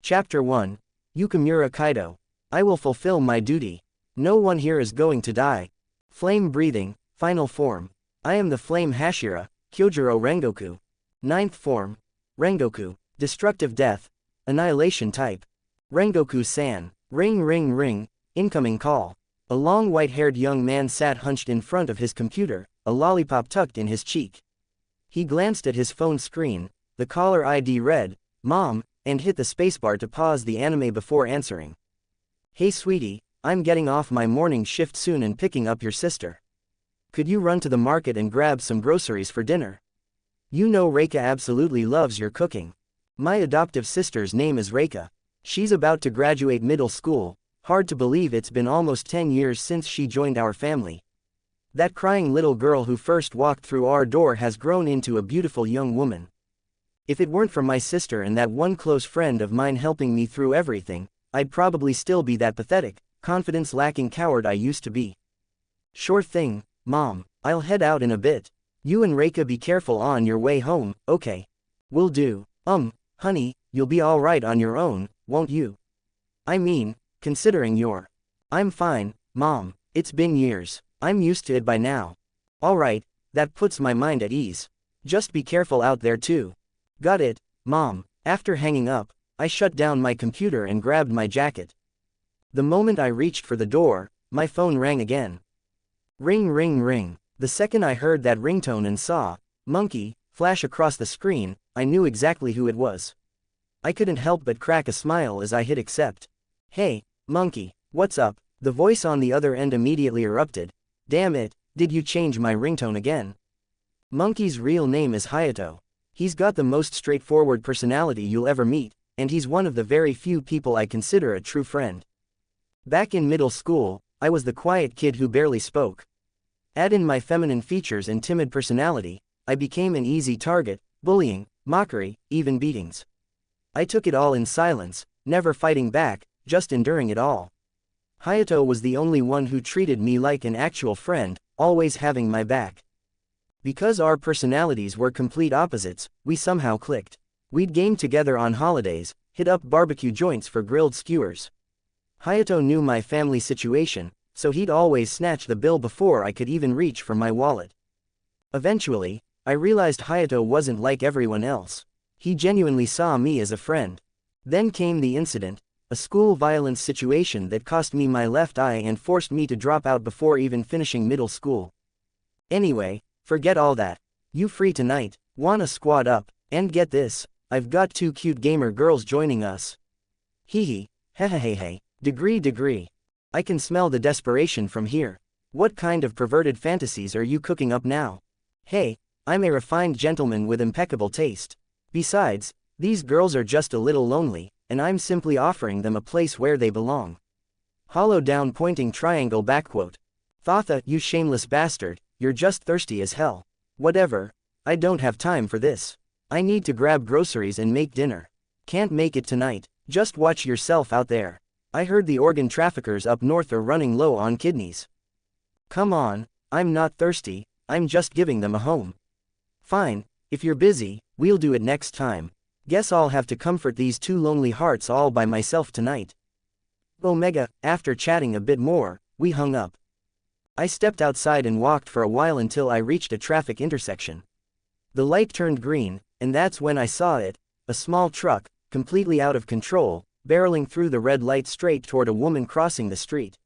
Chapter 1. Yukimura Kaidō. I will fulfill my duty. No one here is going to die. Flame breathing, final form. I am the flame Hashira, Kyojuro Rengoku. Ninth form. Rengoku, destructive death. Annihilation type. Rengoku-san. Ring ring ring, incoming call. A long white-haired young man sat hunched in front of his computer, a lollipop tucked in his cheek. He glanced at his phone screen, the caller ID read, "Mom," and hit the spacebar to pause the anime before answering. "Hey sweetie, I'm getting off my morning shift soon and picking up your sister. Could you run to the market and grab some groceries for dinner? You know Reika absolutely loves your cooking. My adoptive sister's name is Reika. She's about to graduate middle school. Hard to believe it's been almost 10 years since she joined our family. That crying little girl who first walked through our door has grown into a beautiful young woman. If it weren't for my sister and that one close friend of mine helping me through everything, I'd probably still be that pathetic, confidence-lacking coward I used to be. Sure thing, Mom, I'll head out in a bit. You and Reika be careful on your way home, okay? Will do. Honey, you'll be alright on your own, won't you? I mean, considering you're... I'm fine, Mom, it's been years. I'm used to it by now. Alright, that puts my mind at ease. Just be careful out there too. Got it, Mom." After hanging up, I shut down my computer and grabbed my jacket. The moment I reached for the door, my phone rang again. Ring ring ring. The second I heard that ringtone and saw "Monkey" flash across the screen, I knew exactly who it was. I couldn't help but crack a smile as I hit accept. "Hey, Monkey, what's up?" The voice on the other end immediately erupted. "Damn it, did you change my ringtone again?" Monkey's real name is Hayato. He's got the most straightforward personality you'll ever meet, and he's one of the very few people I consider a true friend. Back in middle school, I was the quiet kid who barely spoke. Add in my feminine features and timid personality, I became an easy target, bullying, mockery, even beatings. I took it all in silence, never fighting back, just enduring it all. Hayato was the only one who treated me like an actual friend, always having my back. Because our personalities were complete opposites, we somehow clicked. We'd game together on holidays, hit up barbecue joints for grilled skewers. Hayato knew my family situation, so he'd always snatch the bill before I could even reach for my wallet. Eventually, I realized Hayato wasn't like everyone else. He genuinely saw me as a friend. Then came the incident, a school violence situation that cost me my left eye and forced me to drop out before even finishing middle school. Anyway, forget all that. You free tonight? Wanna squad up? And get this, I've got 2 cute gamer girls joining us. Hee hehehehe. Degree. I can smell the desperation from here. What kind of perverted fantasies are you cooking up now? Hey, I'm a refined gentleman with impeccable taste. Besides, these girls are just a little lonely, and I'm simply offering them a place where they belong. Hollow down pointing triangle backquote. Thotha, you shameless bastard. You're just thirsty as hell. Whatever, I don't have time for this. I need to grab groceries and make dinner. Can't make it tonight, just watch yourself out there. I heard the organ traffickers up north are running low on kidneys. Come on, I'm not thirsty, I'm just giving them a home. Fine, if you're busy, we'll do it next time. Guess I'll have to comfort these 2 lonely hearts all by myself tonight. Omega. After chatting a bit more, we hung up. I stepped outside and walked for a while until I reached a traffic intersection. The light turned green, and that's when I saw it, a small truck, completely out of control, barreling through the red light straight toward a woman crossing the street.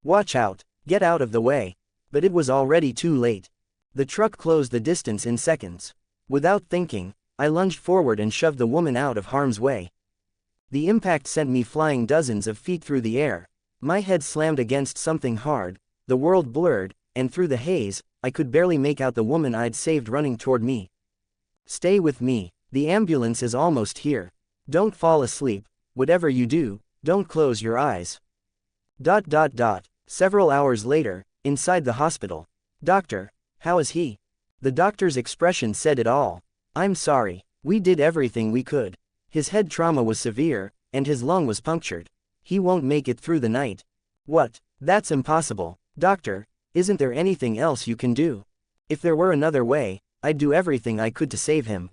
Watch out, get out of the way. But it was already too late. The truck closed the distance in seconds. Without thinking, I lunged forward and shoved the woman out of harm's way. The impact sent me flying dozens of feet through the air. My head slammed against something hard. The world blurred, and through the haze, I could barely make out the woman I'd saved running toward me. Stay with me, the ambulance is almost here. Don't fall asleep, whatever you do, don't close your eyes. ... Several hours later, inside the hospital. Doctor, how is he? The doctor's expression said it all. I'm sorry, we did everything we could. His head trauma was severe, and his lung was punctured. He won't make it through the night. What? That's impossible. Doctor, isn't there anything else you can do? If there were another way, I'd do everything I could to save him.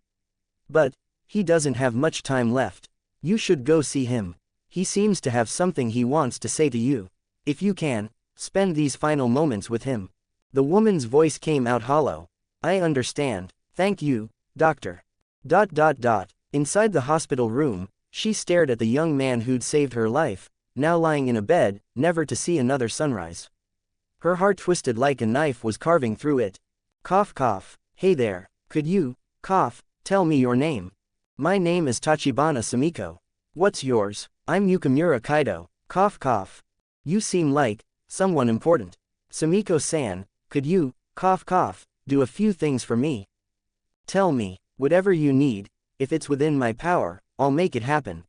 But he doesn't have much time left. You should go see him. He seems to have something he wants to say to you. If you can, spend these final moments with him. The woman's voice came out hollow. I understand. Thank you, doctor. Inside the hospital room, she stared at the young man who'd saved her life, now lying in a bed, never to see another sunrise. Her heart twisted like a knife was carving through it. Cough cough. Hey there, could you, cough, tell me your name? My name is Tachibana Sumiko. What's yours? I'm Yukimura Kaidō. Cough cough. You seem like someone important. Sumiko-san, could you, cough cough, do a few things for me? Tell me, whatever you need, if it's within my power, I'll make it happen.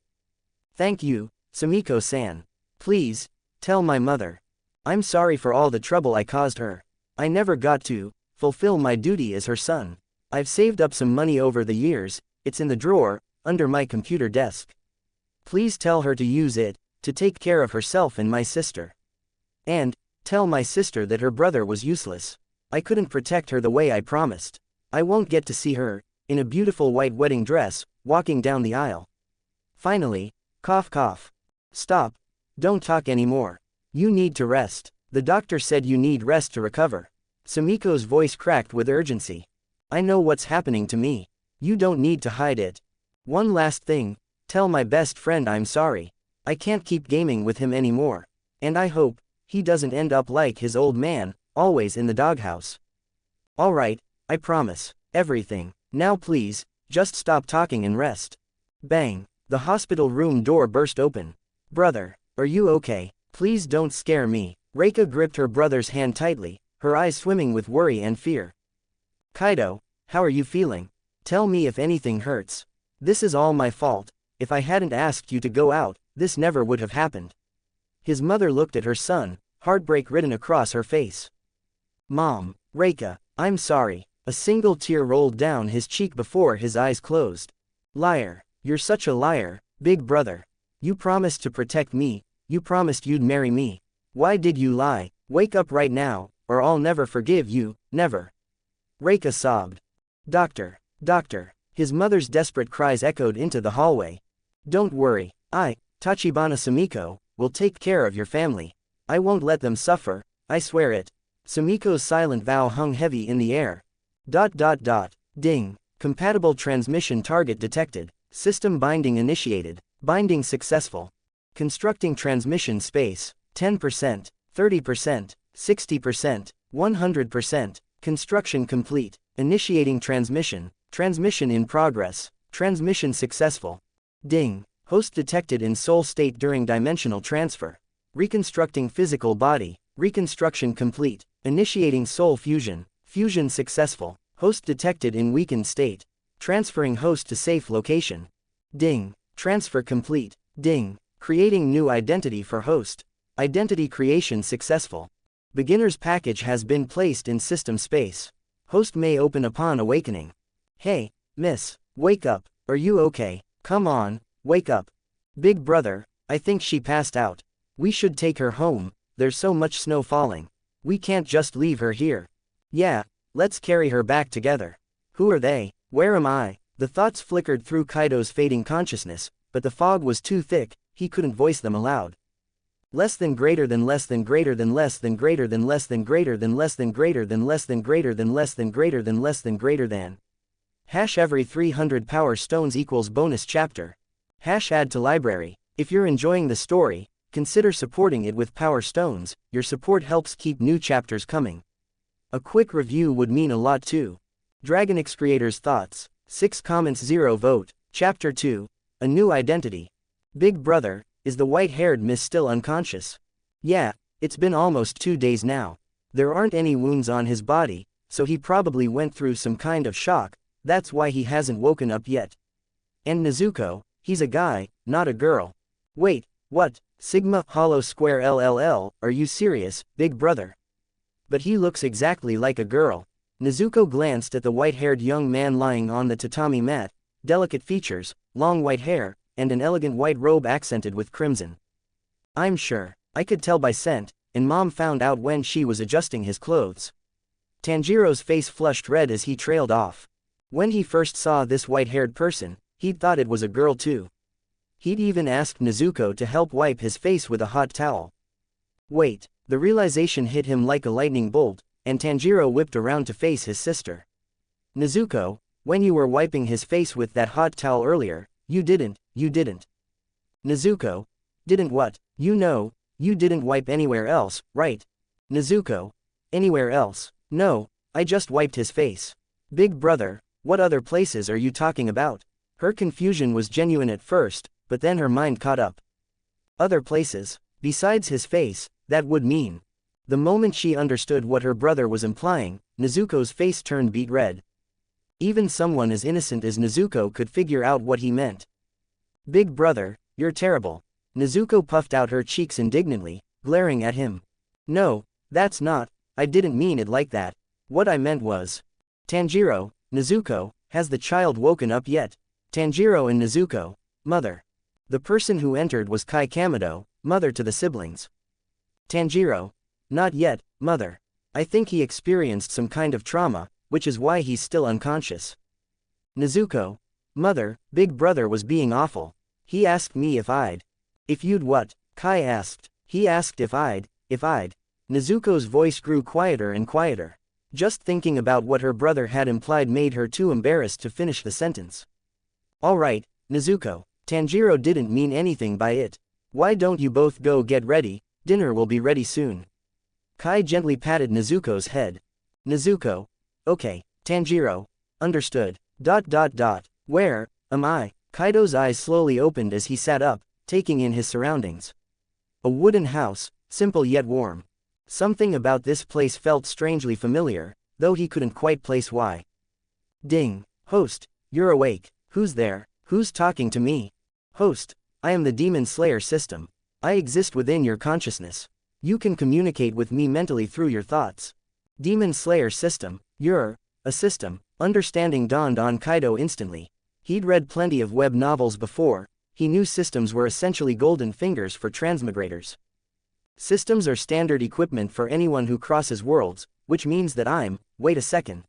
Thank you, Sumiko-san. Please, tell my mother. I'm sorry for all the trouble I caused her. I never got to fulfill my duty as her son. I've saved up some money over the years, it's in the drawer, under my computer desk. Please tell her to use it, to take care of herself and my sister. And, tell my sister that her brother was useless. I couldn't protect her the way I promised. I won't get to see her, in a beautiful white wedding dress, walking down the aisle. Finally, cough cough. Stop. Don't talk anymore. You need to rest. The doctor said you need rest to recover. Sumiko's voice cracked with urgency. I know what's happening to me. You don't need to hide it. One last thing, tell my best friend I'm sorry. I can't keep gaming with him anymore. And I hope he doesn't end up like his old man, always in the doghouse. Alright, I promise. Everything. Now please, just stop talking and rest. Bang. The hospital room door burst open. Brother, are you okay? Please don't scare me. Reika gripped her brother's hand tightly, her eyes swimming with worry and fear. Kaidō, how are you feeling? Tell me if anything hurts. This is all my fault. If I hadn't asked you to go out, this never would have happened. His mother looked at her son, heartbreak written across her face. Mom, Reika, I'm sorry. A single tear rolled down his cheek before his eyes closed. Liar, you're such a liar, big brother. You promised to protect me, you promised you'd marry me. Why did you lie? Wake up right now, or I'll never forgive you, never. Reika sobbed. Doctor, doctor. His mother's desperate cries echoed into the hallway. Don't worry, I, Tachibana Sumiko, will take care of your family. I won't let them suffer, I swear it. Sumiko's silent vow hung heavy in the air. Ding. Compatible transmission target detected. System binding initiated. Binding successful. Constructing transmission space. 10%, 30%, 60%, 100%. Construction complete. Initiating transmission. Transmission in progress. Transmission successful. Ding. Host detected in soul state during dimensional transfer. Reconstructing physical body. Reconstruction complete. Initiating soul fusion. Fusion successful. Host detected in weakened state. Transferring host to safe location. Ding. Transfer complete. Ding. Creating new identity for host. Identity creation successful. Beginner's package has been placed in system space. Host may open upon awakening. Hey, miss, wake up. Are you okay? Come on, wake up. Big brother, I think she passed out. We should take her home, there's so much snow falling. We can't just leave her here. Yeah, let's carry her back together. Who are they? Where am I? The thoughts flickered through Kaidō's fading consciousness, but the fog was too thick, he couldn't voice them aloud. Less than greater than less than greater than less than greater than less than greater than less than greater than less than greater than less than greater than less than greater than. Hash every 300 power stones equals bonus chapter. Hash add to library. If you're enjoying the story, consider supporting it with power stones, your support helps keep new chapters coming. A quick review would mean a lot too. DragonnX creators thoughts, 6 comments 0 vote, Chapter 2, A New Identity. Big brother, is the white-haired miss still unconscious? Yeah, it's been almost 2 days now. There aren't any wounds on his body, so he probably went through some kind of shock, that's why he hasn't woken up yet. And Nezuko, he's a guy, not a girl. Wait, what? Sigma hollow square LLL, are you serious, big brother? But he looks exactly like a girl. Nezuko glanced at the white-haired young man lying on the tatami mat, delicate features, long white hair, and an elegant white robe accented with crimson. I'm sure, I could tell by scent, and Mom found out when she was adjusting his clothes. Tanjiro's face flushed red as he trailed off. When he first saw this white-haired person, he'd thought it was a girl too. He'd even asked Nezuko to help wipe his face with a hot towel. Wait, the realization hit him like a lightning bolt, and Tanjiro whipped around to face his sister. Nezuko, when you were wiping his face with that hot towel earlier, you didn't. Nezuko, didn't what? You know, you didn't wipe anywhere else, right? Nezuko, anywhere else? No, I just wiped his face. Big brother, what other places are you talking about? Her confusion was genuine at first, but then her mind caught up. Other places, besides his face, that would mean. The moment she understood what her brother was implying, Nezuko's face turned beet red. Even someone as innocent as Nezuko could figure out what he meant. Big brother, you're terrible. Nezuko puffed out her cheeks indignantly, glaring at him. No, that's not, I didn't mean it like that. What I meant was. Tanjiro, Nezuko, has the child woken up yet? Tanjiro and Nezuko, mother. The person who entered was Kai Kamado, mother to the siblings. Tanjiro, not yet, mother. I think he experienced some kind of trauma, which is why he's still unconscious. Nezuko, mother, big brother was being awful. He asked me if you'd what? Kai asked. He asked if I'd. Nezuko's voice grew quieter and quieter. Just thinking about what her brother had implied made her too embarrassed to finish the sentence. All right, Nezuko, Tanjiro didn't mean anything by it. Why don't you both go get ready, dinner will be ready soon. Kai gently patted Nezuko's head. Nezuko, okay, Tanjiro, understood. Where am I? Kaido's eyes slowly opened as he sat up, taking in his surroundings. A wooden house, simple yet warm. Something about this place felt strangely familiar, though he couldn't quite place why. Ding. Host, you're awake. Who's there? Who's talking to me? Host, I am the Demon Slayer system. I exist within your consciousness. You can communicate with me mentally through your thoughts. Demon Slayer system, you're a system. Understanding dawned on Kaido instantly. He'd read plenty of web novels before. He knew systems were essentially golden fingers for transmigrators. Systems are standard equipment for anyone who crosses worlds, which means that wait a second.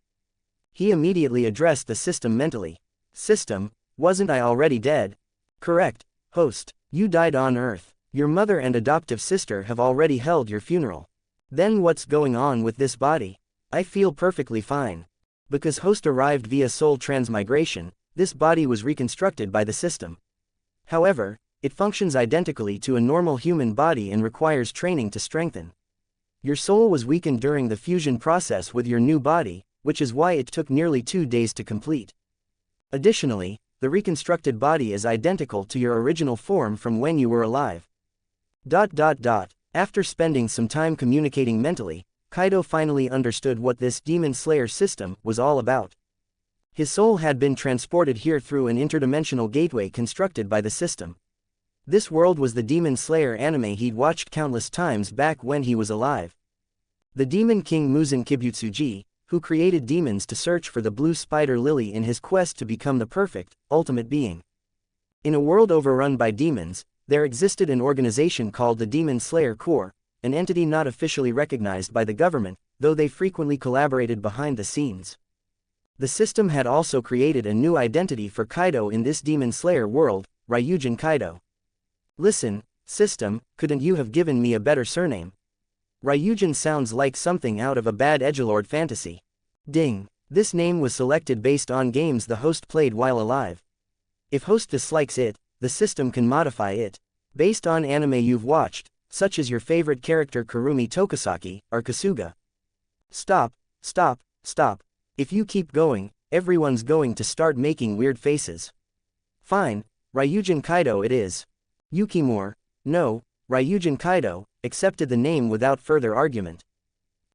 He immediately addressed the system mentally. System, wasn't I already dead? Correct, host, you died on Earth. Your mother and adoptive sister have already held your funeral. Then what's going on with this body? I feel perfectly fine. Because host arrived via soul transmigration, this body was reconstructed by the system. However, it functions identically to a normal human body and requires training to strengthen. Your soul was weakened during the fusion process with your new body, which is why it took nearly 2 days to complete. Additionally, the reconstructed body is identical to your original form from when you were alive. After spending some time communicating mentally, Kaido finally understood what this Demon Slayer system was all about. His soul had been transported here through an interdimensional gateway constructed by the system. This world was the Demon Slayer anime he'd watched countless times back when he was alive. The Demon King Muzan Kibutsuji, who created demons to search for the blue spider lily in his quest to become the perfect, ultimate being. In a world overrun by demons, there existed an organization called the Demon Slayer Corps, an entity not officially recognized by the government, though they frequently collaborated behind the scenes. The system had also created a new identity for Kaido in this Demon Slayer world, Ryujin Kaido. Listen, system, couldn't you have given me a better surname? Ryujin sounds like something out of a bad edgelord fantasy. Ding. This name was selected based on games the host played while alive. If host dislikes it, the system can modify it. Based on anime you've watched, such as your favorite character Kurumi Tokisaki, or Kasuga. Stop. If you keep going, everyone's going to start making weird faces. Fine, Ryujin Kaido it is. Yukimura, no, Ryujin Kaido, accepted the name without further argument.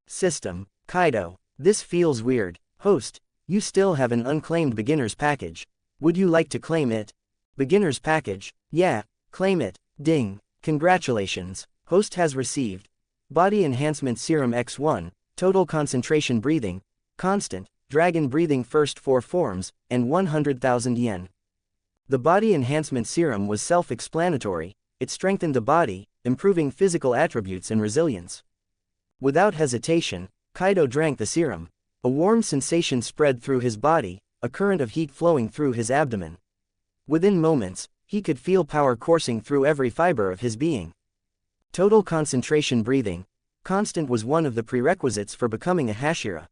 System, Kaido, this feels weird. Host, you still have an unclaimed beginner's package. Would you like to claim it? Beginner's package, yeah, claim it. Ding, congratulations, host has received. Body Enhancement Serum X1, Total Concentration Breathing, Constant, Dragon Breathing First 4 Forms, and 100,000 yen. The Body Enhancement Serum was self-explanatory. It strengthened the body, improving physical attributes and resilience. Without hesitation, Kaido drank the serum. A warm sensation spread through his body, a current of heat flowing through his abdomen. Within moments, He could feel power coursing through every fiber of his being. Total concentration breathing. Constant was one of the prerequisites for becoming a Hashira.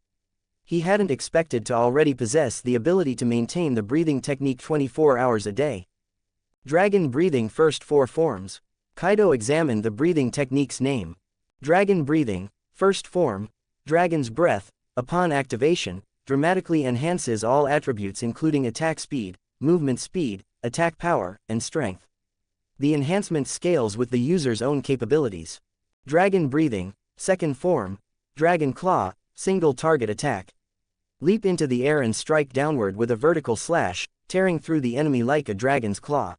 He hadn't expected to already possess the ability to maintain the breathing technique 24 hours a day. Dragon breathing first 4 forms. Kaidō examined the breathing technique's name. Dragon breathing, first form, dragon's breath, upon activation, dramatically enhances all attributes including attack speed, movement speed, attack power, and strength. The enhancement scales with the user's own capabilities. Dragon breathing, second form, dragon claw, single target attack. Leap into the air and strike downward with a vertical slash, tearing through the enemy like a dragon's claw.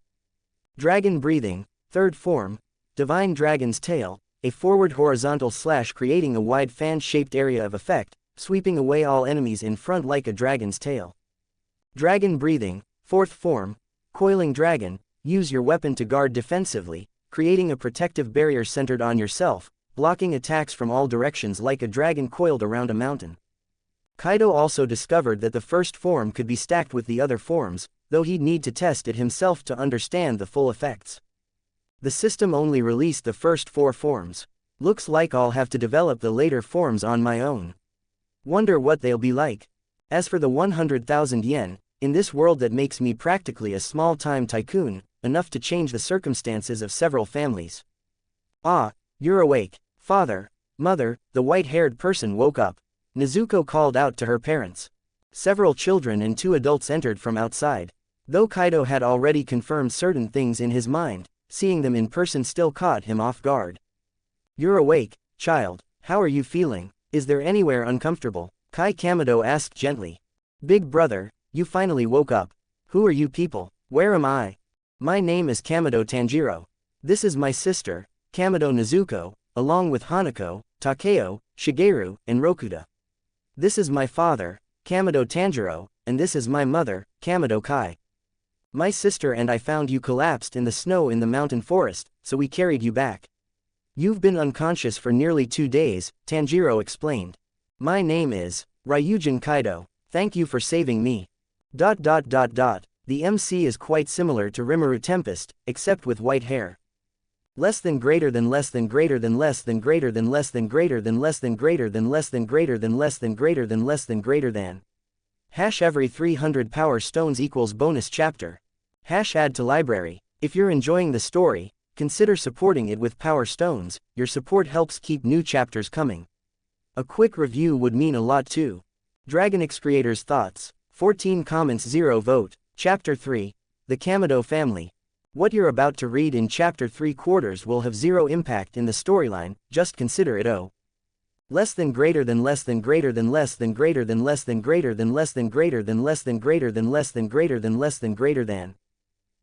Dragon breathing, third form, divine dragon's tail, a forward horizontal slash creating a wide fan-shaped area of effect, sweeping away all enemies in front like a dragon's tail. Dragon breathing, fourth form, coiling dragon, use your weapon to guard defensively, creating a protective barrier centered on yourself, blocking attacks from all directions like a dragon coiled around a mountain. Kaidō also discovered that the first form could be stacked with the other forms, though he'd need to test it himself to understand the full effects. The system only released the first 4 forms. Looks like I'll have to develop the later forms on my own. Wonder what they'll be like. As for the 100,000 yen, in this world that makes me practically a small-time tycoon, enough to change the circumstances of several families. Ah, you're awake. Father, mother, the white-haired person woke up. Nezuko called out to her parents. Several children and 2 adults entered from outside. Though Kaidō had already confirmed certain things in his mind, seeing them in person still caught him off guard. You're awake, child. How are you feeling? Is there anywhere uncomfortable? Kai Kamado asked gently. Big brother, you finally woke up. Who are you people? Where am I? My name is Kamado Tanjiro. This is my sister, Kamado Nezuko, along with Hanako, Takeo, Shigeru, and Rokuda. This is my father, Kamado Tanjiro, and this is my mother, Kamado Kai. My sister and I found you collapsed in the snow in the mountain forest, so we carried you back. You've been unconscious for nearly 2 days, Tanjiro explained. My name is Ryujin Kaidō. Thank you for saving me. The MC is quite similar to Rimuru Tempest, except with white hair. Less than greater than less than greater than less than greater than less than greater than less than greater than less than greater than less than greater than less than greater than. Hash every 300 power stones equals bonus chapter. Hash add to library. If you're enjoying the story, consider supporting it with power stones. Your support helps keep new chapters coming. A quick review would mean a lot too. DragonnX creators' thoughts. 14 comments 0 vote. Chapter 3. The Kamado Family. What you're about to read in Chapter 3/4 will have 0 impact in the storyline, just consider it O. Less than greater than less than greater than less than greater than less than greater than less than greater than less than greater than less than greater than less than greater than.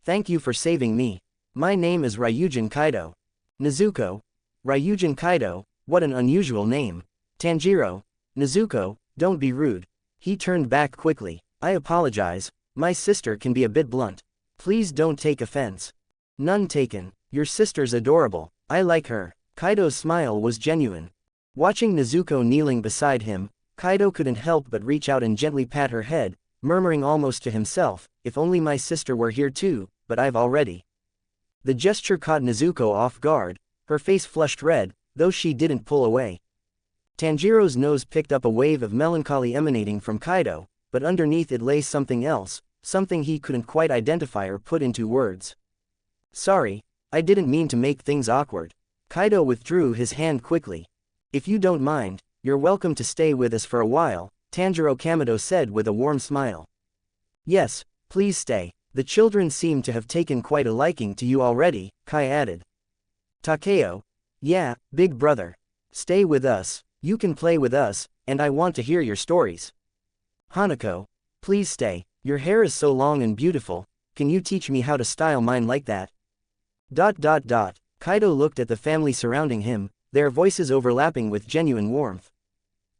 Thank you for saving me. My name is Ryujin Kaidō. Nezuko. Ryujin Kaidō, what an unusual name. Tanjiro. Nezuko, don't be rude. He turned back quickly. I apologize, my sister can be a bit blunt. Please don't take offense. None taken. Your sister's adorable. I like her. Kaido's smile was genuine. Watching Nezuko kneeling beside him, Kaidō couldn't help but reach out and gently pat her head, murmuring almost to himself, if only my sister were here too, but I've already. The gesture caught Nezuko off guard, her face flushed red, though she didn't pull away. Tanjiro's nose picked up a wave of melancholy emanating from Kaidō, but underneath it lay something else, something he couldn't quite identify or put into words. Sorry, I didn't mean to make things awkward. Kaidō withdrew his hand quickly. If you don't mind, you're welcome to stay with us for a while, Tanjiro Kamado said with a warm smile. Yes, please stay. The children seem to have taken quite a liking to you already, Kai added. Takeo. Yeah, big brother. Stay with us, you can play with us, and I want to hear your stories. Hanako. Please stay, your hair is so long and beautiful, can you teach me how to style mine like that? Kaidō looked at the family surrounding him, their voices overlapping with genuine warmth.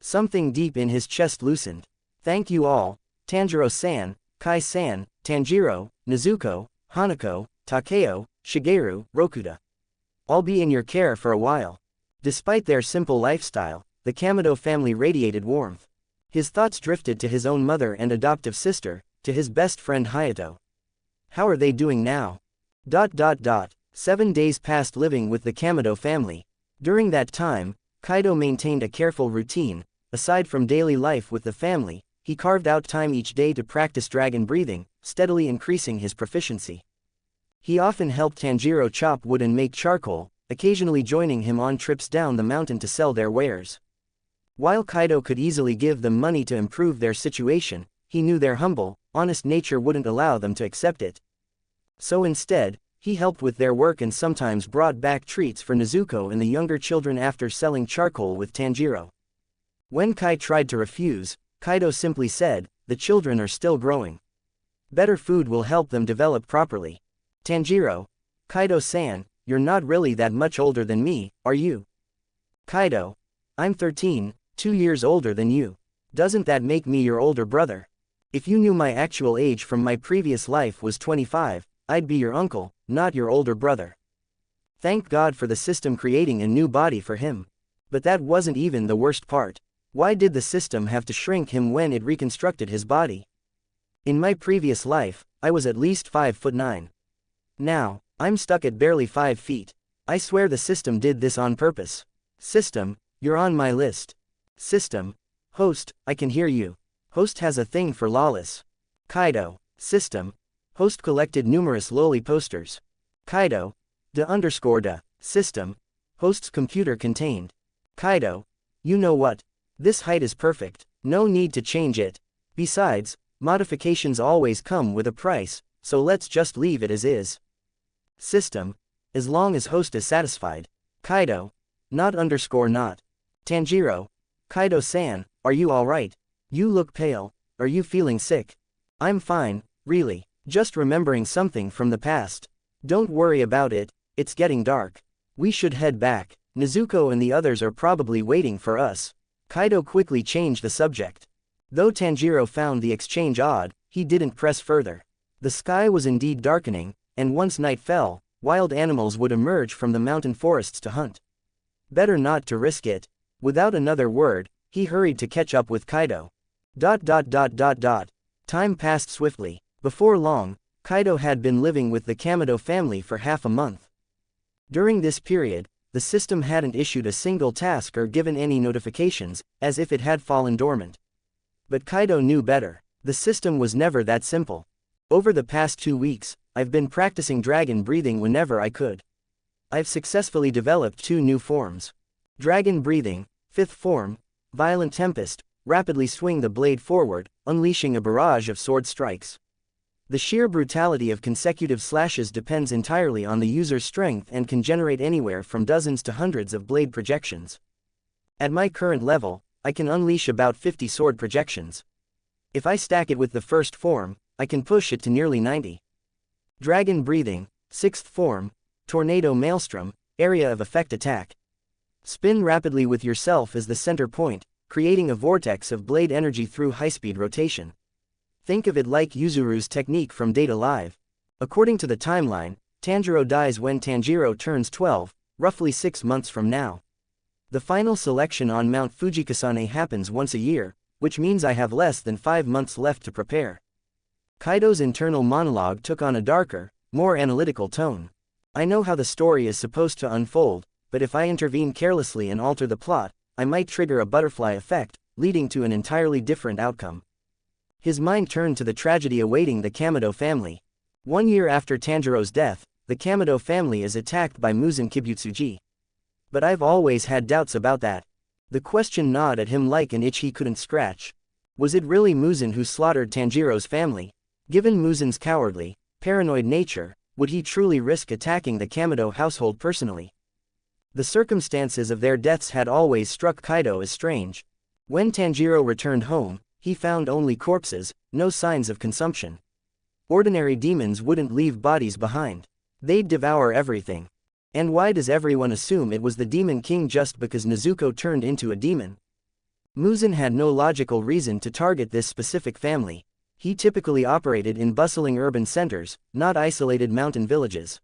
Something deep in his chest loosened. Thank you all, Tanjiro-san, Kai-san, Tanjiro, Nezuko, Hanako, Takeo, Shigeru, Rokuda. I'll be in your care for a while. Despite their simple lifestyle, the Kamado family radiated warmth. His thoughts drifted to his own mother and adoptive sister, to his best friend Hayato. How are they doing now? 7 days passed living with the Kaidō family. During that time, Kaidō maintained a careful routine. Aside from daily life with the family, he carved out time each day to practice dragon breathing, steadily increasing his proficiency. He often helped Tanjiro chop wood and make charcoal, occasionally joining him on trips down the mountain to sell their wares. While Kaidō could easily give them money to improve their situation, he knew their humble, honest nature wouldn't allow them to accept it. So instead, he helped with their work and sometimes brought back treats for Nezuko and the younger children after selling charcoal with Tanjiro. When Kai tried to refuse, Kaidō simply said, "The children are still growing. Better food will help them develop properly." Tanjiro: "Kaidō-san, you're not really that much older than me, are you?" Kaidō: "I'm 13, 2 years older than you. Doesn't that make me your older brother? If you knew my actual age from my previous life was 25, I'd be your uncle, not your older brother." Thank God for the system creating a new body for him. But that wasn't even the worst part. Why did the system have to shrink him when it reconstructed his body? In my previous life, I was at least 5'9". Now, I'm stuck at barely 5 feet. I swear the system did this on purpose. System, you're on my list. System: "Host, I can hear you. Host has a thing for lawless." Kaidō: "System, host collected numerous loli posters." Kaidō: "Da_da." System: "Host's computer contained." Kaidō: "You know what? This height is perfect, no need to change it. Besides, modifications always come with a price, so let's just leave it as is." System: "As long as host is satisfied." Kaidō: "Not. Tanjiro: "Kaidō-san, are you alright? You look pale, are you feeling sick?" "I'm fine, really, just remembering something from the past. Don't worry about it, it's getting dark. We should head back. Nezuko and the others are probably waiting for us." Kaidō quickly changed the subject. Though Tanjiro found the exchange odd, he didn't press further. The sky was indeed darkening, and once night fell, wild animals would emerge from the mountain forests to hunt. Better not to risk it. Without another word, he hurried to catch up with Kaidō. Time passed swiftly. Before long, Kaidō had been living with the Kaidō family for half a month. During this period, the system hadn't issued a single task or given any notifications, as if it had fallen dormant. But Kaidō knew better. The system was never that simple. Over the past 2 weeks, I've been practicing dragon breathing whenever I could. I've successfully developed 2 new forms. Dragon breathing, 5th form, Violent Tempest, rapidly swing the blade forward, unleashing a barrage of sword strikes. The sheer brutality of consecutive slashes depends entirely on the user's strength and can generate anywhere from dozens to hundreds of blade projections. At my current level, I can unleash about 50 sword projections. If I stack it with the first form, I can push it to nearly 90. Dragon breathing, 6th form, Tornado Maelstrom, area of effect attack. Spin rapidly with yourself as the center point, creating a vortex of blade energy through high-speed rotation. Think of it like Yuzuru's technique from Date Alive. According to the timeline, Tanjiro dies when Tanjiro turns 12, roughly 6 months from now. The final selection on Mount Fujikasane happens once a year, which means I have less than 5 months left to prepare. Kaido's internal monologue took on a darker, more analytical tone. I know how the story is supposed to unfold, but if I intervene carelessly and alter the plot, I might trigger a butterfly effect, leading to an entirely different outcome. His mind turned to the tragedy awaiting the Kaidō family. 1 year after Tanjiro's death, the Kaidō family is attacked by Muzan Kibutsuji. But I've always had doubts about that. The question gnawed at him like an itch he couldn't scratch. Was it really Muzan who slaughtered Tanjiro's family? Given Muzan's cowardly, paranoid nature, would he truly risk attacking the Kaidō household personally? The circumstances of their deaths had always struck Kaidō as strange. When Tanjiro returned home, he found only corpses, no signs of consumption. Ordinary demons wouldn't leave bodies behind. They'd devour everything. And why does everyone assume it was the Demon King just because Nezuko turned into a demon? Muzan had no logical reason to target this specific family. He typically operated in bustling urban centers, not isolated mountain villages.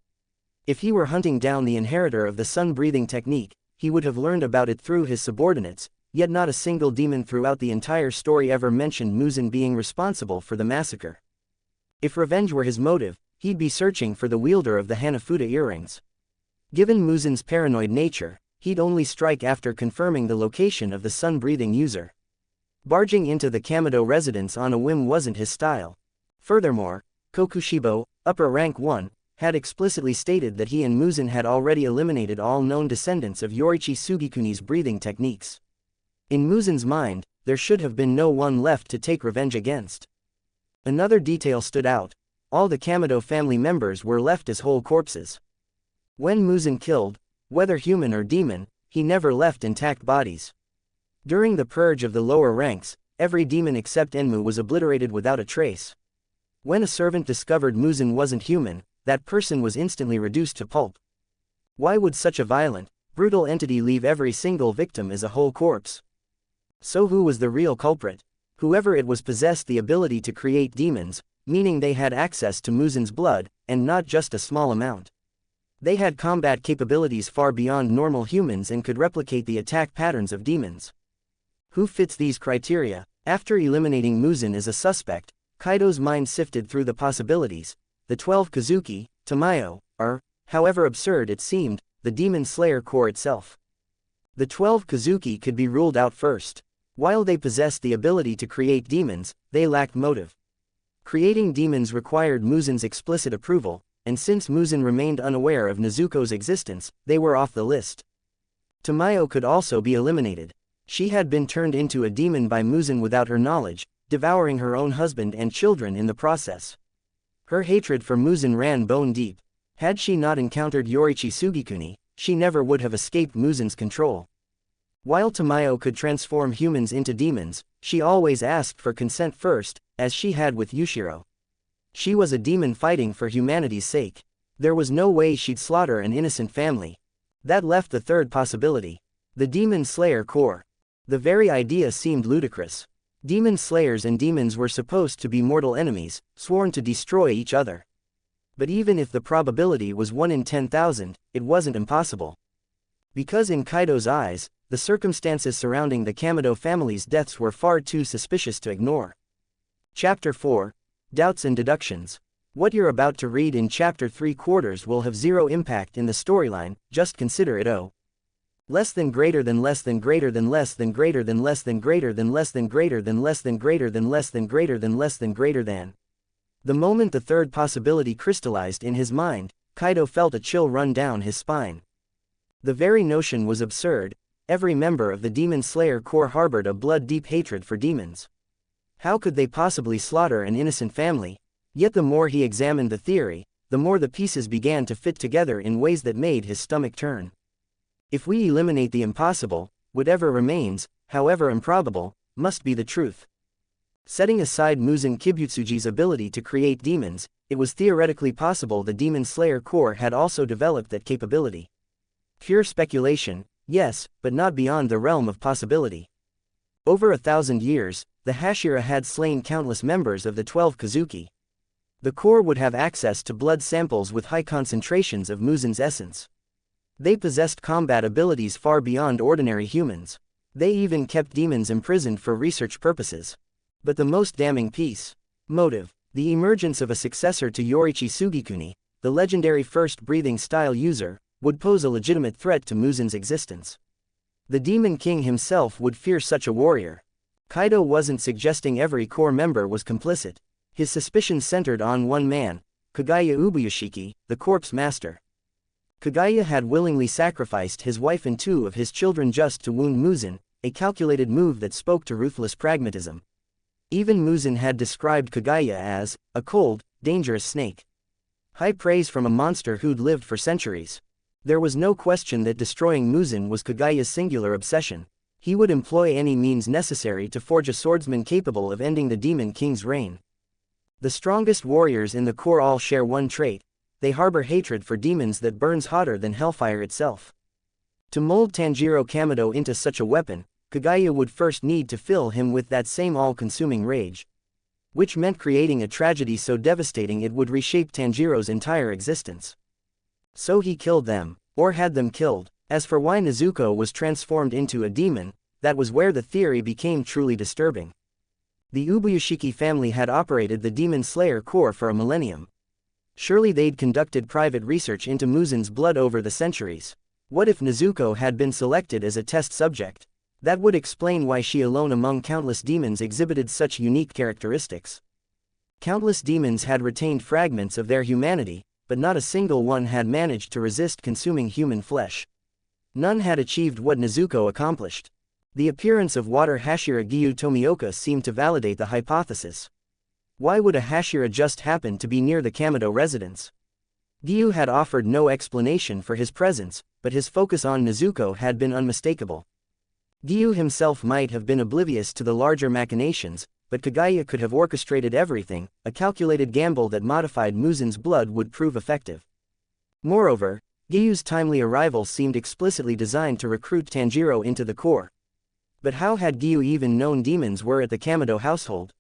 If he were hunting down the inheritor of the sun-breathing technique, he would have learned about it through his subordinates, yet not a single demon throughout the entire story ever mentioned Muzan being responsible for the massacre. If revenge were his motive, he'd be searching for the wielder of the Hanafuda earrings. Given Muzen's paranoid nature, he'd only strike after confirming the location of the sun-breathing user. Barging into the Kamido residence on a whim wasn't his style. Furthermore, Kokushibo, upper rank 1, had explicitly stated that he and Muzen had already eliminated all known descendants of Yoriichi Sugikuni's breathing techniques. In Muzen's mind, there should have been no one left to take revenge against. Another detail stood out: all the Kamido family members were left as whole corpses. When Muzen killed, whether human or demon, he never left intact bodies. During the purge of the lower ranks, every demon except Enmu was obliterated without a trace. When a servant discovered Muzen wasn't human, that person was instantly reduced to pulp. Why would such a violent, brutal entity leave every single victim as a whole corpse? So who was the real culprit? Whoever it was possessed the ability to create demons, meaning they had access to Muzen's blood, and not just a small amount. They had combat capabilities far beyond normal humans and could replicate the attack patterns of demons. Who fits these criteria? After eliminating Muzen as a suspect, Kaido's mind sifted through the possibilities. The 12 Kazuki, Tamayo, or, however absurd it seemed, the Demon Slayer Corps itself. The 12 Kazuki could be ruled out first. While they possessed the ability to create demons, they lacked motive. Creating demons required Muzen's explicit approval, and since Muzen remained unaware of Nezuko's existence, they were off the list. Tamayo could also be eliminated. She had been turned into a demon by Muzen without her knowledge, devouring her own husband and children in the process. Her hatred for Muzen ran bone deep. Had she not encountered Yoriichi Sugikuni, she never would have escaped Muzen's control. While Tamayo could transform humans into demons, she always asked for consent first, as she had with Yushiro. She was a demon fighting for humanity's sake. There was no way she'd slaughter an innocent family. That left the third possibility: the Demon Slayer Corps. The very idea seemed ludicrous. Demon slayers and demons were supposed to be mortal enemies, sworn to destroy each other. But even if the probability was 1 in 10,000, it wasn't impossible. Because in Kaido's eyes, the circumstances surrounding the Kamido family's deaths were far too suspicious to ignore. Chapter 4: Doubts and Deductions. What you're about to read in Chapter 3/4 will have zero impact in the storyline, just consider it less than greater than less than greater than less than greater than less than greater than less than greater than less than greater than less than greater than less than greater than. The moment the third possibility crystallized in his mind, Kaido felt a chill run down his spine. The very notion was absurd. Every member of the Demon Slayer Corps harbored a blood-deep hatred for demons. How could they possibly slaughter an innocent family? Yet the more he examined the theory, the more the pieces began to fit together in ways that made his stomach turn. If we eliminate the impossible, whatever remains, however improbable, must be the truth. Setting aside Muzen Kibutsuji's ability to create demons, it was theoretically possible the Demon Slayer Corps had also developed that capability. Pure speculation, yes, but not beyond the realm of possibility. Over 1,000 years, the Hashira had slain countless members of the 12 Kazuki. The Corps would have access to blood samples with high concentrations of Muzen's essence. They possessed combat abilities far beyond ordinary humans. They even kept demons imprisoned for research purposes. But the most damning piece: motive. The emergence of a successor to Yoriichi Sugikuni, the legendary first breathing style user, would pose a legitimate threat to Muzen's existence. The Demon King himself would fear such a warrior. Kaido wasn't suggesting every Corps member was complicit. His suspicions centered on one man, Kagaya Ubuyashiki, the Corpse Master. Kagaya had willingly sacrificed his wife and 2 of his children just to wound Muzen, a calculated move that spoke to ruthless pragmatism. Even Muzen had described Kagaya as a cold, dangerous snake. High praise from a monster who'd lived for centuries. There was no question that destroying Muzen was Kagaya's singular obsession. He would employ any means necessary to forge a swordsman capable of ending the Demon King's reign. The strongest warriors in the Corps all share one trait: they harbor hatred for demons that burns hotter than hellfire itself. To mold Tanjiro Kamido into such a weapon, Kagaya would first need to fill him with that same all-consuming rage. Which meant creating a tragedy so devastating it would reshape Tanjiro's entire existence. So he killed them, or had them killed. As for why Nezuko was transformed into a demon, that was where the theory became truly disturbing. The Ubuyashiki family had operated the Demon Slayer Corps for a millennium. Surely they'd conducted private research into Muzen's blood over the centuries. What if Nezuko had been selected as a test subject? That would explain why she alone among countless demons exhibited such unique characteristics. Countless demons had retained fragments of their humanity, but not a single one had managed to resist consuming human flesh. None had achieved what Nezuko accomplished. The appearance of water Hashira Giyu Tomioka seemed to validate the hypothesis. Why would a Hashira just happen to be near the Kamado residence? Giyu had offered no explanation for his presence, but his focus on Nezuko had been unmistakable. Giyu himself might have been oblivious to the larger machinations, but Kaguya could have orchestrated everything. A calculated gamble that modified Muzen's blood would prove effective. Moreover, Giyu's timely arrival seemed explicitly designed to recruit Tanjiro into the core. But how had Giyu even known demons were at the Kamado household?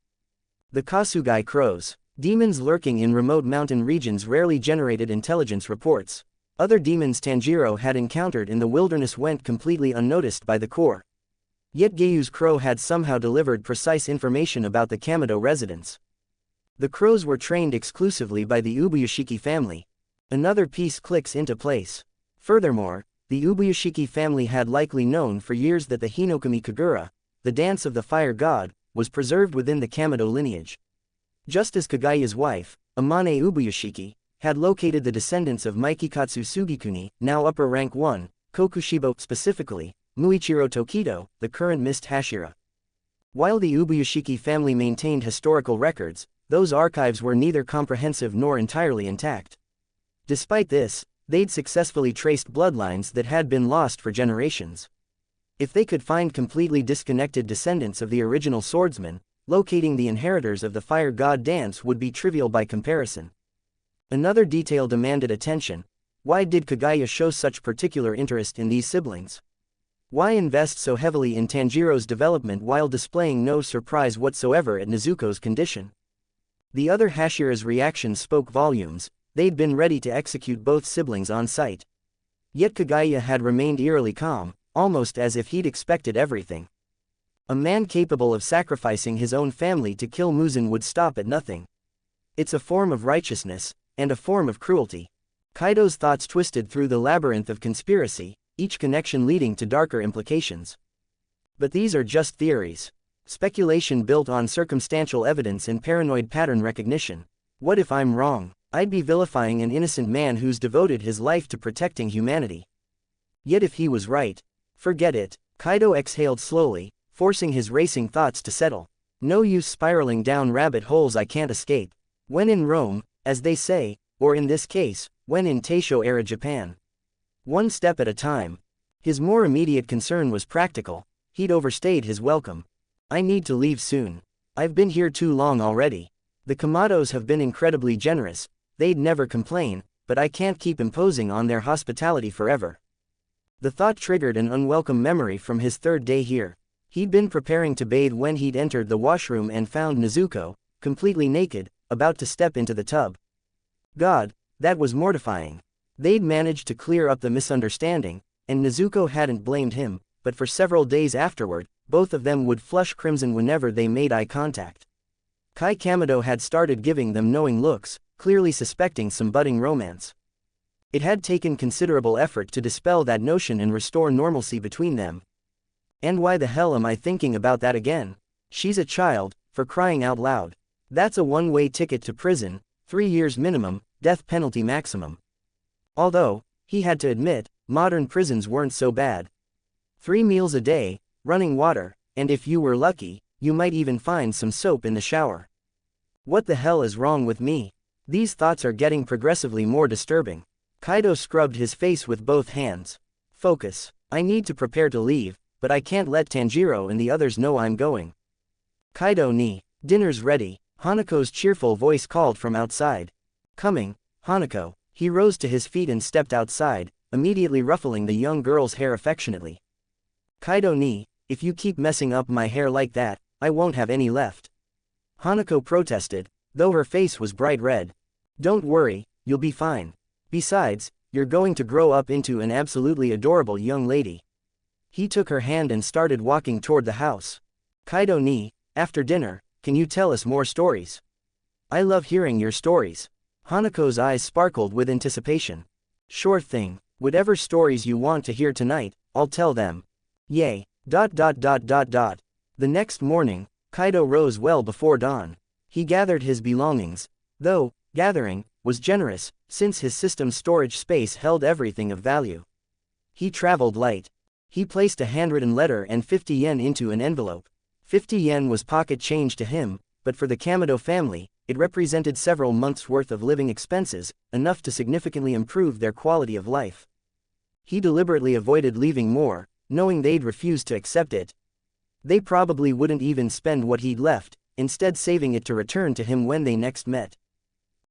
The Kasugai crows. Demons lurking in remote mountain regions rarely generated intelligence reports. Other demons Tanjiro had encountered in the wilderness went completely unnoticed by the core. Yet Giyu's crow had somehow delivered precise information about the Kamado residents. The crows were trained exclusively by the Ubuyashiki family. Another piece clicks into place. Furthermore, the Ubuyashiki family had likely known for years that the Hinokami Kagura, the dance of the fire god, was preserved within the Kamado lineage. Just as Kaguya's wife, Amane Ubuyashiki, had located the descendants of Mikikatsu Sugikuni, now upper rank 1, Kokushibo specifically, Muichiro Tokido, the current Mist Hashira. While the Ubuyashiki family maintained historical records, those archives were neither comprehensive nor entirely intact. Despite this, they'd successfully traced bloodlines that had been lost for generations. If they could find completely disconnected descendants of the original swordsman, locating the inheritors of the fire god dance would be trivial by comparison. Another detail demanded attention. Why did Kaguya show such particular interest in these siblings? Why invest so heavily in Tanjiro's development while displaying no surprise whatsoever at Nezuko's condition? The other Hashira's reactions spoke volumes. They'd been ready to execute both siblings on sight. Yet Kaguya had remained eerily calm, almost as if he'd expected everything. A man capable of sacrificing his own family to kill Muzen would stop at nothing. It's a form of righteousness, and a form of cruelty. Kaido's thoughts twisted through the labyrinth of conspiracy, each connection leading to darker implications. But these are just theories. Speculation built on circumstantial evidence and paranoid pattern recognition. What if I'm wrong? I'd be vilifying an innocent man who's devoted his life to protecting humanity. Yet if he was right, forget it. Kaido exhaled slowly, forcing his racing thoughts to settle. No use spiraling down rabbit holes I can't escape. When in Rome, as they say, or in this case, when in Taisho-era Japan. One step at a time. His more immediate concern was practical. He'd overstayed his welcome. I need to leave soon. I've been here too long already. The Kamados have been incredibly generous. They'd never complain, but I can't keep imposing on their hospitality forever. The thought triggered an unwelcome memory from his third day here. He'd been preparing to bathe when he'd entered the washroom and found Nezuko, completely naked, about to step into the tub. God, that was mortifying. They'd managed to clear up the misunderstanding, and Nezuko hadn't blamed him, but for several days afterward, both of them would flush crimson whenever they made eye contact. Kai Kamado had started giving them knowing looks, clearly suspecting some budding romance. It had taken considerable effort to dispel that notion and restore normalcy between them. And why the hell am I thinking about that again? She's a child, for crying out loud. That's a one-way ticket to prison, 3 years minimum, death penalty maximum. Although, he had to admit, modern prisons weren't so bad. 3 meals a day, running water, and if you were lucky, you might even find some soap in the shower. What the hell is wrong with me? These thoughts are getting progressively more disturbing. Kaido scrubbed his face with both hands. Focus. I need to prepare to leave, but I can't let Tanjiro and the others know I'm going. Kaido ni. Dinner's ready, Hanako's cheerful voice called from outside. Coming, Hanako. He rose to his feet and stepped outside, immediately ruffling the young girl's hair affectionately. Kaido ni, if you keep messing up my hair like that, I won't have any left. Hanako protested, though her face was bright red. Don't worry, you'll be fine. Besides, you're going to grow up into an absolutely adorable young lady. He took her hand and started walking toward the house. Kaido ni, after dinner, can you tell us more stories? I love hearing your stories. Hanako's eyes sparkled with anticipation. Sure thing. Whatever stories you want to hear tonight, I'll tell them. Yay. The next morning, Kaidō rose well before dawn. He gathered his belongings, though, gathering, was generous, since his system's storage space held everything of value. He traveled light. He placed a handwritten letter and 50 yen into an envelope. 50 yen was pocket change to him, but for the Kaidō family, it represented several months' worth of living expenses, enough to significantly improve their quality of life. He deliberately avoided leaving more, knowing they'd refuse to accept it. They probably wouldn't even spend what he'd left, instead saving it to return to him when they next met.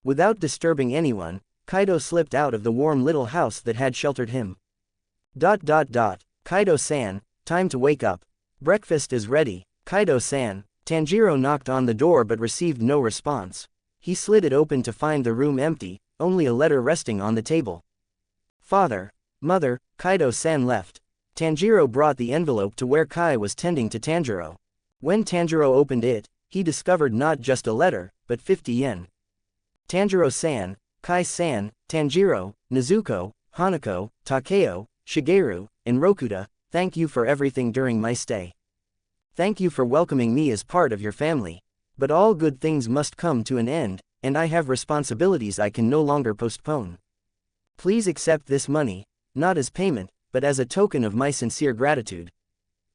Without disturbing anyone, Kaidō slipped out of the warm little house that had sheltered him. Kaidō-san, time to wake up. Breakfast is ready. Kaidō-san. Tanjiro knocked on the door but received no response. He slid it open to find the room empty, only a letter resting on the table. Father, Mother, Kaidō-san left. Tanjiro brought the envelope to where Kai was tending to Tanjiro. When Tanjiro opened it, he discovered not just a letter, but 50 yen. Tanjiro-san, Kai-san, Tanjiro, Nezuko, Hanako, Takeo, Shigeru, and Rokuta, thank you for everything during my stay. Thank you for welcoming me as part of your family. But all good things must come to an end, and I have responsibilities I can no longer postpone. Please accept this money, not as payment, but as a token of my sincere gratitude.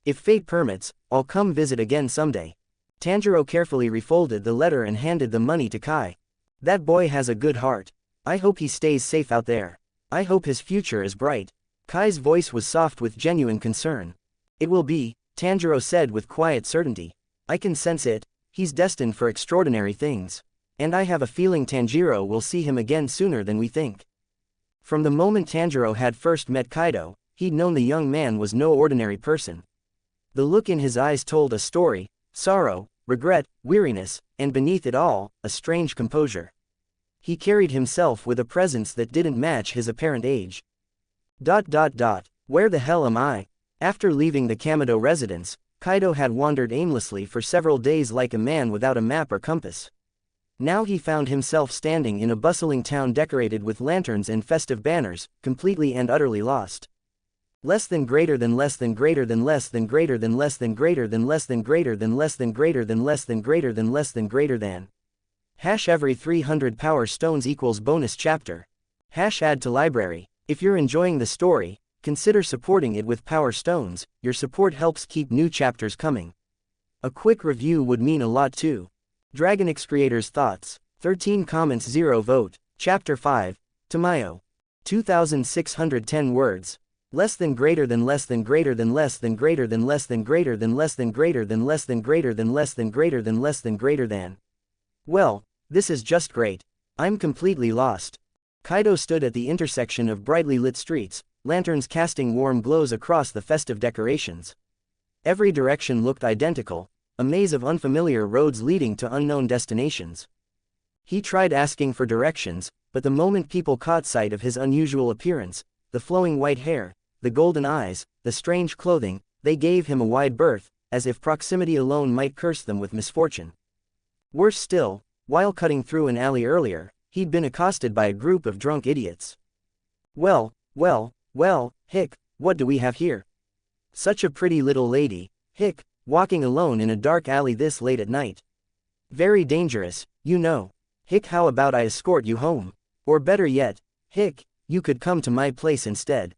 If fate permits, I'll come visit again someday. Tanjiro carefully refolded the letter and handed the money to Kai. That boy has a good heart. I hope he stays safe out there. I hope his future is bright. Kai's voice was soft with genuine concern. It will be, Tanjiro said with quiet certainty. I can sense it, he's destined for extraordinary things. And I have a feeling Tanjiro will see him again sooner than we think. From the moment Tanjiro had first met Kaidō, he'd known the young man was no ordinary person. The look in his eyes told a story, sorrow, regret, weariness, and beneath it all, a strange composure. He carried himself with a presence that didn't match his apparent age. Where the hell am I? After leaving the Kaidō residence, Kaidō had wandered aimlessly for several days like a man without a map or compass. Now he found himself standing in a bustling town decorated with lanterns and festive banners, completely and utterly lost. Less than greater than less than greater than less than greater than less than greater than less than greater than less than greater than less than greater than less than greater than. Hash every 300 power stones equals bonus chapter. Hash add to library. If you're enjoying the story, consider supporting it with power stones. Your support helps keep new chapters coming. A quick review would mean a lot too. DragonnX creators' thoughts. 13 comments, 0 vote. Chapter 5. Tamayo. 2,610 words. Less than greater than less than greater than less than greater than less than greater than less than greater than less than greater than less than greater than less than greater than. Well, this is just great. I'm completely lost. Kaidō stood at the intersection of brightly lit streets, lanterns casting warm glows across the festive decorations. Every direction looked identical, a maze of unfamiliar roads leading to unknown destinations. He tried asking for directions, but the moment people caught sight of his unusual appearance, the flowing white hair, the golden eyes, the strange clothing, they gave him a wide berth, as if proximity alone might curse them with misfortune. Worse still, while cutting through an alley earlier, he'd been accosted by a group of drunk idiots. Well, hick, what do we have here? Such a pretty little lady, hick, walking alone in a dark alley this late at night. Very dangerous, you know. Hick, how about I escort you home? Or better yet, hick, you could come to my place instead.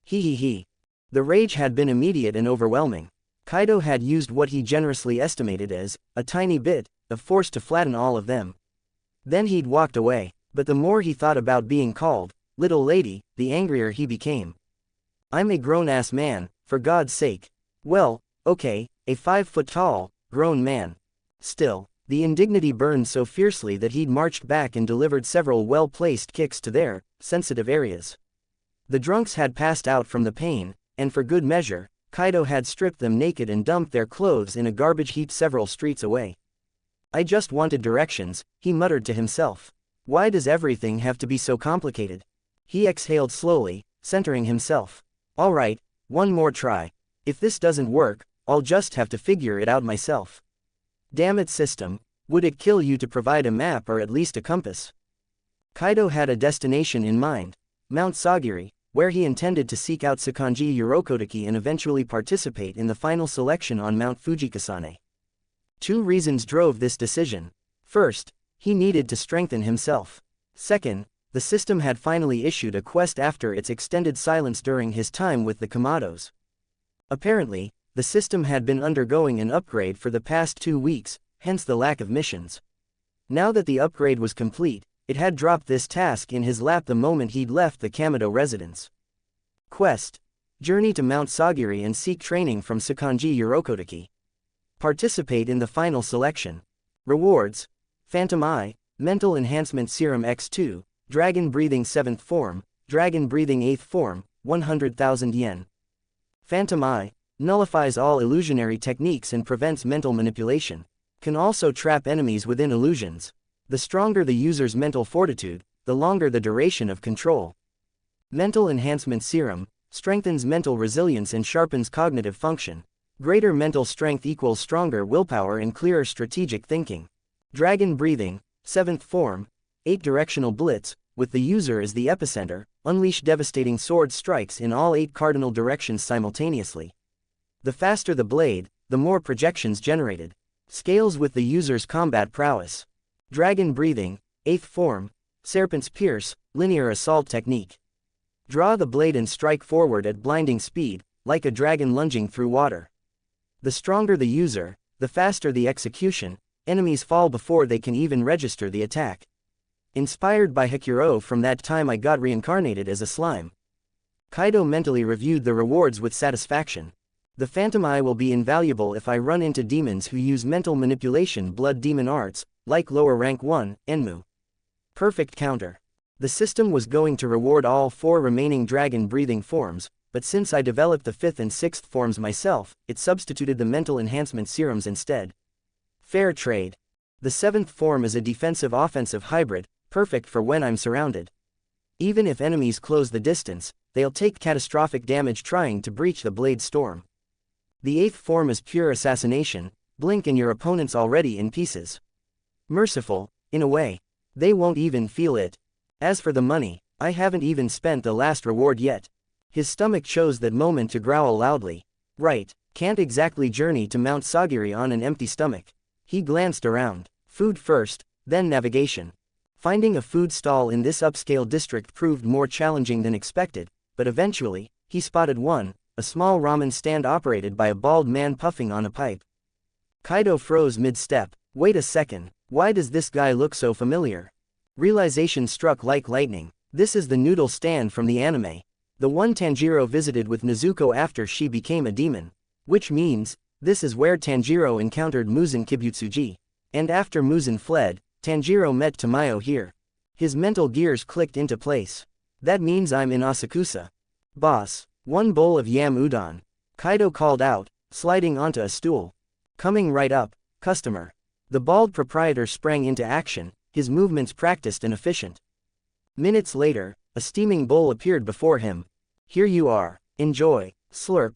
He. The rage had been immediate and overwhelming. Kaidō had used what he generously estimated as a tiny bit of force to flatten all of them. Then he'd walked away, but the more he thought about being called little lady, the angrier he became. I'm a grown-ass man, for God's sake. Well, okay, a 5-foot-tall, grown man. Still, the indignity burned so fiercely that he'd marched back and delivered several well-placed kicks to their sensitive areas. The drunks had passed out from the pain, and for good measure, Kaidō had stripped them naked and dumped their clothes in a garbage heap several streets away. I just wanted directions, he muttered to himself. Why does everything have to be so complicated? He exhaled slowly, centering himself. All right, one more try. If this doesn't work, I'll just have to figure it out myself. Damn it, system, would it kill you to provide a map or at least a compass? Kaido had a destination in mind: Mount Sagiri, where he intended to seek out Sakanji Urokodaki and eventually participate in the final selection on Mount Fujikasane. 2 reasons drove this decision. First, he needed to strengthen himself. Second, the system had finally issued a quest after its extended silence during his time with the Kamados. Apparently, the system had been undergoing an upgrade for the past 2 weeks, hence the lack of missions. Now that the upgrade was complete, it had dropped this task in his lap the moment he'd left the Kamado residence. Quest: journey to Mount Sagiri and seek training from Sakanji Urokodaki. Participate in the final selection. Rewards: Phantom Eye, Mental Enhancement Serum X2, Dragon Breathing 7th Form, Dragon Breathing 8th Form, 100,000 yen. Phantom Eye nullifies all illusionary techniques and prevents mental manipulation. Can also trap enemies within illusions. The stronger the user's mental fortitude, the longer the duration of control. Mental Enhancement Serum strengthens mental resilience and sharpens cognitive function. Greater mental strength equals stronger willpower and clearer strategic thinking. Dragon Breathing 7th Form, 8 Directional Blitz, with the user as the epicenter, unleash devastating sword strikes in all 8 cardinal directions simultaneously. The faster the blade, the more projections generated. Scales with the user's combat prowess. Dragon Breathing 8th Form, Serpent's Pierce, Linear Assault Technique. Draw the blade and strike forward at blinding speed, like a dragon lunging through water. The stronger the user, the faster the execution, enemies fall before they can even register the attack. Inspired by Hashira from that time I got reincarnated as a slime. Kaido mentally reviewed the rewards with satisfaction. The Phantom Eye will be invaluable if I run into demons who use mental manipulation blood demon arts, like lower rank 1, Enmu. Perfect counter. The system was going to reward all 4 remaining dragon breathing forms, but since I developed the 5th and 6th forms myself, it substituted the mental enhancement serums instead. Fair trade. The 7th form is a defensive-offensive hybrid, perfect for when I'm surrounded. Even if enemies close the distance, they'll take catastrophic damage trying to breach the blade storm. The 8th form is pure assassination, blink and your opponent's already in pieces. Merciful, in a way. They won't even feel it. As for the money, I haven't even spent the last reward yet. His stomach chose that moment to growl loudly. Right, can't exactly journey to Mount Sagiri on an empty stomach. He glanced around. Food first, then navigation. Finding a food stall in this upscale district proved more challenging than expected, but eventually, he spotted one, a small ramen stand operated by a bald man puffing on a pipe. Kaido froze mid-step. Wait a second, why does this guy look so familiar? Realization struck like lightning. This is the noodle stand from the anime. The one Tanjiro visited with Nezuko after she became a demon. Which means, this is where Tanjiro encountered Muzan Kibutsuji. And after Muzan fled, Tanjiro met Tamayo here. His mental gears clicked into place. That means I'm in Asakusa. Boss, 1 bowl of yam udon. Kaido called out, sliding onto a stool. Coming right up, customer. The bald proprietor sprang into action, his movements practiced and efficient. Minutes later, a steaming bowl appeared before him. Here you are. Enjoy. Slurp.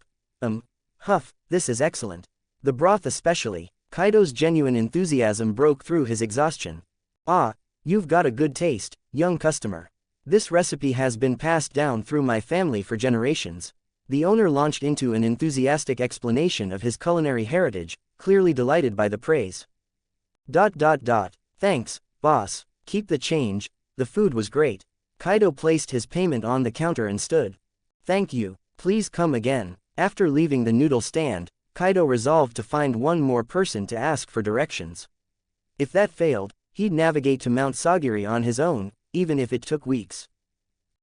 Huff, this is excellent. The broth especially. Kaido's genuine enthusiasm broke through his exhaustion. Ah, you've got a good taste, young customer. This recipe has been passed down through my family for generations. The owner launched into an enthusiastic explanation of his culinary heritage, clearly delighted by the praise. Thanks, boss. Keep the change. The food was great. Kaido placed his payment on the counter and stood. Thank you. Please come again. After leaving the noodle stand, Kaido resolved to find one more person to ask for directions. If that failed, he'd navigate to Mount Sagiri on his own, even if it took weeks.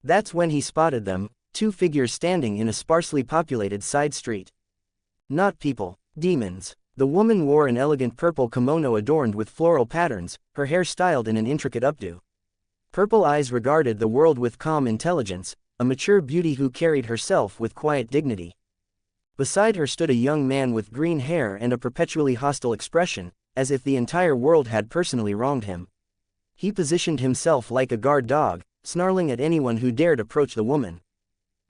That's when he spotted them, 2 figures standing in a sparsely populated side street. Not people, demons. The woman wore an elegant purple kimono adorned with floral patterns, her hair styled in an intricate updo. Purple eyes regarded the world with calm intelligence, a mature beauty who carried herself with quiet dignity. Beside her stood a young man with green hair and a perpetually hostile expression, as if the entire world had personally wronged him. He positioned himself like a guard dog, snarling at anyone who dared approach the woman.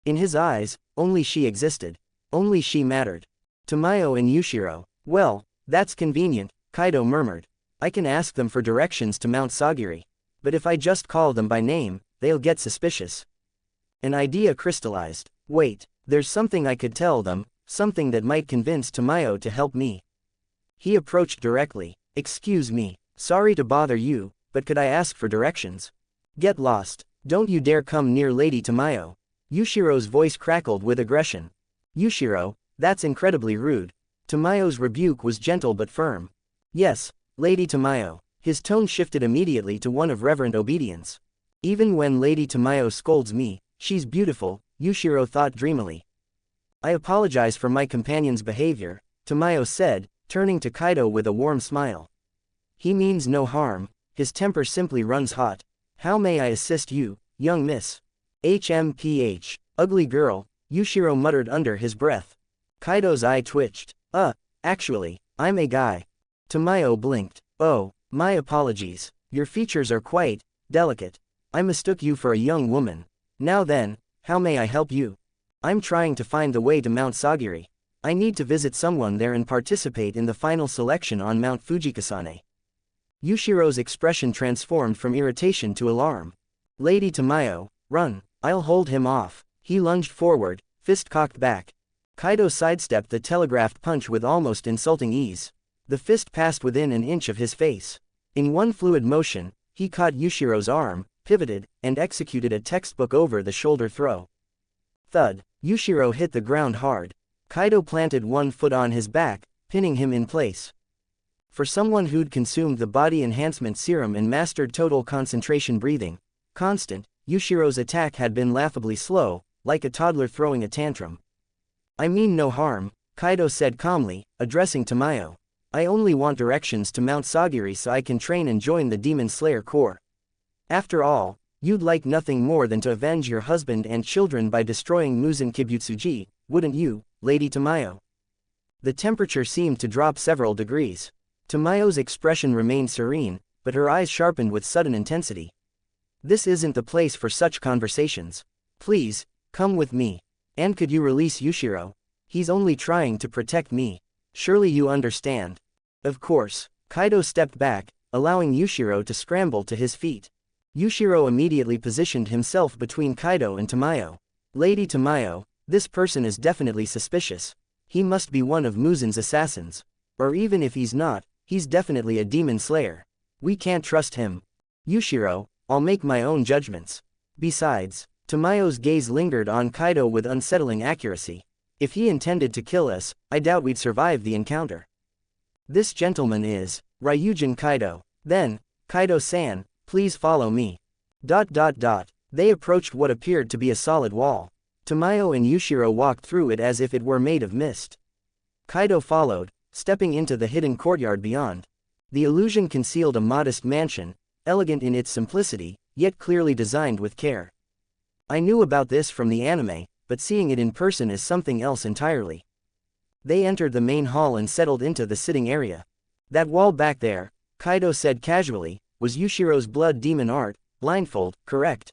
In his eyes, only she existed. Only she mattered. Tamayo and Yushiro. Well, that's convenient, Kaido murmured. I can ask them for directions to Mount Sagiri. But if I just call them by name, they'll get suspicious. An idea crystallized. Wait, there's something I could tell them, something that might convince Tamayo to help me. He approached directly. Excuse me, sorry to bother you, but could I ask for directions? Get lost, don't you dare come near Lady Tamayo. Yushiro's voice crackled with aggression. Yushiro, that's incredibly rude. Tamayo's rebuke was gentle but firm. Yes, Lady Tamayo. His tone shifted immediately to one of reverent obedience. Even when Lady Tamayo scolds me, she's beautiful, Yushiro thought dreamily. I apologize for my companion's behavior, Tamayo said, turning to Kaidō with a warm smile. He means no harm, his temper simply runs hot. How may I assist you, young miss? HMPH, ugly girl, Yushiro muttered under his breath. Kaido's eye twitched. Actually, I'm a guy. Tamayo blinked. Oh, my apologies, your features are quite delicate. I mistook you for a young woman. Now then, how may I help you? I'm trying to find the way to Mount Sagiri. I need to visit someone there and participate in the final selection on Mount Fujikasane. Yushiro's expression transformed from irritation to alarm. Lady Tamayo, run, I'll hold him off. He lunged forward, fist cocked back. Kaidō sidestepped the telegraphed punch with almost insulting ease. The fist passed within an inch of his face. In one fluid motion, he caught Yushiro's arm, pivoted, and executed a textbook over-the-shoulder throw. Thud, Yushiro hit the ground hard. Kaidō planted one foot on his back, pinning him in place. For someone who'd consumed the body enhancement serum and mastered total concentration breathing, constant, Yushiro's attack had been laughably slow, like a toddler throwing a tantrum. I mean no harm, Kaidō said calmly, addressing Tamayo. I only want directions to Mount Sagiri so I can train and join the Demon Slayer Corps. After all, you'd like nothing more than to avenge your husband and children by destroying Muzan Kibutsuji, wouldn't you, Lady Tamayo? The temperature seemed to drop several degrees. Tamayo's expression remained serene, but her eyes sharpened with sudden intensity. This isn't the place for such conversations. Please, come with me. And could you release Yushiro? He's only trying to protect me. Surely you understand. Of course. Kaidō stepped back, allowing Yushiro to scramble to his feet. Yushiro immediately positioned himself between Kaidō and Tamayo. Lady Tamayo, this person is definitely suspicious. He must be one of Muzan's assassins. Or even if he's not, he's definitely a demon slayer. We can't trust him. Yushiro, I'll make my own judgments. Besides, Tamayo's gaze lingered on Kaidō with unsettling accuracy. If he intended to kill us, I doubt we'd survive the encounter. This gentleman is Ryujin Kaidō. Then, Kaidō-san, please follow me. They approached what appeared to be a solid wall. Tamayo and Yushiro walked through it as if it were made of mist. Kaidō followed, stepping into the hidden courtyard beyond. The illusion concealed a modest mansion, elegant in its simplicity, yet clearly designed with care. I knew about this from the anime, but seeing it in person is something else entirely. They entered the main hall and settled into the sitting area. That wall back there, Kaidō said casually, was Yushiro's blood demon art, blindfold, correct?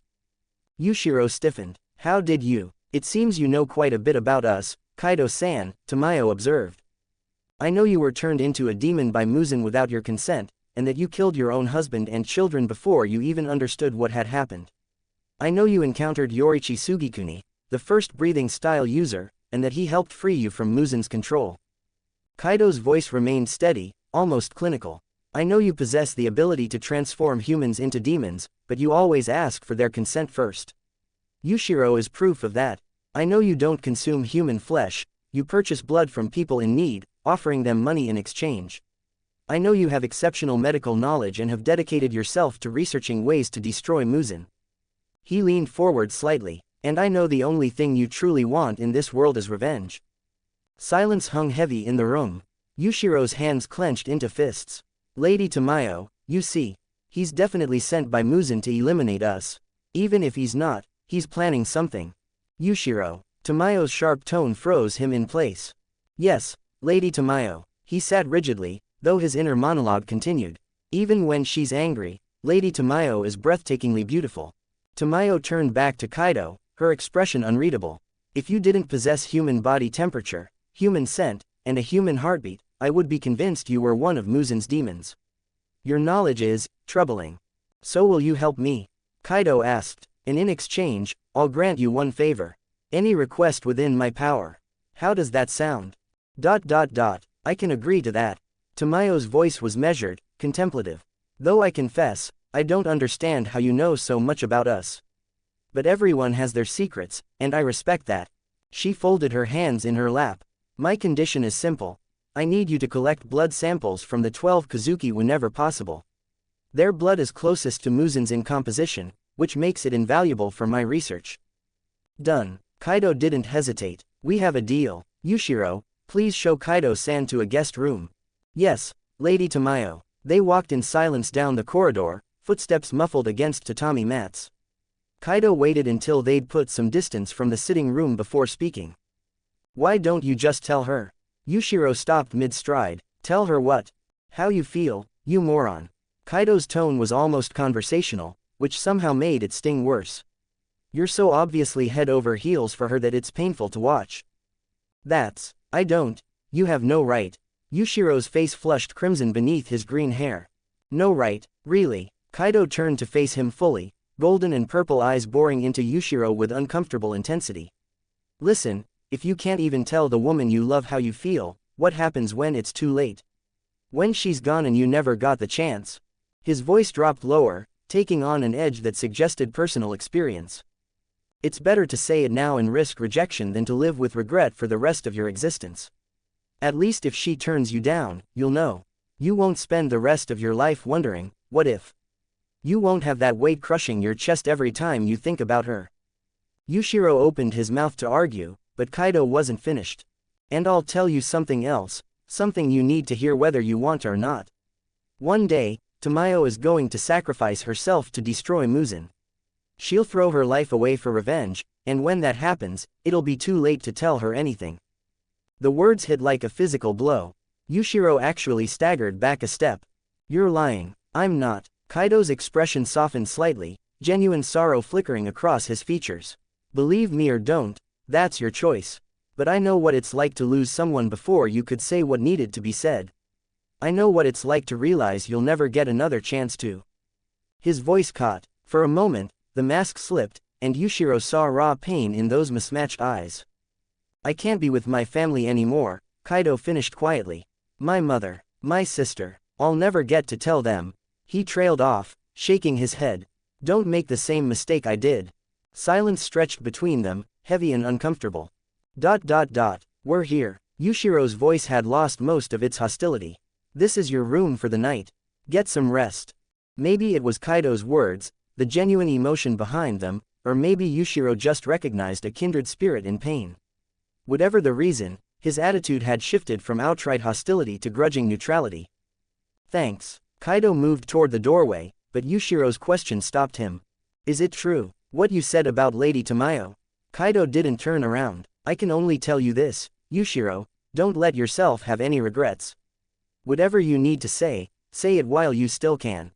Yushiro stiffened. How did you? It seems you know quite a bit about us, Kaidō-san, Tamayo observed. I know you were turned into a demon by Muzan without your consent, and that you killed your own husband and children before you even understood what had happened. I know you encountered Yorichi Sugikuni, the first breathing style user, and that he helped free you from Muzan's control. Kaidō's voice remained steady, almost clinical. I know you possess the ability to transform humans into demons, but you always ask for their consent first. Yushiro is proof of that. I know you don't consume human flesh, you purchase blood from people in need, offering them money in exchange. I know you have exceptional medical knowledge and have dedicated yourself to researching ways to destroy Muzan. He leaned forward slightly. And I know the only thing you truly want in this world is revenge. Silence hung heavy in the room. Yushiro's hands clenched into fists. Lady Tamayo, you see, he's definitely sent by Muzan to eliminate us. Even if he's not, he's planning something. Yushiro, Tamayo's sharp tone froze him in place. Yes, Lady Tamayo. He sat rigidly, though his inner monologue continued. Even when she's angry, Lady Tamayo is breathtakingly beautiful. Tamayo turned back to Kaidō, her expression unreadable. If you didn't possess human body temperature, human scent, and a human heartbeat, I would be convinced you were one of Muzan's demons. Your knowledge is troubling. So will you help me? Kaido asked, and in exchange, I'll grant you one favor. Any request within my power. How does that sound? I can agree to that. Tamayo's voice was measured, contemplative. Though I confess, I don't understand how you know so much about us. But everyone has their secrets, and I respect that. She folded her hands in her lap. My condition is simple. I need you to collect blood samples from the 12 Kozuki whenever possible. Their blood is closest to Muzen's in composition, which makes it invaluable for my research. Done. Kaido didn't hesitate. We have a deal. Yushiro, please show Kaido-san to a guest room. Yes, Lady Tamayo. They walked in silence down the corridor, footsteps muffled against tatami mats. Kaido waited until they'd put some distance from the sitting room before speaking. Why don't you just tell her? Yushiro stopped mid-stride. Tell her what? How you feel, you moron. Kaido's tone was almost conversational, which somehow made it sting worse. You're so obviously head over heels for her that it's painful to watch. I don't. You have no right. Yushiro's face flushed crimson beneath his green hair. No right, really. Kaido turned to face him fully, golden and purple eyes boring into Yushiro with uncomfortable intensity. Listen, if you can't even tell the woman you love how you feel, what happens when it's too late? When she's gone and you never got the chance? His voice dropped lower, taking on an edge that suggested personal experience. It's better to say it now and risk rejection than to live with regret for the rest of your existence. At least if she turns you down, you'll know. You won't spend the rest of your life wondering, what if? You won't have that weight crushing your chest every time you think about her. Yushiro opened his mouth to argue, but Kaido wasn't finished. And I'll tell you something else, something you need to hear whether you want or not. One day, Tamayo is going to sacrifice herself to destroy Muzen. She'll throw her life away for revenge, and when that happens, it'll be too late to tell her anything. The words hit like a physical blow. Yushiro actually staggered back a step. You're lying. I'm not. Kaido's expression softened slightly, genuine sorrow flickering across his features. Believe me or don't, that's your choice. But I know what it's like to lose someone before you could say what needed to be said. I know what it's like to realize you'll never get another chance to. His voice caught. For a moment, the mask slipped, and Yushiro saw raw pain in those mismatched eyes. I can't be with my family anymore, Kaido finished quietly. My mother, my sister, I'll never get to tell them. He trailed off, shaking his head. Don't make the same mistake I did. Silence stretched between them, heavy and uncomfortable. We're here. Yushiro's voice had lost most of its hostility. This is your room for the night. Get some rest. Maybe it was Kaido's words, the genuine emotion behind them, or maybe Yushiro just recognized a kindred spirit in pain. Whatever the reason, his attitude had shifted from outright hostility to grudging neutrality. Thanks. Kaido moved toward the doorway, but Yushiro's question stopped him. Is it true, what you said about Lady Tamayo? Kaido didn't turn around. I can only tell you this, Yushiro, don't let yourself have any regrets. Whatever you need to say it while you still can.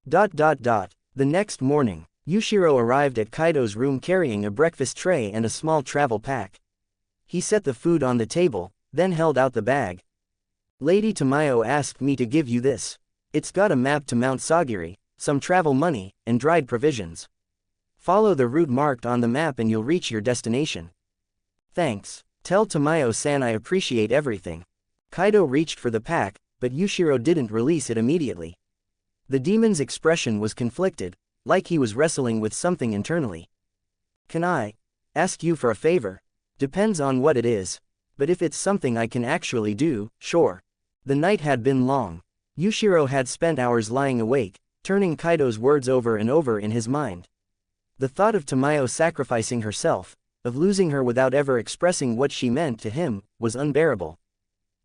The next morning, Yushiro arrived at Kaido's room carrying a breakfast tray and a small travel pack. He set the food on the table, then held out the bag. Lady Tamayo asked me to give you this. It's got a map to Mount Sagiri, some travel money, and dried provisions. Follow the route marked on the map and you'll reach your destination. Thanks. Tell Tamayo-san I appreciate everything. Kaido reached for the pack, but Yushiro didn't release it immediately. The demon's expression was conflicted, like he was wrestling with something internally. Can I ask you for a favor? Depends on what it is. But if it's something I can actually do, sure. The night had been long. Yushiro had spent hours lying awake, turning Kaido's words over and over in his mind. The thought of Tamayo sacrificing herself, of losing her without ever expressing what she meant to him, was unbearable.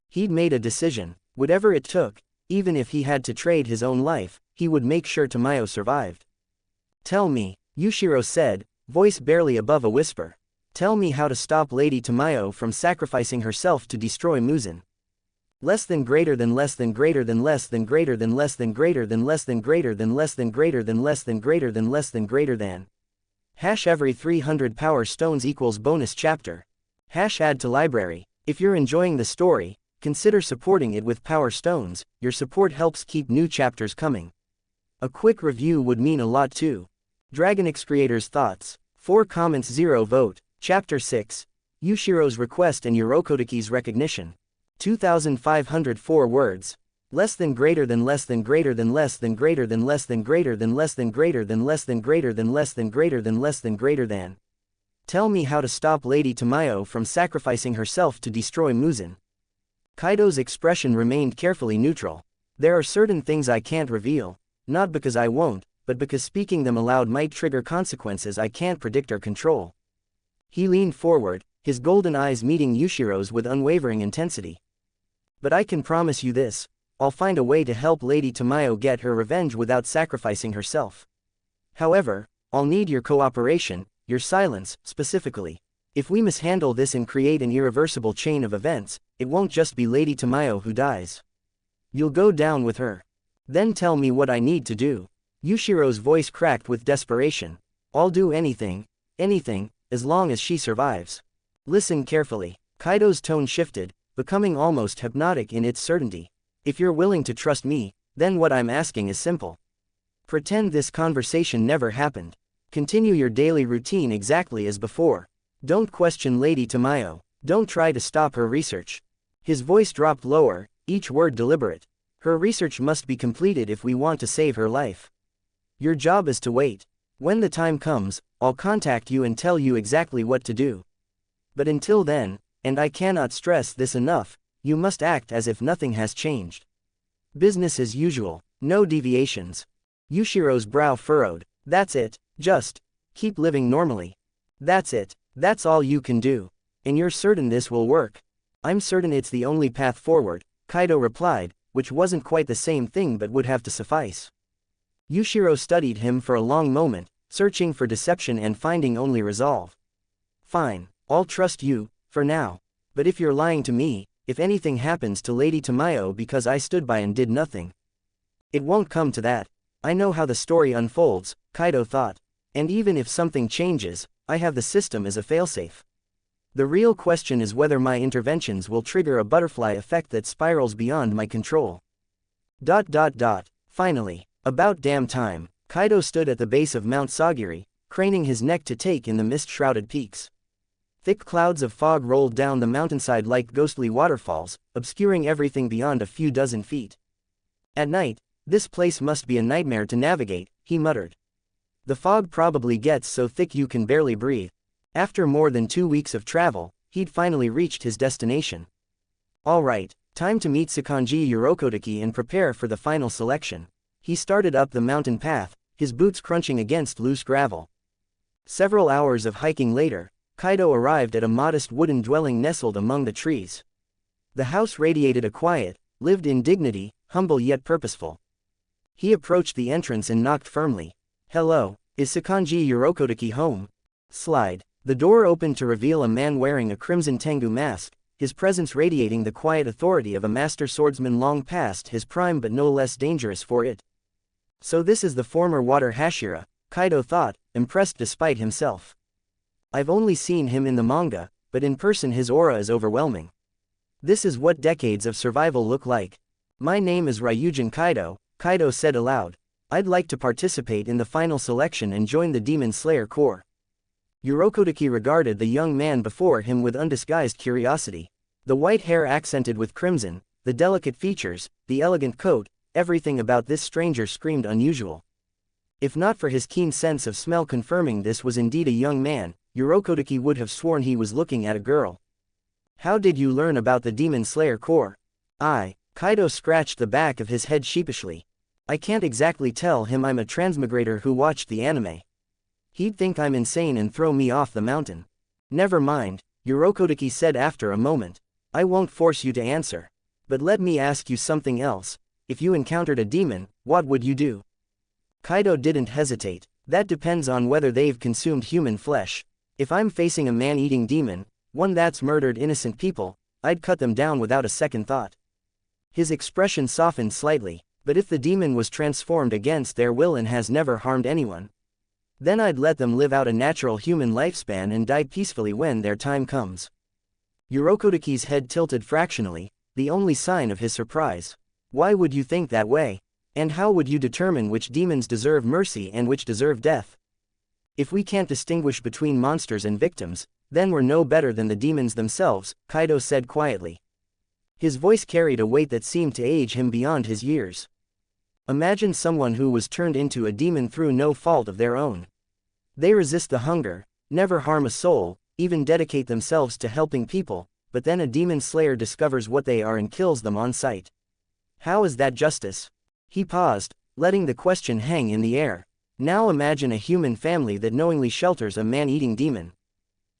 He'd made a decision. Whatever it took, even if he had to trade his own life, he would make sure Tamayo survived. Tell me, Yushiro said, voice barely above a whisper. Tell me how to stop Lady Tamayo from sacrificing herself to destroy Muzen. Less than greater than less than greater than less than greater than less than greater than less than greater than less than greater than less than greater than less than greater than. Hash every 300 power stones equals bonus chapter. Hash add to library. If you're enjoying the story, consider supporting it with power stones. Your support helps keep new chapters coming. A quick review would mean a lot too. DragonnX creators' thoughts. 4 comments 0 vote. Chapter 6. Yushiro's request and Urokotaki's recognition. 2,504 words. Less than greater than less than greater than less than greater than less than greater than less than greater than less than greater than less than greater than less than greater than. Tell me how to stop Lady Tamayo from sacrificing herself to destroy Muzan. Kaido's expression remained carefully neutral. There are certain things I can't reveal, not because I won't, but because speaking them aloud might trigger consequences I can't predict or control. He leaned forward, his golden eyes meeting Yushiro's with unwavering intensity. But I can promise you this, I'll find a way to help Lady Tamayo get her revenge without sacrificing herself. However, I'll need your cooperation, your silence, specifically. If we mishandle this and create an irreversible chain of events, it won't just be Lady Tamayo who dies. You'll go down with her. Then tell me what I need to do. Yushiro's voice cracked with desperation. I'll do anything, as long as she survives. Listen carefully. Kaido's tone shifted, becoming almost hypnotic in its certainty. If you're willing to trust me, then what I'm asking is simple. Pretend this conversation never happened. Continue your daily routine exactly as before. Don't question Lady Tamayo. Don't try to stop her research. His voice dropped lower, each word deliberate. Her research must be completed if we want to save her life. Your job is to wait. When the time comes, I'll contact you and tell you exactly what to do. But until then, and I cannot stress this enough, you must act as if nothing has changed. Business as usual, no deviations. Yushiro's brow furrowed. That's it, just keep living normally. That's it, that's all you can do. And you're certain this will work? I'm certain it's the only path forward, Kaido replied, which wasn't quite the same thing but would have to suffice. Yushiro studied him for a long moment, searching for deception and finding only resolve. Fine, I'll trust you, for now. But if you're lying to me, if anything happens to Lady Tamayo because I stood by and did nothing. It won't come to that. I know how the story unfolds, Kaido thought. And even if something changes, I have the system as a failsafe. The real question is whether my interventions will trigger a butterfly effect that spirals beyond my control. Finally, about damn time, Kaido stood at the base of Mount Sagiri, craning his neck to take in the mist-shrouded peaks. Thick clouds of fog rolled down the mountainside like ghostly waterfalls, obscuring everything beyond a few dozen feet. At night, this place must be a nightmare to navigate, he muttered. The fog probably gets so thick you can barely breathe. After more than 2 weeks of travel, he'd finally reached his destination. Alright, time to meet Sakonji Urokotaki and prepare for the final selection. He started up the mountain path, his boots crunching against loose gravel. Several hours of hiking later, Kaido arrived at a modest wooden dwelling nestled among the trees. The house radiated a quiet, lived-in dignity, humble yet purposeful. He approached the entrance and knocked firmly. Hello, is Sakonji Urokotaki home? Slide. The door opened to reveal a man wearing a crimson Tengu mask, his presence radiating the quiet authority of a master swordsman long past his prime but no less dangerous for it. So this is the former water Hashira, Kaido thought, impressed despite himself. I've only seen him in the manga, but in person his aura is overwhelming. This is what decades of survival look like. My name is Ryujin Kaido, Kaido said aloud. I'd like to participate in the final selection and join the Demon Slayer Corps. Urokotaki regarded the young man before him with undisguised curiosity. The white hair accented with crimson, the delicate features, the elegant coat, everything about this stranger screamed unusual. If not for his keen sense of smell confirming this was indeed a young man, Urokotaki would have sworn he was looking at a girl. How did you learn about the Demon Slayer Corps? Kaido scratched the back of his head sheepishly. I can't exactly tell him I'm a transmigrator who watched the anime. He'd think I'm insane and throw me off the mountain. Never mind, Urokotaki said after a moment. I won't force you to answer. But let me ask you something else. If you encountered a demon, what would you do? Kaido didn't hesitate. That depends on whether they've consumed human flesh. If I'm facing a man-eating demon, one that's murdered innocent people, I'd cut them down without a second thought. His expression softened slightly, but if the demon was transformed against their will and has never harmed anyone, then I'd let them live out a natural human lifespan and die peacefully when their time comes. Urokotaki's head tilted fractionally, the only sign of his surprise. Why would you think that way? And how would you determine which demons deserve mercy and which deserve death? If we can't distinguish between monsters and victims, then we're no better than the demons themselves, Kaidō said quietly. His voice carried a weight that seemed to age him beyond his years. Imagine someone who was turned into a demon through no fault of their own. They resist the hunger, never harm a soul, even dedicate themselves to helping people, but then a demon slayer discovers what they are and kills them on sight. How is that justice? He paused, letting the question hang in the air. Now imagine a human family that knowingly shelters a man-eating demon.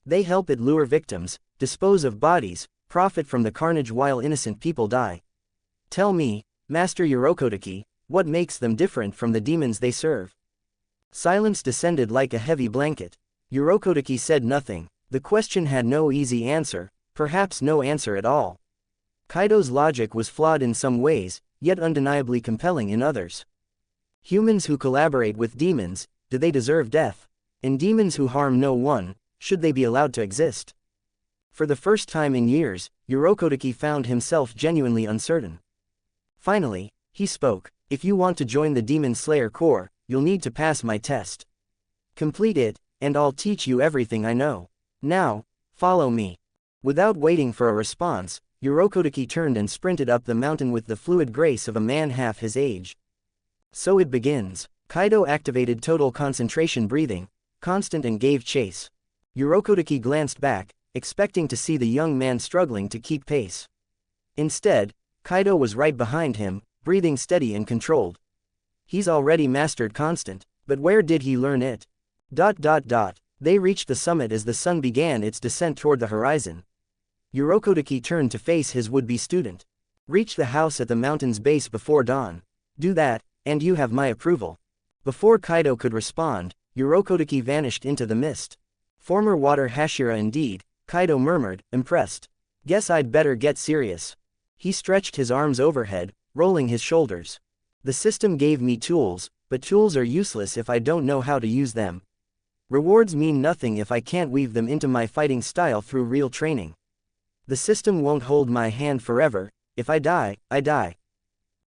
They help it lure victims, dispose of bodies, profit from the carnage while innocent people die. Tell me, Master Urokodaki, what makes them different from the demons they serve? Silence descended like a heavy blanket. Urokodaki said nothing. The question had no easy answer, perhaps no answer at all. Kaidō's logic was flawed in some ways, yet undeniably compelling in others. Humans who collaborate with demons, do they deserve death? And demons who harm no one, should they be allowed to exist? For the first time in years, Urokodaki found himself genuinely uncertain. Finally, he spoke. If you want to join the Demon Slayer Corps, you'll need to pass my test. Complete it, and I'll teach you everything I know. Now, follow me. Without waiting for a response, Urokodaki turned and sprinted up the mountain with the fluid grace of a man half his age. So it begins. Kaidō activated total concentration breathing, constant, and gave chase. Urokodaki glanced back, expecting to see the young man struggling to keep pace. Instead, Kaidō was right behind him, breathing steady and controlled. He's already mastered constant, but where did he learn it? They reached the summit as the sun began its descent toward the horizon. Urokodaki turned to face his would-be student. Reach the house at the mountain's base before dawn. Do that, and you have my approval. Before Kaidō could respond, Urokodaki vanished into the mist. Former water Hashira indeed, Kaidō murmured, impressed. Guess I'd better get serious. He stretched his arms overhead, rolling his shoulders. The system gave me tools, but tools are useless if I don't know how to use them. Rewards mean nothing if I can't weave them into my fighting style through real training. The system won't hold my hand forever. If I die, I die.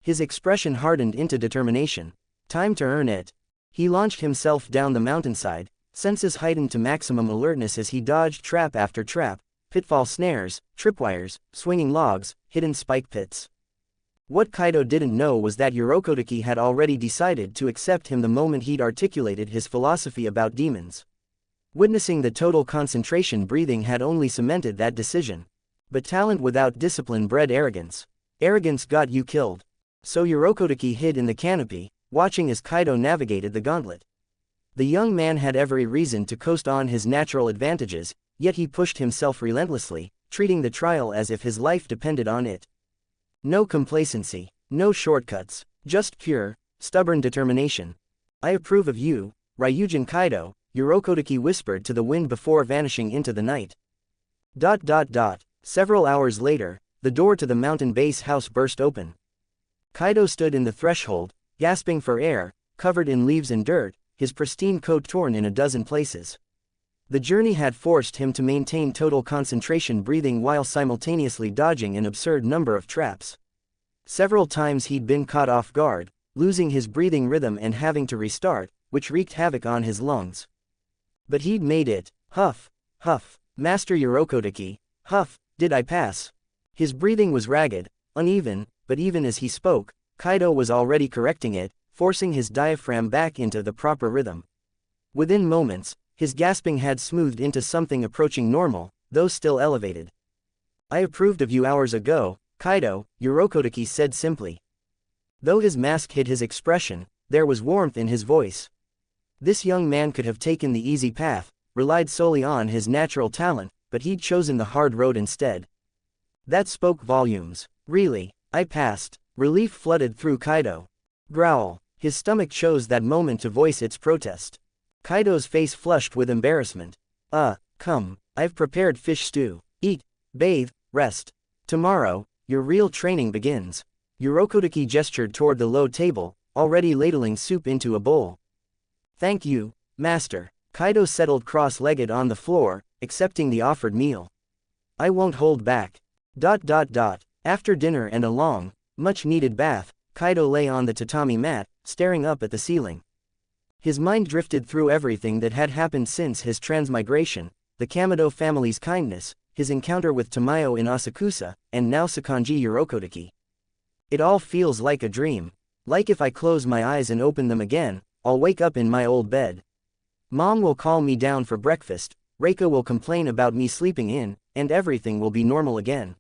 His expression hardened into determination. Time to earn it. He launched himself down the mountainside, senses heightened to maximum alertness as he dodged trap after trap, pitfall snares, tripwires, swinging logs, hidden spike pits. What Kaidō didn't know was that Urokodaki had already decided to accept him the moment he'd articulated his philosophy about demons. Witnessing the total concentration breathing had only cemented that decision. But talent without discipline bred arrogance. Arrogance got you killed. So Urokodaki hid in the canopy, watching as Kaidō navigated the gauntlet. The young man had every reason to coast on his natural advantages, yet he pushed himself relentlessly, treating the trial as if his life depended on it. No complacency, no shortcuts, just pure, stubborn determination. I approve of you, Ryujin Kaidō, Urokodaki whispered to the wind before vanishing into the night. Several hours later, the door to the mountain base house burst open. Kaidō stood in the threshold, gasping for air, covered in leaves and dirt, his pristine coat torn in a dozen places. The journey had forced him to maintain total concentration breathing while simultaneously dodging an absurd number of traps. Several times he'd been caught off guard, losing his breathing rhythm and having to restart, which wreaked havoc on his lungs. But he'd made it. Huff, huff, Master Urokodaki, huff, did I pass? His breathing was ragged, uneven, but even as he spoke, Kaidō was already correcting it, forcing his diaphragm back into the proper rhythm. Within moments, his gasping had smoothed into something approaching normal, though still elevated. I approved of you hours ago, Kaidō, Urokodaki said simply. Though his mask hid his expression, there was warmth in his voice. This young man could have taken the easy path, relied solely on his natural talent, but he'd chosen the hard road instead. That spoke volumes. Really, I passed. Relief flooded through Kaidō. Growl. His stomach chose that moment to voice its protest. Kaidō's face flushed with embarrassment. Come, I've prepared fish stew. Eat, bathe, rest. Tomorrow, your real training begins. Urokodaki gestured toward the low table, already ladling soup into a bowl. Thank you, master. Kaidō settled cross-legged on the floor, accepting the offered meal. I won't hold back. After dinner and a long, much-needed bath, Kaidō lay on the tatami mat, staring up at the ceiling. His mind drifted through everything that had happened since his transmigration, the Kamado family's kindness, his encounter with Tamayo in Asakusa, and now Sakanji Urokodaki. It all feels like a dream. Like if I close my eyes and open them again, I'll wake up in my old bed. Mom will call me down for breakfast, Reika will complain about me sleeping in, and everything will be normal again.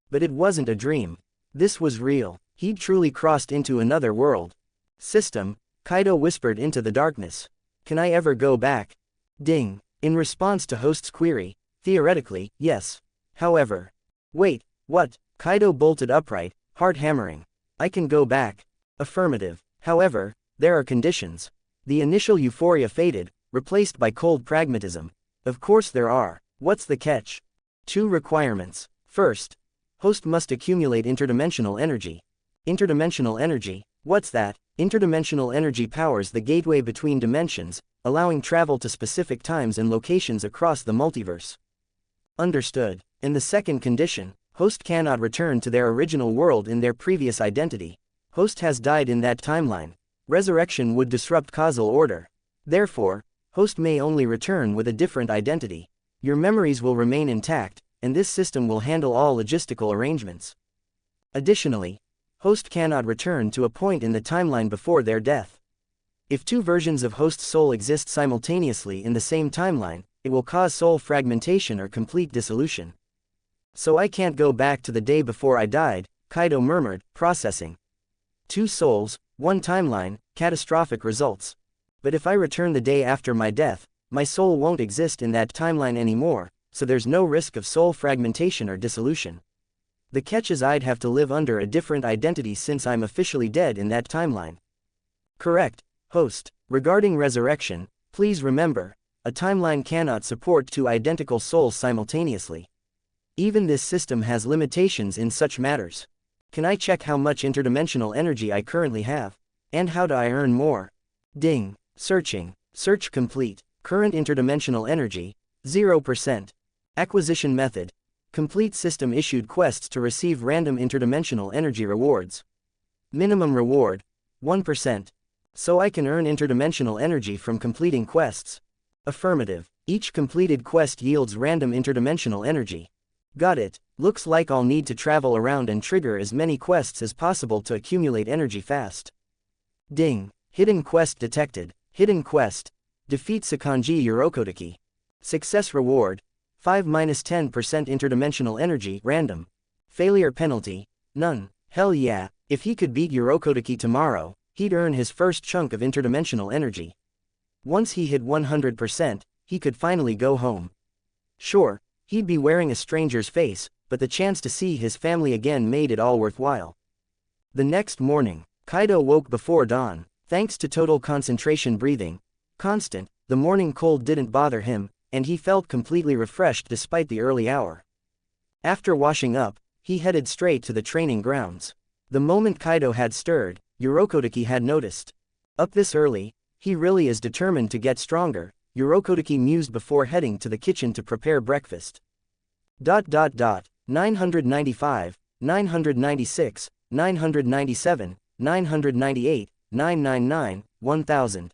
But it wasn't a dream. This was real. He'd truly crossed into another world. System, Kaidō whispered into the darkness. Can I ever go back? Ding. In response to host's query, theoretically, yes. However. Wait, what? Kaidō bolted upright, heart hammering. I can go back. Affirmative. However, there are conditions. The initial euphoria faded, replaced by cold pragmatism. Of course there are. What's the catch? 2 requirements. First, host must accumulate interdimensional energy. Interdimensional energy, what's that? Interdimensional energy powers the gateway between dimensions, allowing travel to specific times and locations across the multiverse. Understood. And the second condition, host cannot return to their original world in their previous identity. Host has died in that timeline. Resurrection would disrupt causal order. Therefore, host may only return with a different identity. Your memories will remain intact, and this system will handle all logistical arrangements. Additionally, host cannot return to a point in the timeline before their death. If 2 versions of host's soul exist simultaneously in the same timeline, it will cause soul fragmentation or complete dissolution. So I can't go back to the day before I died, Kaidō murmured, processing. 2 souls, 1 timeline, catastrophic results. But if I return the day after my death, my soul won't exist in that timeline anymore, so there's no risk of soul fragmentation or dissolution. The catch is I'd have to live under a different identity since I'm officially dead in that timeline. Correct, host. Regarding resurrection, please remember, a timeline cannot support 2 identical souls simultaneously. Even this system has limitations in such matters. Can I check how much interdimensional energy I currently have? And how do I earn more? Ding. Searching. Search complete. Current interdimensional energy, 0%. Acquisition method. Complete system issued quests to receive random interdimensional energy rewards. Minimum reward, 1%. So I can earn interdimensional energy from completing quests. Affirmative. Each completed quest yields random interdimensional energy. Got it. Looks like I'll need to travel around and trigger as many quests as possible to accumulate energy fast. Ding. Hidden quest detected. Hidden quest. Defeat Sakanji Urokodaki. Success reward. 5-10% interdimensional energy, random. Failure penalty. None. Hell yeah, if he could beat Urokodaki tomorrow, he'd earn his first chunk of interdimensional energy. Once he hit 100%, he could finally go home. Sure, he'd be wearing a stranger's face, but the chance to see his family again made it all worthwhile. The next morning, Kaidō woke before dawn. Thanks to total concentration breathing, constant, the morning cold didn't bother him, and he felt completely refreshed despite the early hour. After washing up, he headed straight to the training grounds. The moment Kaidō had stirred, Urokodaki had noticed. Up this early, he really is determined to get stronger, Urokodaki mused before heading to the kitchen to prepare breakfast. 995, 996, 997, 998, 999, 1000.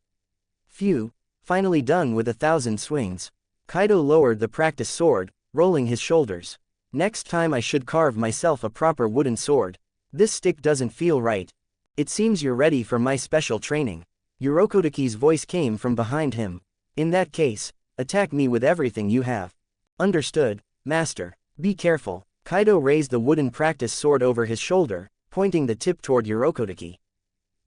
Phew, finally done with 1,000 swings. Kaidō lowered the practice sword, rolling his shoulders. Next time I should carve myself a proper wooden sword. This stick doesn't feel right. It seems you're ready for my special training. Urokodaki's voice came from behind him. In that case, attack me with everything you have. Understood, master. Be careful. Kaidō raised the wooden practice sword over his shoulder, pointing the tip toward Urokodaki.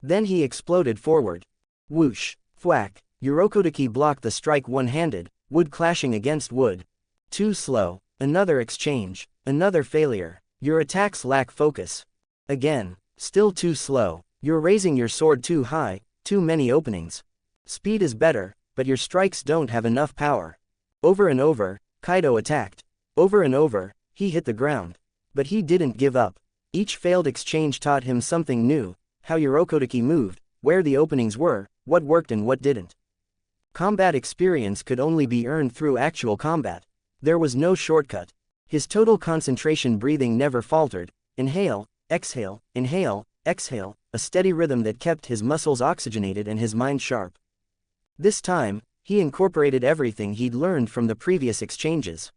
Then he exploded forward. Whoosh, thwack. Urokodaki blocked the strike one-handed, wood clashing against wood. Too slow. Another exchange. Another failure. Your attacks lack focus. Again. Still too slow. You're raising your sword too high, too many openings. Speed is better, but your strikes don't have enough power. Over and over, Kaidō attacked. Over and over, he hit the ground. But he didn't give up. Each failed exchange taught him something new, how Urokodaki moved, where the openings were, what worked and what didn't. Combat experience could only be earned through actual combat. There was no shortcut. His total concentration breathing never faltered. Inhale, exhale, exhale, a steady rhythm that kept his muscles oxygenated and his mind sharp. This time, he incorporated everything he'd learned from the previous exchanges.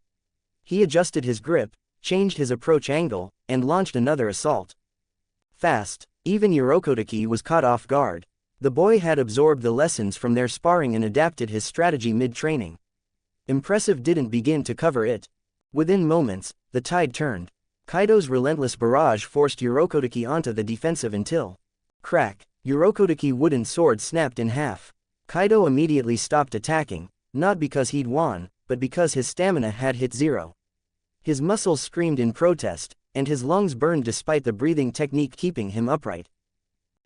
He adjusted his grip, changed his approach angle, and launched another assault. Fast, even Urokodaki was caught off guard. The boy had absorbed the lessons from their sparring and adapted his strategy mid-training. Impressive didn't begin to cover it. Within moments, the tide turned. Kaido's relentless barrage forced Urokodaki onto the defensive until, crack, Urokodaki's wooden sword snapped in half. Kaido immediately stopped attacking, not because he'd won, but because his stamina had hit zero. His muscles screamed in protest, and his lungs burned despite the breathing technique keeping him upright.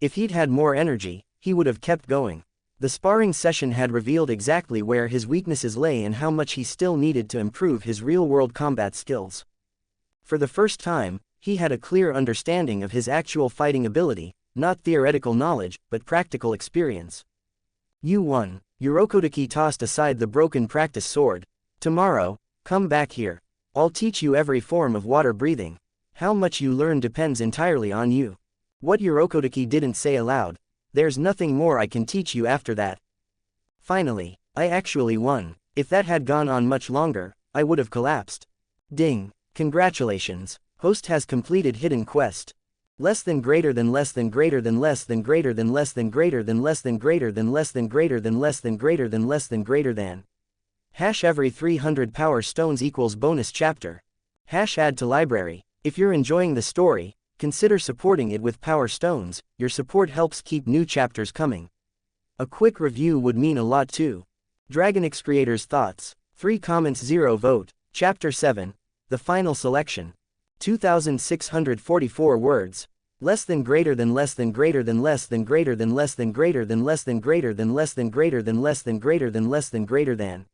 If he'd had more energy, he would have kept going. The sparring session had revealed exactly where his weaknesses lay and how much he still needed to improve his real-world combat skills. For the first time, he had a clear understanding of his actual fighting ability, not theoretical knowledge, but practical experience. You won. Urokodaki tossed aside the broken practice sword. Tomorrow, come back here. I'll teach you every form of water breathing. How much you learn depends entirely on you. What Urokodaki didn't say aloud: there's nothing more I can teach you after that. Finally, I actually won. If that had gone on much longer, I would have collapsed. Ding. Congratulations. Host has completed hidden quest. Less than greater than less than greater than less than greater than less than greater than less than greater than less than greater than less than greater than less than greater than. Hash every 300 power stones equals bonus chapter. Hash add to library. If you're enjoying the story, consider supporting it with power stones. Your support helps keep new chapters coming. A quick review would mean a lot too. DragonnX creators' thoughts. 3 comments 0 vote. Chapter 7. The final selection. 2,644 words. Less than greater than less than greater than less than greater than less than greater than less than greater than less than greater than less than greater than less than greater than.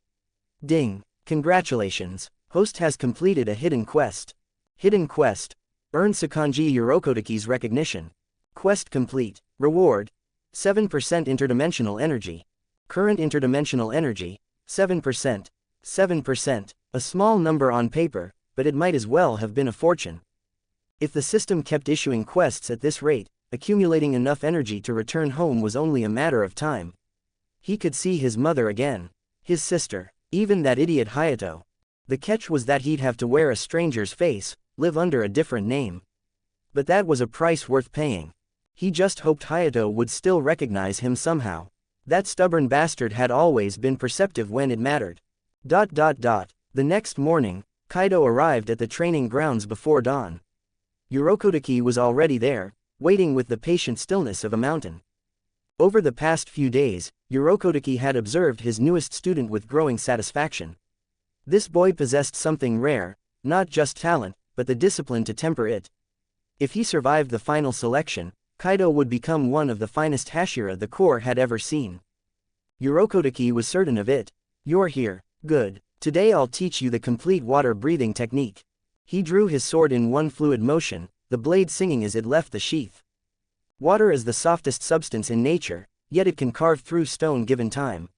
Ding. Congratulations. Host has completed a hidden quest. Hidden quest. Earn Sakanji Urokodaki's recognition. Quest complete. Reward: 7% interdimensional energy. Current interdimensional energy: 7%. 7%. A small number on paper, but it might as well have been a fortune. If the system kept issuing quests at this rate, accumulating enough energy to return home was only a matter of time. He could see his mother again. His sister. Even that idiot Hayato. The catch was that he'd have to wear a stranger's face, live under a different name. But that was a price worth paying. He just hoped Hayato would still recognize him somehow. That stubborn bastard had always been perceptive when it mattered. The next morning, Kaido arrived at the training grounds before dawn. Urokodaki was already there, waiting with the patient stillness of a mountain. Over the past few days, Urokodaki had observed his newest student with growing satisfaction. This boy possessed something rare, not just talent, but the discipline to temper it. If he survived the final selection, Kaido would become one of the finest Hashira the Corps had ever seen. Urokodaki was certain of it. You're here. Good. Today I'll teach you the complete water breathing technique. He drew his sword in one fluid motion, the blade singing as it left the sheath. Water is the softest substance in nature, yet it can carve through stone given time.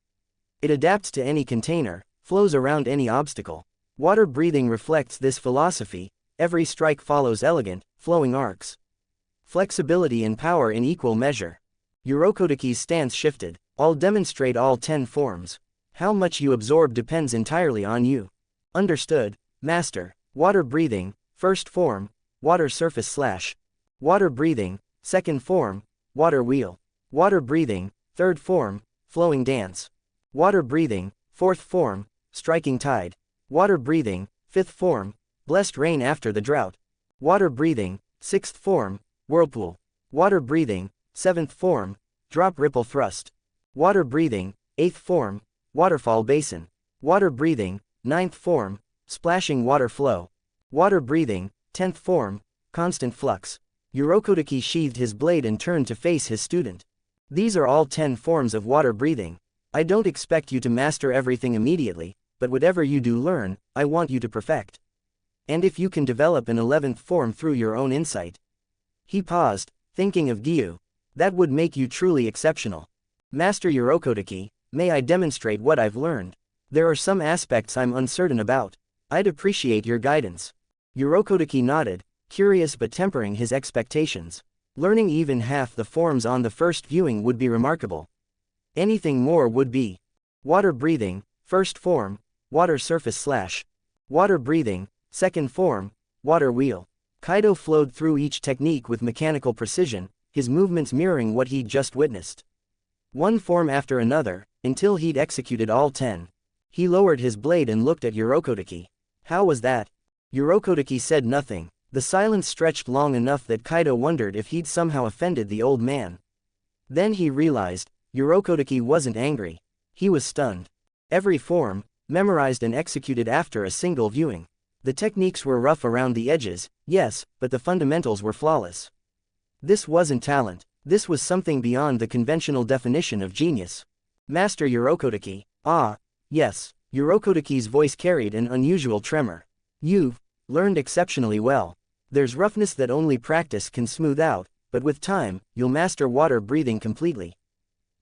It adapts to any container, flows around any obstacle. Water breathing reflects this philosophy. Every strike follows elegant, flowing arcs. Flexibility and power in equal measure. Urokodaki's stance shifted. I'll demonstrate all 10 forms. How much you absorb depends entirely on you. Understood, Master. Water breathing, first form, water surface slash. Water breathing, second form, water wheel. Water breathing, third form, flowing dance. Water breathing, fourth form, striking tide. Water breathing, fifth form, blessed rain after the drought. Water breathing, sixth form, whirlpool. Water breathing, seventh form, drop ripple thrust. Water breathing, eighth form, waterfall basin. Water breathing, ninth form, splashing water flow. Water breathing, 10th form, constant flux. Urokodaki sheathed his blade and turned to face his student. These are all 10 forms of water breathing. I don't expect you to master everything immediately, but whatever you do learn, I want you to perfect. And if you can develop an 11th form through your own insight. He paused, thinking of Gyu. That would make you truly exceptional. Master Urokodaki, may I demonstrate what I've learned? There are some aspects I'm uncertain about. I'd appreciate your guidance. Urokodaki nodded, curious but tempering his expectations. Learning even half the forms on the first viewing would be remarkable. Anything more would be. Water breathing, first form, water surface / water breathing, second form, water wheel. Kaidō flowed through each technique with mechanical precision, his movements mirroring what he'd just witnessed. One form after another, until he'd executed all 10. He lowered his blade and looked at Urokodaki. How was that? Urokodaki said nothing. The silence stretched long enough that Kaidō wondered if he'd somehow offended the old man. Then he realized, Urokodaki wasn't angry. He was stunned. Every form, memorized and executed after a single viewing. The techniques were rough around the edges, yes, but the fundamentals were flawless. This wasn't talent. This was something beyond the conventional definition of genius. Master Urokodaki, ah, yes. Urokodaki's voice carried an unusual tremor. You've learned exceptionally well. There's roughness that only practice can smooth out, but with time, you'll master water breathing completely.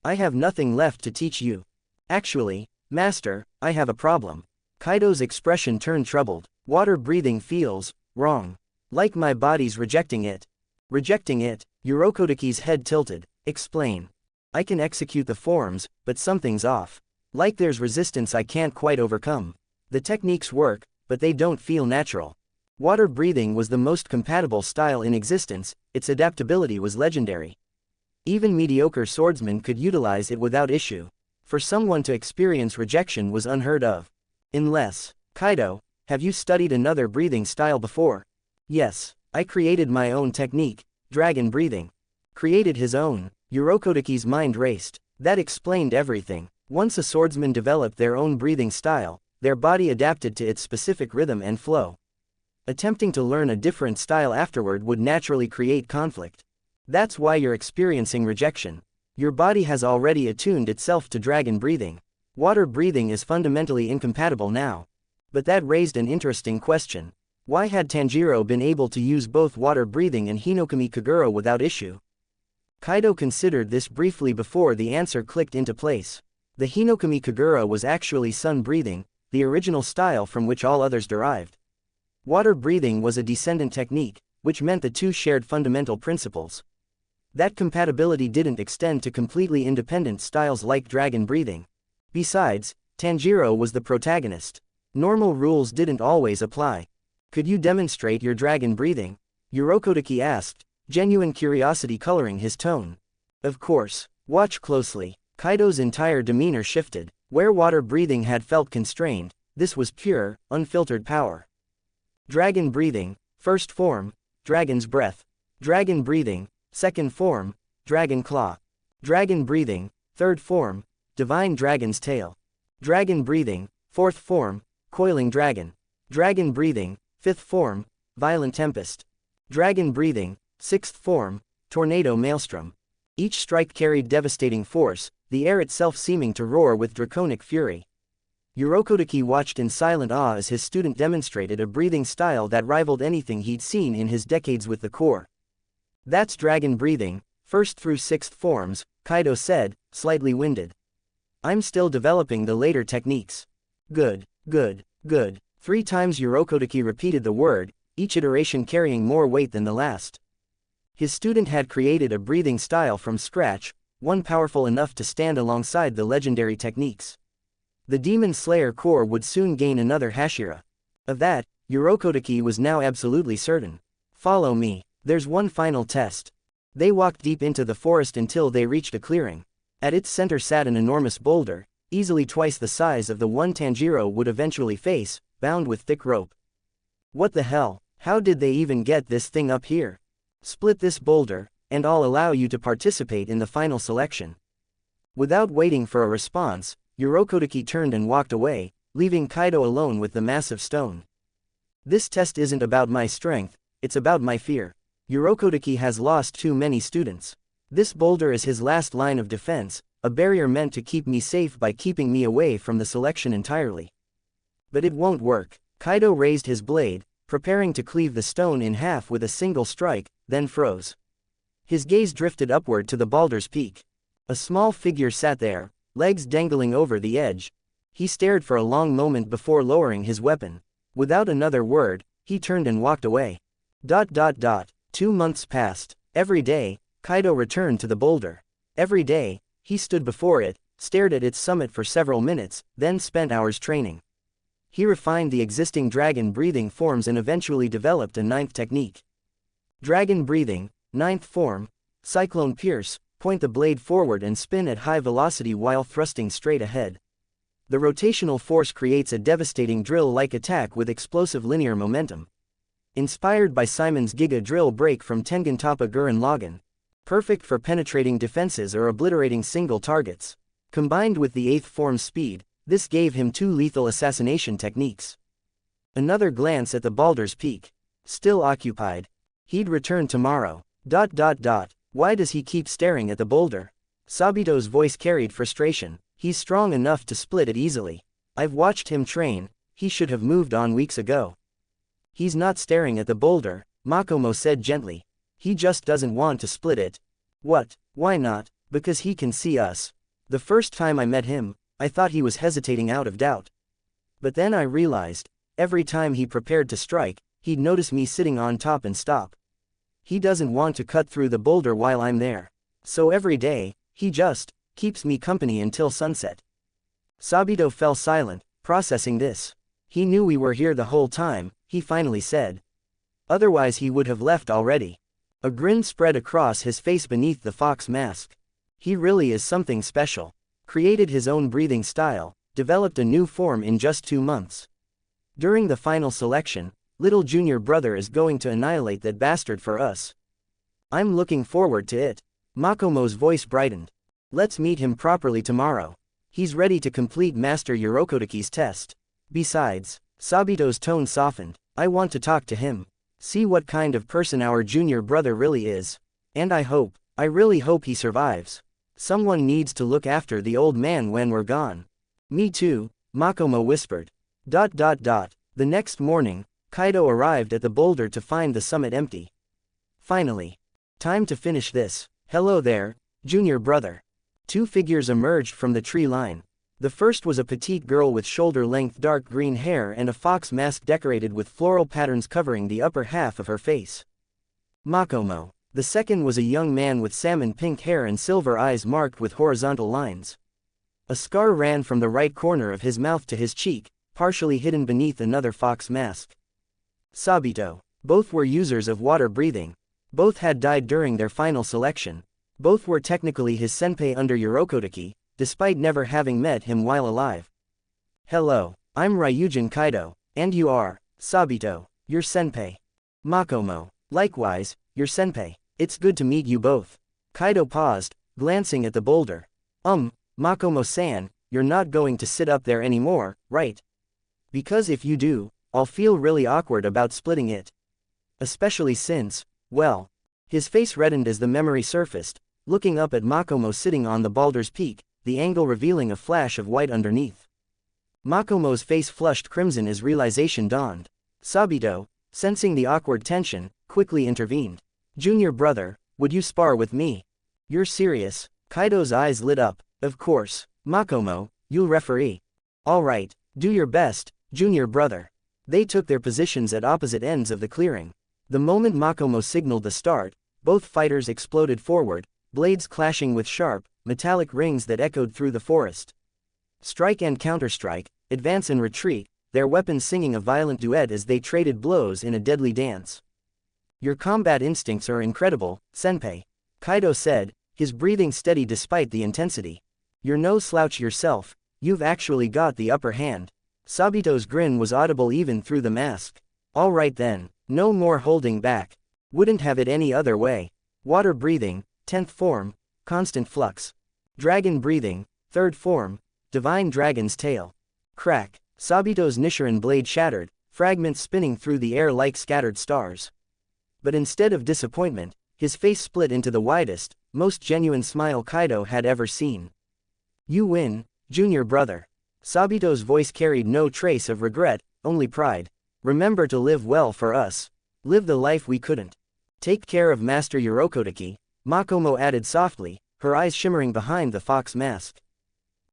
I have nothing left to teach you. Actually, Master, I have a problem. Kaidō's expression turned troubled. Water breathing feels wrong. Like my body's rejecting it. Rejecting it? Urokodaki's head tilted. Explain. I can execute the forms, but something's off. Like there's resistance I can't quite overcome. The techniques work, but they don't feel natural. Water breathing was the most compatible style in existence, its adaptability was legendary. Even mediocre swordsmen could utilize it without issue. For someone to experience rejection was unheard of. Unless, Kaidō, have you studied another breathing style before? Yes, I created my own technique, dragon breathing. Created his own. Urokodaki's mind raced. That explained everything. Once a swordsman developed their own breathing style, their body adapted to its specific rhythm and flow. Attempting to learn a different style afterward would naturally create conflict. That's why you're experiencing rejection. Your body has already attuned itself to dragon breathing. Water breathing is fundamentally incompatible now. But that raised an interesting question. Why had Tanjiro been able to use both water breathing and Hinokami Kagura without issue? Kaidō considered this briefly before the answer clicked into place. The Hinokami Kagura was actually sun breathing, the original style from which all others derived. Water breathing was a descendant technique, which meant the two shared fundamental principles. That compatibility didn't extend to completely independent styles like dragon breathing. Besides, Tanjiro was the protagonist. Normal rules didn't always apply. Could you demonstrate your dragon breathing? Urokodaki asked, genuine curiosity coloring his tone. Of course. Watch closely. Kaidō's entire demeanor shifted. Where water breathing had felt constrained, this was pure, unfiltered power. Dragon breathing, first form, dragon's breath. Dragon breathing, second form, dragon claw. Dragon breathing, third form, divine dragon's tail. Dragon breathing, fourth form, coiling dragon. Dragon breathing, fifth form, violent tempest. Dragon breathing, sixth form, tornado maelstrom. Each strike carried devastating force, the air itself seeming to roar with draconic fury. Urokodaki watched in silent awe as his student demonstrated a breathing style that rivaled anything he'd seen in his decades with the Corps. That's dragon breathing, first through sixth forms, Kaidō said, slightly winded. I'm still developing the later techniques. Good, good, good. 3 times Urokodaki repeated the word, each iteration carrying more weight than the last. His student had created a breathing style from scratch, one powerful enough to stand alongside the legendary techniques. The Demon Slayer Corps would soon gain another Hashira. Of that, Urokodaki was now absolutely certain. Follow me, there's one final test. They walked deep into the forest until they reached a clearing. At its center sat an enormous boulder, easily twice the size of the one Tanjiro would eventually face, bound with thick rope. What the hell? How did they even get this thing up here? Split this boulder, and I'll allow you to participate in the final selection. Without waiting for a response, Urokodaki turned and walked away, leaving Kaidō alone with the massive stone. This test isn't about my strength, it's about my fear. Urokodaki has lost too many students. This boulder is his last line of defense, a barrier meant to keep me safe by keeping me away from the selection entirely. But it won't work. Kaidō raised his blade, preparing to cleave the stone in half with a single strike, then froze. His gaze drifted upward to the boulder's peak. A small figure sat there, legs dangling over the edge. He stared for a long moment before lowering his weapon. Without another word, he turned and walked away. 2 months passed. Every day, Kaido returned to the boulder. Every day, he stood before it, stared at its summit for several minutes, then spent hours training. He refined the existing dragon breathing forms and eventually developed a ninth technique. Dragon breathing, ninth form, Cyclone Pierce, point the blade forward and spin at high velocity while thrusting straight ahead. The rotational force creates a devastating drill-like attack with explosive linear momentum. Inspired by Simon's Giga Drill Break from Tengen Toppa Gurren Lagann. Perfect for penetrating defenses or obliterating single targets. Combined with the 8th form's speed, this gave him 2 lethal assassination techniques. Another glance at the Baldur's Peak. Still occupied. He'd return tomorrow. Why does he keep staring at the boulder? Sabito's voice carried frustration. He's strong enough to split it easily. I've watched him train, he should have moved on weeks ago. He's not staring at the boulder, Makomo said gently. He just doesn't want to split it. What? Why not? Because he can see us. The first time I met him, I thought he was hesitating out of doubt. But then I realized, every time he prepared to strike, he'd notice me sitting on top and stop. He doesn't want to cut through the boulder while I'm there. So every day, he just keeps me company until sunset. Sabito fell silent, processing this. He knew we were here the whole time, he finally said. Otherwise he would have left already. A grin spread across his face beneath the fox mask. He really is something special. Created his own breathing style, developed a new form in just 2 months. During the final selection, little junior brother is going to annihilate that bastard for us. I'm looking forward to it. Makomo's voice brightened. Let's meet him properly tomorrow. He's ready to complete Master Yorokotaki's test. Besides, Sabito's tone softened. I want to talk to him. See what kind of person our junior brother really is. And I really hope he survives. Someone needs to look after the old man when we're gone. Me too, Makomo whispered. The next morning, Kaido arrived at the boulder to find the summit empty. Finally. Time to finish this. Hello there, junior brother. 2 figures emerged from the tree line. The first was a petite girl with shoulder-length dark green hair and a fox mask decorated with floral patterns covering the upper half of her face. Makomo. The second was a young man with salmon pink hair and silver eyes marked with horizontal lines. A scar ran from the right corner of his mouth to his cheek, partially hidden beneath another fox mask. Sabito. Both were users of water breathing. Both had died during their final selection. Both were technically his senpai under Yorokotaki, despite never having met him while alive. Hello, I'm Ryujin Kaido, and you are, Sabito, your senpai. Makomo. Likewise, your senpai. It's good to meet you both. Kaido paused, glancing at the boulder. Makomo-san, you're not going to sit up there anymore, right? Because if you do, I'll feel really awkward about splitting it. Especially since, well. His face reddened as the memory surfaced, looking up at Makomo sitting on the Baldur's Peak, the angle revealing a flash of white underneath. Makomo's face flushed crimson as realization dawned. Sabito, sensing the awkward tension, quickly intervened. Junior brother, would you spar with me? You're serious? Kaido's eyes lit up. Of course, Makomo, you'll referee. All right, do your best, junior brother. They took their positions at opposite ends of the clearing. The moment Makomo signaled the start, both fighters exploded forward, blades clashing with sharp, metallic rings that echoed through the forest. Strike and counterstrike, advance and retreat, their weapons singing a violent duet as they traded blows in a deadly dance. Your combat instincts are incredible, senpai. Kaido said, his breathing steady despite the intensity. You're no slouch yourself, you've actually got the upper hand. Sabito's grin was audible even through the mask. All right then, no more holding back. Wouldn't have it any other way. Water breathing, 10th form, constant flux. Dragon breathing, 3rd form, divine dragon's tail. Crack, Sabito's Nichiren blade shattered, fragments spinning through the air like scattered stars. But instead of disappointment, his face split into the widest, most genuine smile Kaido had ever seen. You win, junior brother. Sabito's voice carried no trace of regret, only pride. Remember to live well for us. Live the life we couldn't. Take care of Master Yorokotaki, Makomo added softly, her eyes shimmering behind the fox mask.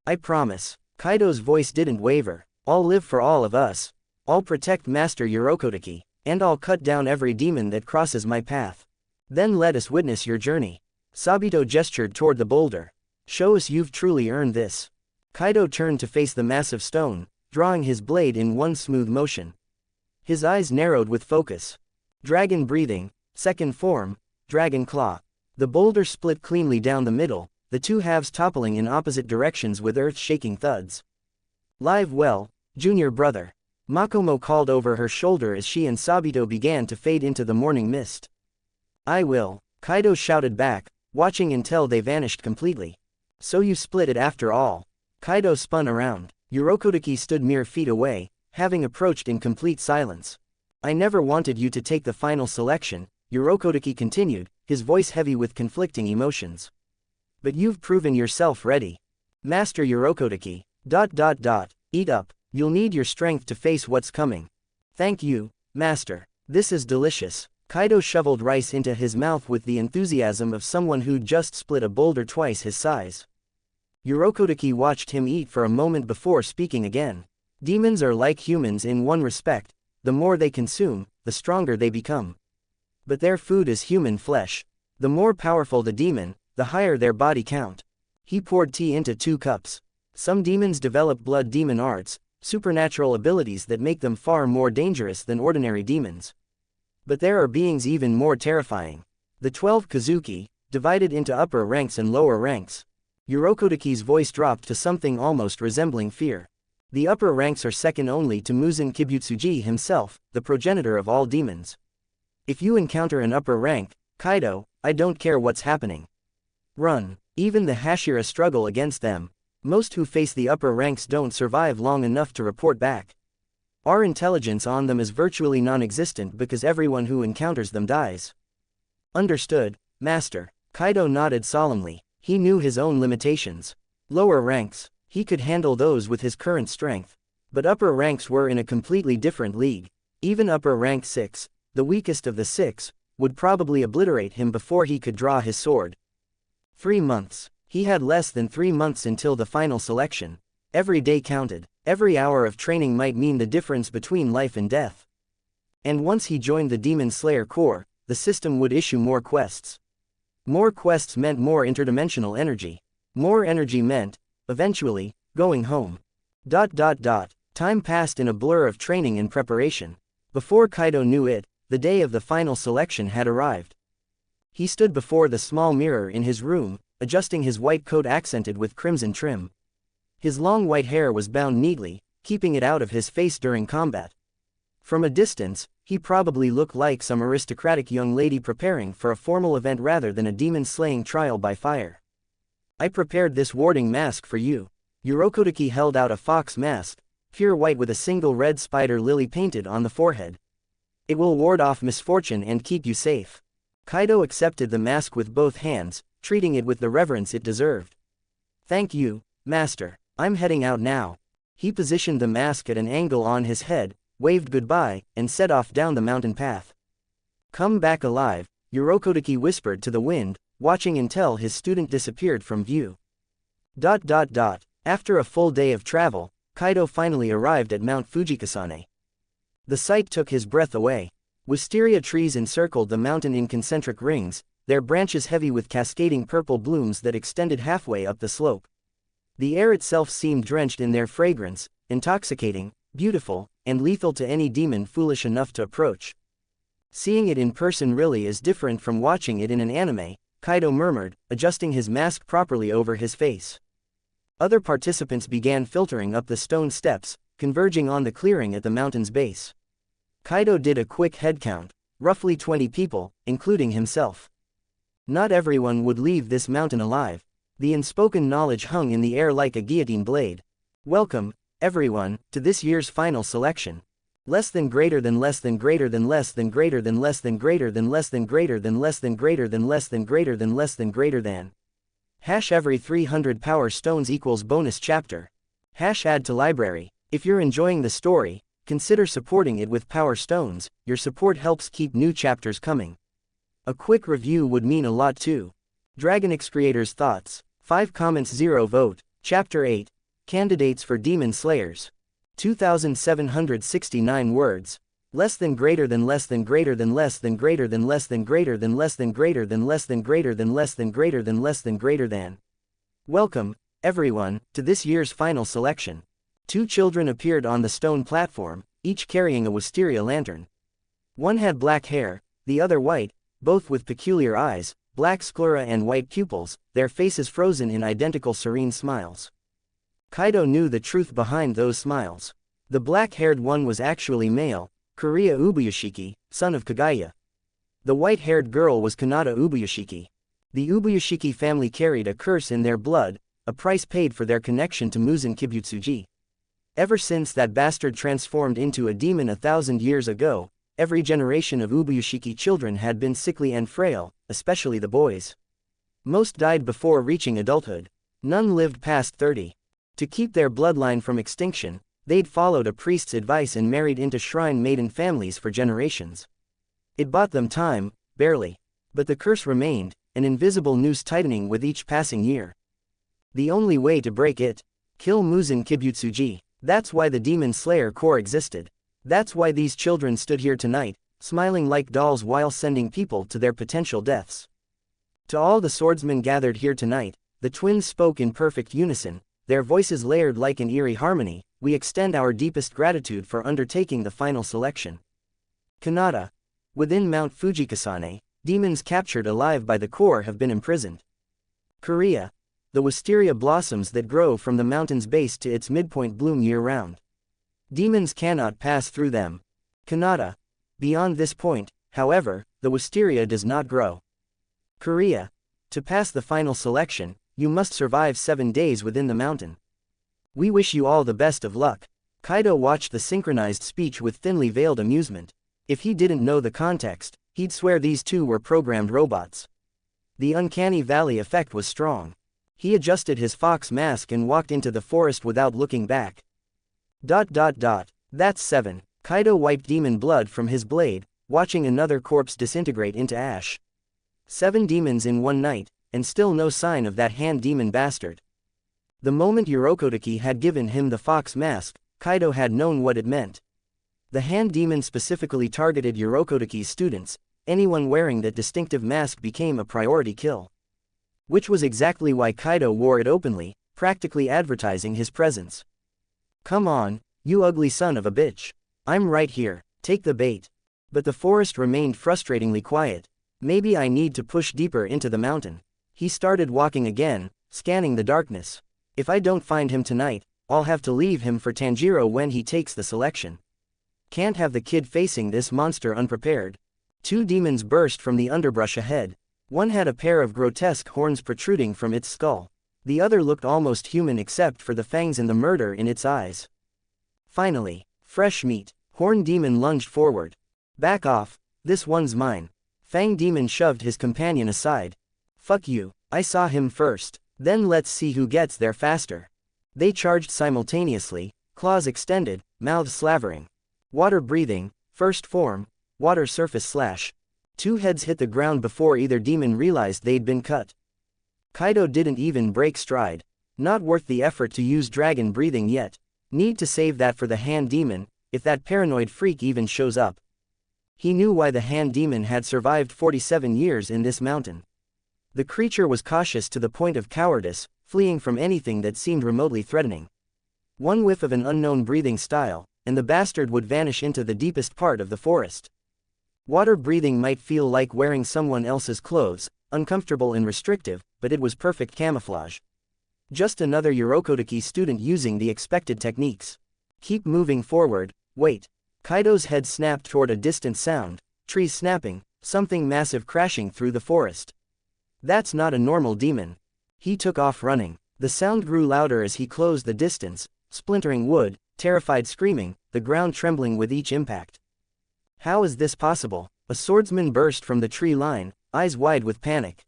I promise. Kaido's voice didn't waver. I'll live for all of us. I'll protect Master Yorokotaki, and I'll cut down every demon that crosses my path. Then let us witness your journey. Sabito gestured toward the boulder. Show us you've truly earned this. Kaido turned to face the massive stone, drawing his blade in one smooth motion. His eyes narrowed with focus. Dragon breathing, second form, dragon claw. The boulder split cleanly down the middle, the two halves toppling in opposite directions with earth-shaking thuds. Live well, junior brother. Makomo called over her shoulder as she and Sabito began to fade into the morning mist. I will, Kaido shouted back, watching until they vanished completely. So you split it after all. Kaido spun around. Urokodaki stood mere feet away, having approached in complete silence. I never wanted you to take the final selection, Urokodaki continued, his voice heavy with conflicting emotions. But you've proven yourself ready. Master Urokodaki. Eat up. You'll need your strength to face what's coming. Thank you, Master. This is delicious. Kaido shoveled rice into his mouth with the enthusiasm of someone who'd just split a boulder twice his size. Urokodaki watched him eat for a moment before speaking again. Demons are like humans in one respect, the more they consume, the stronger they become. But their food is human flesh. The more powerful the demon, the higher their body count. He poured tea into 2 cups. Some demons develop blood demon arts, supernatural abilities that make them far more dangerous than ordinary demons. But there are beings even more terrifying. The 12 Kazuki, divided into upper ranks and lower ranks. Urokodaki's voice dropped to something almost resembling fear. The upper ranks are second only to Muzan Kibutsuji himself, the progenitor of all demons. If you encounter an upper rank, Kaido, I don't care what's happening. Run. Even the Hashira struggle against them. Most who face the upper ranks don't survive long enough to report back. Our intelligence on them is virtually non-existent because everyone who encounters them dies. Understood, Master. Kaido nodded solemnly. He knew his own limitations. Lower ranks, he could handle those with his current strength. But upper ranks were in a completely different league. Even upper rank 6, the weakest of the 6, would probably obliterate him before he could draw his sword. 3 months. He had less than 3 months until the final selection. Every day counted. Every hour of training might mean the difference between life and death. And once he joined the Demon Slayer Corps, the system would issue more quests. More quests meant more interdimensional energy. More energy meant, eventually, going home. Time passed in a blur of training and preparation. Before Kaido knew it, the day of the final selection had arrived. He stood before the small mirror in his room, adjusting his white coat accented with crimson trim. His long white hair was bound neatly, keeping it out of his face during combat. From a distance, he probably looked like some aristocratic young lady preparing for a formal event rather than a demon-slaying trial by fire. I prepared this warding mask for you. Urokodaki held out a fox mask, pure white with a single red spider lily painted on the forehead. It will ward off misfortune and keep you safe. Kaido accepted the mask with both hands, treating it with the reverence it deserved. Thank you, Master. I'm heading out now. He positioned the mask at an angle on his head, waved goodbye, and set off down the mountain path. Come back alive, Urokodaki whispered to the wind, watching until his student disappeared from view. After a full day of travel, Kaido finally arrived at Mount Fujikasane. The sight took his breath away. Wisteria trees encircled the mountain in concentric rings, their branches heavy with cascading purple blooms that extended halfway up the slope. The air itself seemed drenched in their fragrance, intoxicating, beautiful, and lethal to any demon foolish enough to approach. Seeing it in person really is different from watching it in an anime, Kaido murmured, adjusting his mask properly over his face. Other participants began filtering up the stone steps, converging on the clearing at the mountain's base. Kaido did a quick head count, roughly 20 people, including himself. Not everyone would leave this mountain alive. The unspoken knowledge hung in the air like a guillotine blade. Welcome, everyone, to this year's final selection. Less than greater than less than greater than less than greater than less than greater than less than greater than less than greater than less than greater than less than greater than. Hash every 300 power stones equals bonus chapter. Hash add to library. If you're enjoying the story, consider supporting it with power stones. Your support helps keep new chapters coming. A quick review would mean a lot too. DragonnX creators' thoughts. 5 comments 0 vote. Chapter 8. Candidates for Demon Slayers. 2,769 words. Less than greater than less than greater than less than greater than less than greater than less than greater than less than greater than less than greater than less than greater than. Welcome, everyone, to this year's final selection. 2 children appeared on the stone platform, each carrying a wisteria lantern. One had black hair, the other white, both with peculiar eyes, black sclera and white pupils, their faces frozen in identical serene smiles. Kaidō knew the truth behind those smiles. The black-haired one was actually male, Kariya Ubuyashiki, son of Kagaya. The white-haired girl was Kanata Ubuyashiki. The Ubuyashiki family carried a curse in their blood, a price paid for their connection to Muzan Kibutsuji. Ever since that bastard transformed into a demon 1,000 years ago, every generation of Ubuyashiki children had been sickly and frail, especially the boys. Most died before reaching adulthood. None lived past 30. To keep their bloodline from extinction, they'd followed a priest's advice and married into shrine maiden families for generations. It bought them time, barely. But the curse remained, an invisible noose tightening with each passing year. The only way to break it? Kill Muzan Kibutsuji. That's why the Demon Slayer Corps existed. That's why these children stood here tonight, smiling like dolls while sending people to their potential deaths. To all the swordsmen gathered here tonight, the twins spoke in perfect unison, their voices layered like an eerie harmony. We extend our deepest gratitude for undertaking the final selection. Kanata. Within Mount Fujikasane, demons captured alive by the Corps have been imprisoned. Kariya. The wisteria blossoms that grow from the mountain's base to its midpoint bloom year-round. Demons cannot pass through them. Kanata. Beyond this point, however, the wisteria does not grow. Kariya. To pass the final selection, you must survive 7 days within the mountain. We wish you all the best of luck. Kaidō watched the synchronized speech with thinly veiled amusement. If he didn't know the context, he'd swear these two were programmed robots. The uncanny valley effect was strong. He adjusted his fox mask and walked into the forest without looking back. That's 7. Kaidō wiped demon blood from his blade, watching another corpse disintegrate into ash. 7 demons in one night, and still no sign of that hand demon bastard. The moment Yurokotaki had given him the fox mask, Kaidō had known what it meant. The hand demon specifically targeted Yurokotaki's students. Anyone wearing that distinctive mask became a priority kill. Which was exactly why Kaidō wore it openly, practically advertising his presence. Come on, you ugly son of a bitch. I'm right here, take the bait. But the forest remained frustratingly quiet. Maybe I need to push deeper into the mountain. He started walking again, scanning the darkness. If I don't find him tonight, I'll have to leave him for Tanjiro when he takes the selection. Can't have the kid facing this monster unprepared. 2 demons burst from the underbrush ahead. One had a pair of grotesque horns protruding from its skull. The other looked almost human except for the fangs and the murder in its eyes. Finally, fresh meat. Horn demon lunged forward. Back off, this one's mine. Fang demon shoved his companion aside. Fuck you, I saw him first. Then let's see who gets there faster. They charged simultaneously, claws extended, mouths slavering. Water breathing, first form, water surface slash. 2 heads hit the ground before either demon realized they'd been cut. Kaidō didn't even break stride. Not worth the effort to use dragon breathing yet. Need to save that for the hand demon, if that paranoid freak even shows up. He knew why the hand demon had survived 47 years in this mountain. The creature was cautious to the point of cowardice, fleeing from anything that seemed remotely threatening. One whiff of an unknown breathing style, and the bastard would vanish into the deepest part of the forest. Water breathing might feel like wearing someone else's clothes, uncomfortable and restrictive, but it was perfect camouflage. Just another Yurokotaki student using the expected techniques. Keep moving forward, wait. Kaidō's head snapped toward a distant sound, trees snapping, something massive crashing through the forest. That's not a normal demon. He took off running. The sound grew louder as he closed the distance, splintering wood, terrified screaming, the ground trembling with each impact. How is this possible? A swordsman burst from the tree line, eyes wide with panic.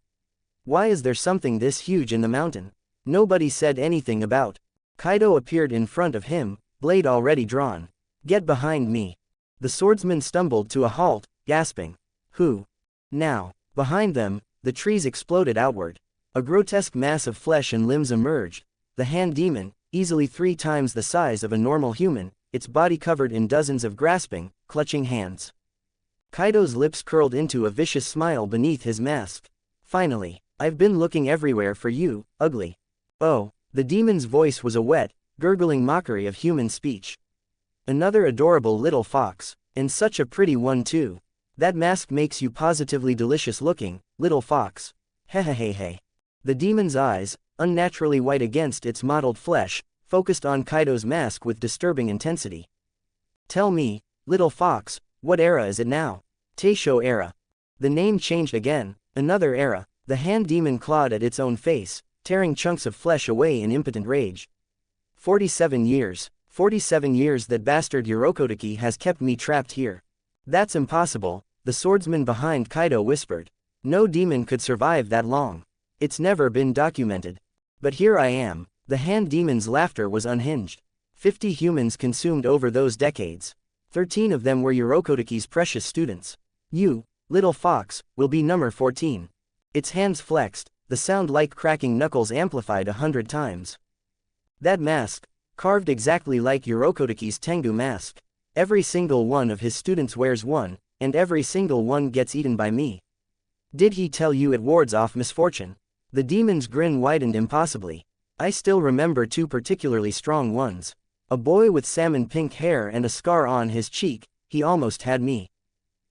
Why is there something this huge in the mountain? Nobody said anything about. Kaidō appeared in front of him, blade already drawn. Get behind me. The swordsman stumbled to a halt, gasping. Who? Now. Behind them, the trees exploded outward. A grotesque mass of flesh and limbs emerged. The hand demon, easily 3 times the size of a normal human, its body covered in dozens of grasping, clutching hands. Kaido's lips curled into a vicious smile beneath his mask. Finally, I've been looking everywhere for you, ugly. Oh, the demon's voice was a wet, gurgling mockery of human speech. Another adorable little fox, and such a pretty one too. That mask makes you positively delicious looking, little fox. Hehehehe. The demon's eyes, unnaturally white against its mottled flesh, focused on Kaido's mask with disturbing intensity. Tell me, little fox, what era is it now? Taisho era. The name changed again, another era. The hand demon clawed at its own face, tearing chunks of flesh away in impotent rage. 47 years. 47 years that bastard Urokodaki has kept me trapped here. That's impossible, the swordsman behind Kaido whispered. No demon could survive that long. It's never been documented. But here I am. The hand demon's laughter was unhinged. 50 humans consumed over those decades. 13 of them were Urokodaki's precious students. You, little fox, will be number 14. Its hands flexed, the sound like cracking knuckles amplified 100 times. That mask, carved exactly like Urokodaki's Tengu mask. Every single one of his students wears one, and every single one gets eaten by me. Did he tell you it wards off misfortune? The demon's grin widened impossibly. I still remember 2 particularly strong ones. A boy with salmon pink hair and a scar on his cheek, he almost had me.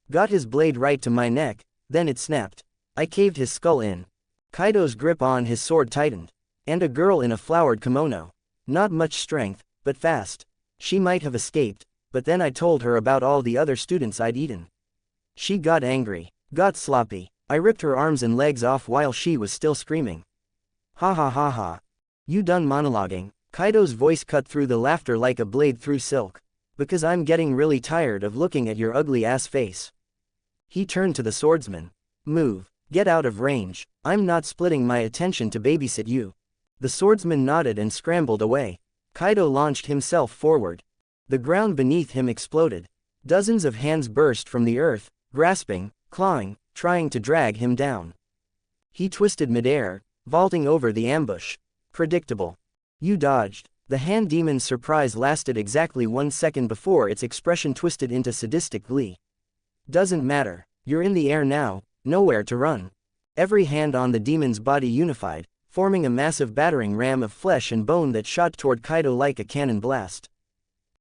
Got his blade right to my neck, then it snapped. I caved his skull in. Kaido's grip on his sword tightened. And a girl in a flowered kimono. Not much strength, but fast. She might have escaped, but then I told her about all the other students I'd eaten. She got angry, got sloppy. I ripped her arms and legs off while she was still screaming. Ha ha ha ha. You done monologuing? Kaido's voice cut through the laughter like a blade through silk. Because I'm getting really tired of looking at your ugly ass face. He turned to the swordsman. Move. Get out of range. I'm not splitting my attention to babysit you. The swordsman nodded and scrambled away. Kaido launched himself forward. The ground beneath him exploded. Dozens of hands burst from the earth, grasping, clawing, trying to drag him down. He twisted midair, vaulting over the ambush. Predictable. You dodged. The hand demon's surprise lasted exactly 1 second before its expression twisted into sadistic glee. Doesn't matter. You're in the air now, nowhere to run. Every hand on the demon's body unified, forming a massive battering ram of flesh and bone that shot toward Kaido like a cannon blast.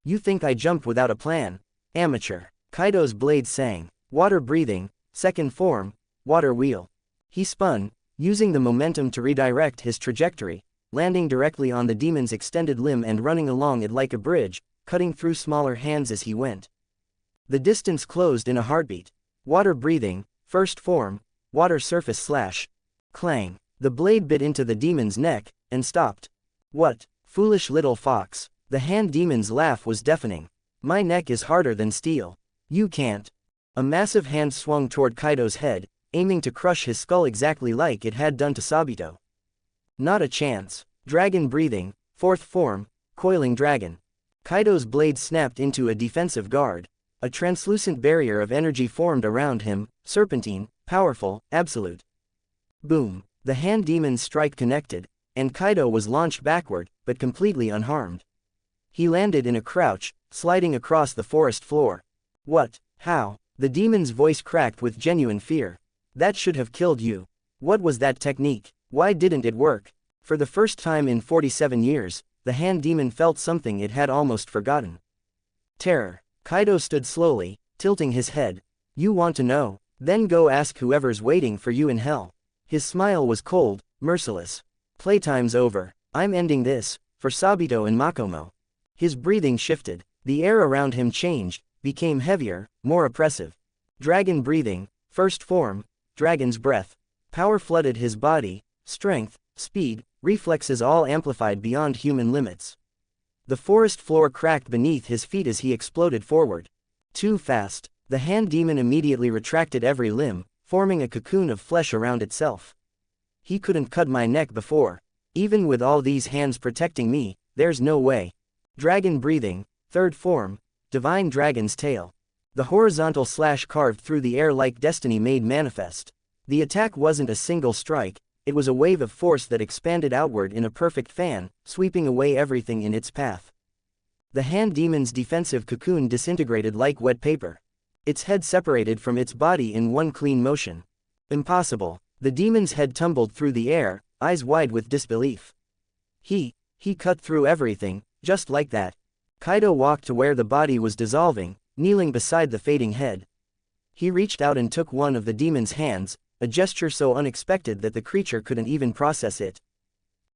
You think I jumped without a plan? Amateur. Kaido's blade sang. Water breathing, second form, water wheel. He spun, using the momentum to redirect his trajectory, landing directly on the demon's extended limb and running along it like a bridge, cutting through smaller hands as he went. The distance closed in a heartbeat. Water breathing, first form, water surface slash. Clang. The blade bit into the demon's neck, and stopped. What, foolish little fox. The hand demon's laugh was deafening. My neck is harder than steel. You can't. A massive hand swung toward Kaido's head, aiming to crush his skull exactly like it had done to Sabito. Not a chance. Dragon breathing, fourth form, coiling dragon. Kaido's blade snapped into a defensive guard. A translucent barrier of energy formed around him, serpentine, powerful, absolute. Boom. The hand demon's strike connected, and Kaido was launched backward, but completely unharmed. He landed in a crouch, sliding across the forest floor. What? How? The demon's voice cracked with genuine fear. That should have killed you. What was that technique? Why didn't it work? For the first time in 47 years, the hand demon felt something it had almost forgotten. Terror. Kaido stood slowly, tilting his head. You want to know? Then go ask whoever's waiting for you in hell. His smile was cold, merciless. Playtime's over. I'm ending this, for Sabito and Makomo. His breathing shifted. The air around him changed, became heavier, more oppressive. Dragon breathing, first form, dragon's breath. Power flooded his body, strength, speed, reflexes all amplified beyond human limits. The forest floor cracked beneath his feet as he exploded forward. Too fast. The hand demon immediately retracted every limb, forming a cocoon of flesh around itself. He couldn't cut my neck before. Even with all these hands protecting me, there's no way. Dragon breathing, third form, divine dragon's tail. The horizontal slash carved through the air like destiny made manifest. The attack wasn't a single strike, it was a wave of force that expanded outward in a perfect fan, sweeping away everything in its path. The hand demon's defensive cocoon disintegrated like wet paper. Its head separated from its body in one clean motion. Impossible. The demon's head tumbled through the air, eyes wide with disbelief. He cut through everything, just like that. Kaidō walked to where the body was dissolving, kneeling beside the fading head. He reached out and took one of the demon's hands, a gesture so unexpected that the creature couldn't even process it.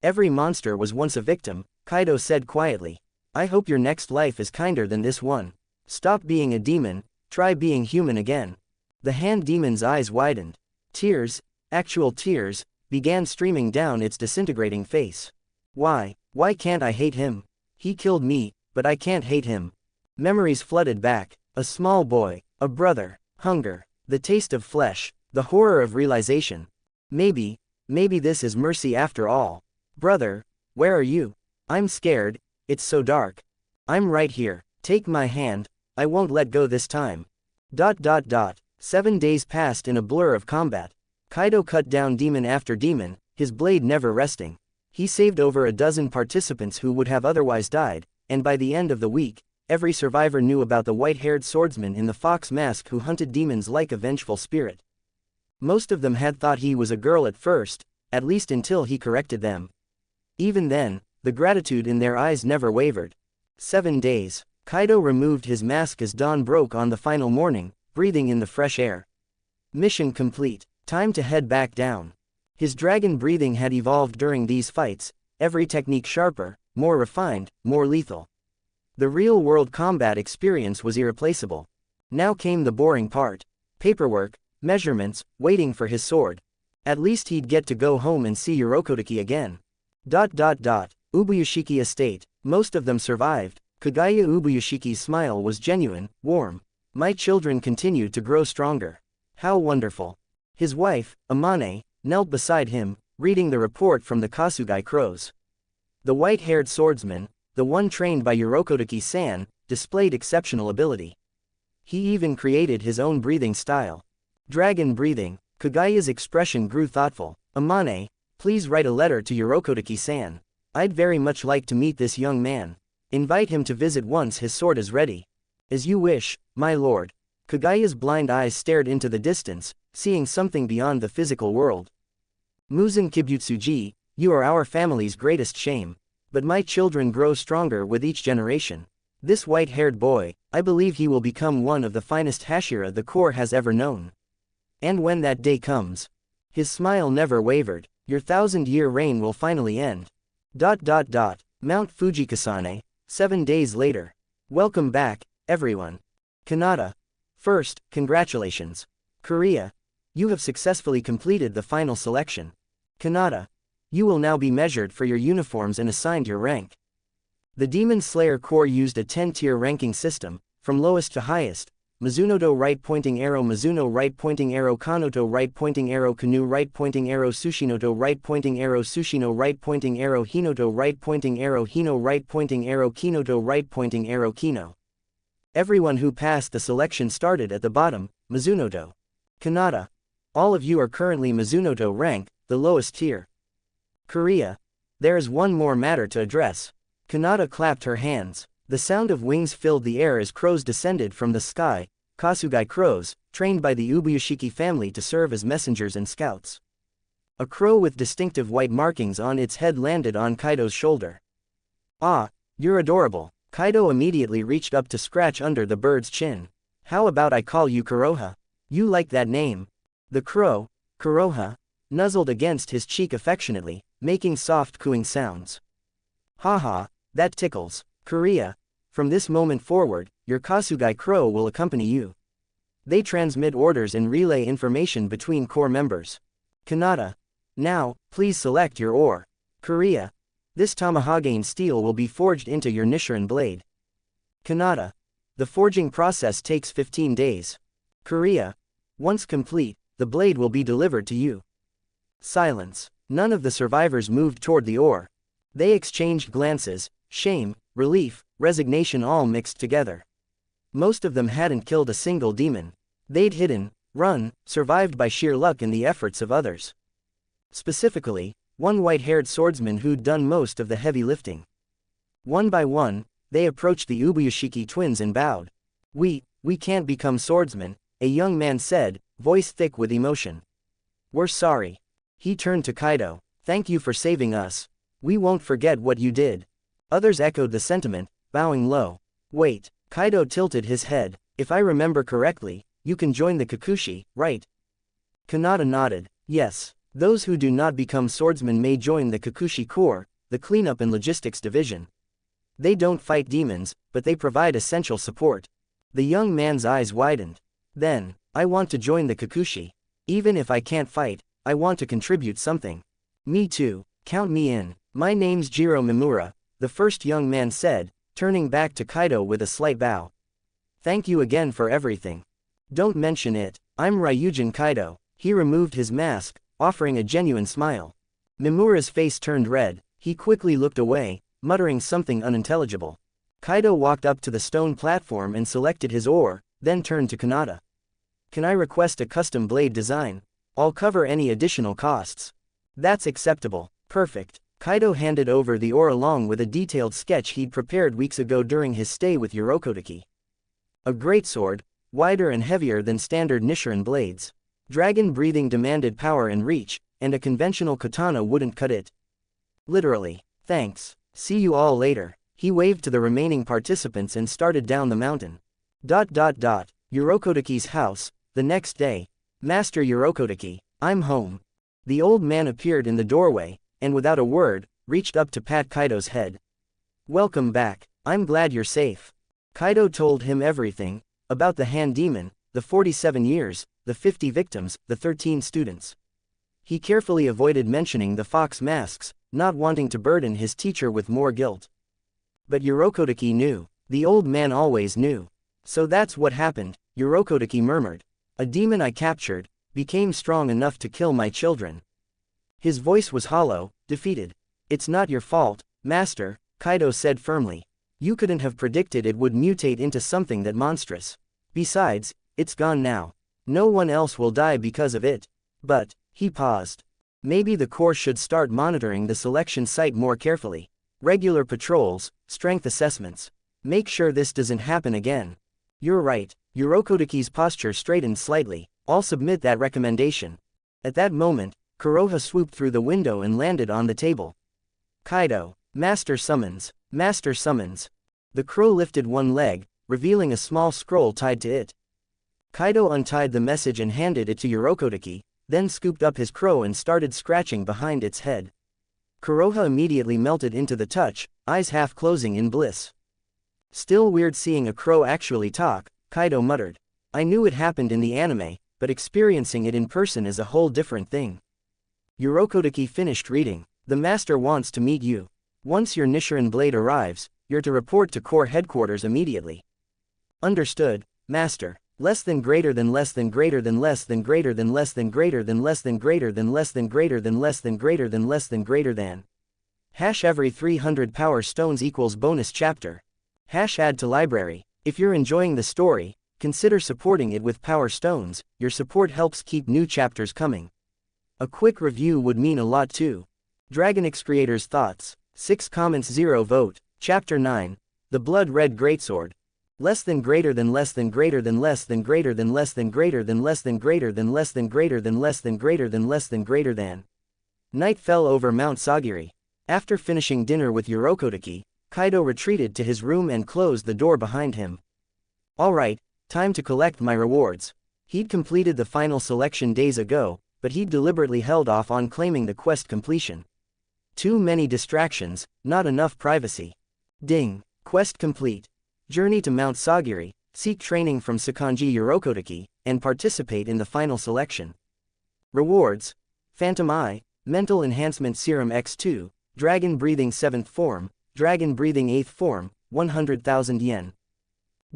Every monster was once a victim, Kaidō said quietly. I hope your next life is kinder than this one. Stop being a demon, try being human again. The hand demon's eyes widened. Tears, actual tears, began streaming down its disintegrating face. Why can't I hate him? He killed me, but I can't hate him. Memories flooded back. A small boy, a brother, hunger, the taste of flesh, the horror of realization. Maybe this is mercy after all. Brother, where are you? I'm scared, it's so dark. I'm right here, take my hand, I won't let go this time. 7 days passed in a blur of combat. Kaidō cut down demon after demon, his blade never resting. He saved over a dozen participants who would have otherwise died, and by the end of the week, every survivor knew about the white-haired swordsman in the fox mask who hunted demons like a vengeful spirit. Most of them had thought he was a girl at first, at least until he corrected them. Even then, the gratitude in their eyes never wavered. 7 days. Kaidō removed his mask as dawn broke on the final morning, breathing in the fresh air. Mission complete. Time to head back down. His dragon breathing had evolved during these fights, every technique sharper, more refined, more lethal. The real-world combat experience was irreplaceable. Now came the boring part. Paperwork, measurements, waiting for his sword. At least he'd get to go home and see Yurokotaki again. Ubuyashiki estate, most of them survived. Kagaya Ubuyashiki's smile was genuine, warm. My children continued to grow stronger. How wonderful. His wife, Amane, knelt beside him, reading the report from the Kasugai crows. The white-haired swordsman, the one trained by Yurokotaki-san, displayed exceptional ability. He even created his own breathing style. Dragon breathing. Kagaya's expression grew thoughtful. Amane, please write a letter to Yurokotaki-san. I'd very much like to meet this young man. Invite him to visit once his sword is ready. As you wish, my lord. Kagaya's blind eyes stared into the distance, seeing something beyond the physical world. Muzan Kibutsuji, you are our family's greatest shame. But my children grow stronger with each generation. This white-haired boy, I believe he will become one of the finest Hashira the Corps has ever known. And when that day comes, his smile never wavered, your 1,000-year reign will finally end. Mount Fujikasane, 7 days later. Welcome back, everyone. Kanata. First, congratulations. Korea. You have successfully completed the final selection. Kanata. You will now be measured for your uniforms and assigned your rank. The Demon Slayer Corps used a 10-tier ranking system, from lowest to highest. Mizunoto right-pointing arrow, Mizuno right-pointing arrow, Kanoto right-pointing arrow, Kanu right-pointing arrow, Sushinoto right-pointing arrow, Sushino right-pointing arrow, Hinoto right-pointing arrow, Hino right-pointing arrow, Kinoto right-pointing arrow, Kino. Everyone who passed the selection started at the bottom, Mizunoto. Kanata. All of you are currently Mizunoto rank, the lowest tier. Korea. There is one more matter to address. Kanata clapped her hands. The sound of wings filled the air as crows descended from the sky, Kasugai crows, trained by the Ubuyashiki family to serve as messengers and scouts. A crow with distinctive white markings on its head landed on Kaidō's shoulder. Ah, you're adorable. Kaidō immediately reached up to scratch under the bird's chin. How about I call you Kuroha? You like that name. The crow, Kuroha, nuzzled against his cheek affectionately, making soft cooing sounds. Haha, that tickles. Korea. From this moment forward, your Kasugai crow will accompany you. They transmit orders and relay information between corps members. Kanata. Now, please select your ore. Korea. This Tamahagane steel will be forged into your Nichiren blade. Kanata. The forging process takes 15 days. Korea. Once complete, the blade will be delivered to you. Silence. None of the survivors moved toward the ore. They exchanged glances, shame, relief, resignation all mixed together. Most of them hadn't killed a single demon. They'd hidden, run, survived by sheer luck and the efforts of others. Specifically, one white-haired swordsman who'd done most of the heavy lifting. One by one, They approached the Ubuyashiki twins and bowed. We can't become swordsmen, a young man said, voice thick with emotion. We're sorry. He turned to Kaidō. Thank you for saving us. We won't forget what you did. Others echoed the sentiment, bowing low. Wait, Kaidō tilted his head. If I remember correctly, you can join the Kikushi, right? Kanata nodded. Yes, those who do not become swordsmen may join the Kikushi Corps, the cleanup and logistics division. They don't fight demons, but they provide essential support. The young man's eyes widened. Then, I want to join the Kikushi. Even if I can't fight, I want to contribute something. Me too, count me in. My name's Jiro Mimura, the first young man said, turning back to Kaidō with a slight bow. Thank you again for everything. Don't mention it, I'm Ryujin Kaidō. He removed his mask, offering a genuine smile. Mimura's face turned red, he quickly looked away, muttering something unintelligible. Kaidō walked up to the stone platform and selected his ore, then turned to Kanata. Can I request a custom blade design? I'll cover any additional costs. That's acceptable. Perfect. Kaidō handed over the ore along with a detailed sketch he'd prepared weeks ago during his stay with Urokodaki. A greatsword, wider and heavier than standard Nichiren blades. Dragon breathing demanded power and reach, and a conventional katana wouldn't cut it. Literally. Thanks. See you all later. He waved to the remaining participants and started down the mountain. Urokodaki's house, the next day. Master Urokodaki, I'm home. The old man appeared in the doorway, and without a word, reached up to pat Kaidō's head. Welcome back, I'm glad you're safe. Kaidō told him everything, about the hand demon, the 47 years, the 50 victims, the 13 students. He carefully avoided mentioning the fox masks, not wanting to burden his teacher with more guilt. But Urokodaki knew. The old man always knew. So that's what happened, Urokodaki murmured. A demon I captured, became strong enough to kill my children. His voice was hollow, defeated. It's not your fault, master, Kaidō said firmly. You couldn't have predicted it would mutate into something that monstrous. Besides, it's gone now. No one else will die because of it. But, he paused. Maybe the Corps should start monitoring the selection site more carefully. Regular patrols, strength assessments. Make sure this doesn't happen again. You're right. Urokodaki's posture straightened slightly. I'll submit that recommendation. At that moment, Kuroha swooped through the window and landed on the table. Kaidō, Master Summons, Master Summons. The crow lifted one leg, revealing a small scroll tied to it. Kaidō untied the message and handed it to Urokodaki, then scooped up his crow and started scratching behind its head. Kuroha immediately melted into the touch, eyes half closing in bliss. Still weird seeing a crow actually talk, Kaidō muttered. I knew it happened in the anime, but experiencing it in person is a whole different thing. Urokodaki finished reading. The master wants to meet you. Once your Nichiren blade arrives, you're to report to Corps headquarters immediately. Understood, master. Less than greater than less than greater than less than greater than less than greater than less than greater than less than greater than less than greater than less than greater than. Hash every 300 power stones equals bonus chapter. Hash add to library. If you're enjoying the story, consider supporting it with power stones. Your support helps keep new chapters coming. A quick review would mean a lot too. DragonnX creators' thoughts. 6 comments 0 vote. Chapter 9. The Blood Red Greatsword. Less than greater than less than greater than less than greater than less than greater than less than greater than less than greater than less than greater than less than greater than. Night fell over Mount Sagiri. After finishing dinner with Urokodaki, Kaidō retreated to his room and closed the door behind him. Alright, time to collect my rewards. He'd completed the final selection days ago, but he'd deliberately held off on claiming the quest completion. Too many distractions, not enough privacy. Ding. Quest complete. Journey to Mount Sagiri, seek training from Sakanji Urokodaki, and participate in the final selection. Rewards. Phantom Eye, Mental Enhancement Serum X2, Dragon Breathing 7th Form, Dragon Breathing 8th Form, 100,000 yen.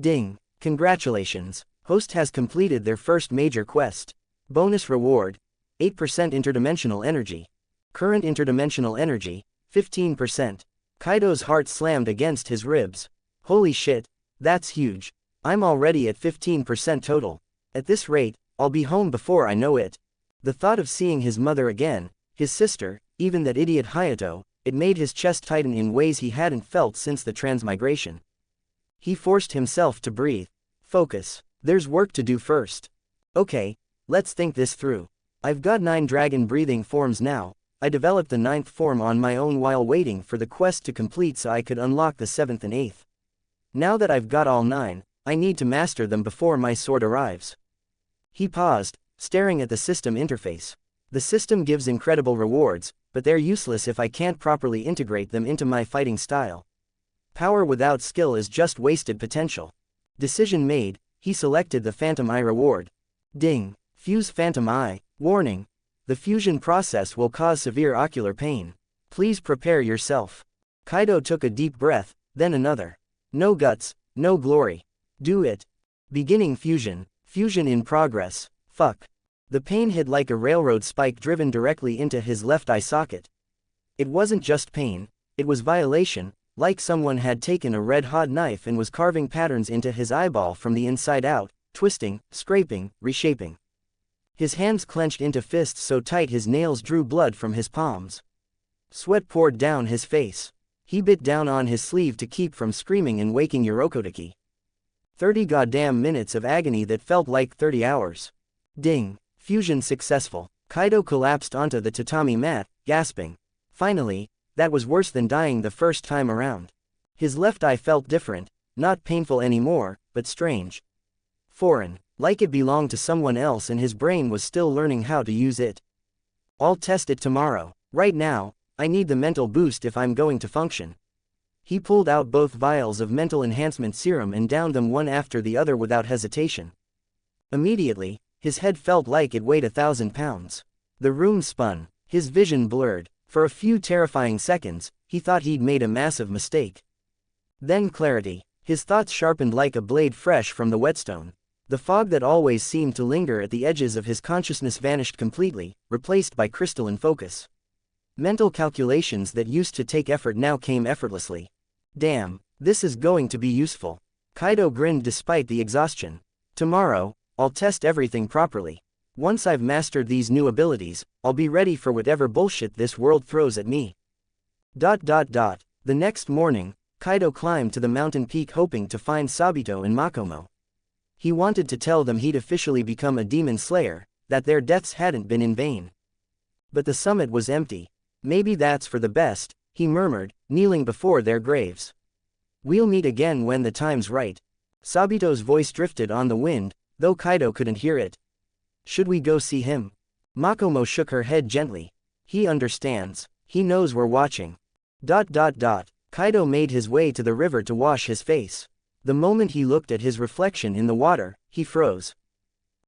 Ding. Congratulations. Host has completed their first major quest. Bonus reward. 8% interdimensional energy. Current interdimensional energy, 15%. Kaidō's heart slammed against his ribs. Holy shit, that's huge. I'm already at 15% total. At this rate, I'll be home before I know it. The thought of seeing his mother again, his sister, even that idiot Hayato, it made his chest tighten in ways he hadn't felt since the transmigration. He forced himself to breathe. Focus. There's work to do first. Okay, let's think this through. I've got 9 dragon breathing forms now. I developed the 9th form on my own while waiting for the quest to complete so I could unlock the 7th and 8th. Now that I've got all 9, I need to master them before my sword arrives. He paused, staring at the system interface. The system gives incredible rewards, but they're useless if I can't properly integrate them into my fighting style. Power without skill is just wasted potential. Decision made, he selected the Phantom Eye reward. Ding. Fuse Phantom Eye. Warning. The fusion process will cause severe ocular pain. Please prepare yourself. Kaidō took a deep breath, then another. No guts, no glory. Do it. Beginning fusion. Fusion in progress. Fuck. The pain hit like a railroad spike driven directly into his left eye socket. It wasn't just pain, it was violation, like someone had taken a red-hot knife and was carving patterns into his eyeball from the inside out, twisting, scraping, reshaping. His hands clenched into fists so tight his nails drew blood from his palms. Sweat poured down his face. He bit down on his sleeve to keep from screaming and waking Yurokotaki. 30 goddamn minutes of agony that felt like 30 hours. Ding. Fusion successful. Kaidō collapsed onto the tatami mat, gasping. Finally, that was worse than dying the first time around. His left eye felt different, not painful anymore, but strange. Foreign, like it belonged to someone else and his brain was still learning how to use it. I'll test it tomorrow. Right now, I need the mental boost if I'm going to function. He pulled out both vials of mental enhancement serum and downed them one after the other without hesitation. Immediately, his head felt like it weighed 1,000 pounds. The room spun, his vision blurred. For a few terrifying seconds, he thought he'd made a massive mistake. Then clarity. His thoughts sharpened like a blade fresh from the whetstone. The fog that always seemed to linger at the edges of his consciousness vanished completely, replaced by crystalline focus. Mental calculations that used to take effort now came effortlessly. Damn, this is going to be useful. Kaidō grinned despite the exhaustion. Tomorrow, I'll test everything properly. Once I've mastered these new abilities, I'll be ready for whatever bullshit this world throws at me. The next morning, Kaidō climbed to the mountain peak hoping to find Sabito and Makomo. He wanted to tell them he'd officially become a demon slayer, that their deaths hadn't been in vain. But the summit was empty. Maybe that's for the best, he murmured, kneeling before their graves. We'll meet again when the time's right. Sabito's voice drifted on the wind, though Kaidō couldn't hear it. Should we go see him? Makomo shook her head gently. He understands. He knows we're watching. Kaidō made his way to the river to wash his face. The moment he looked at his reflection in the water, he froze.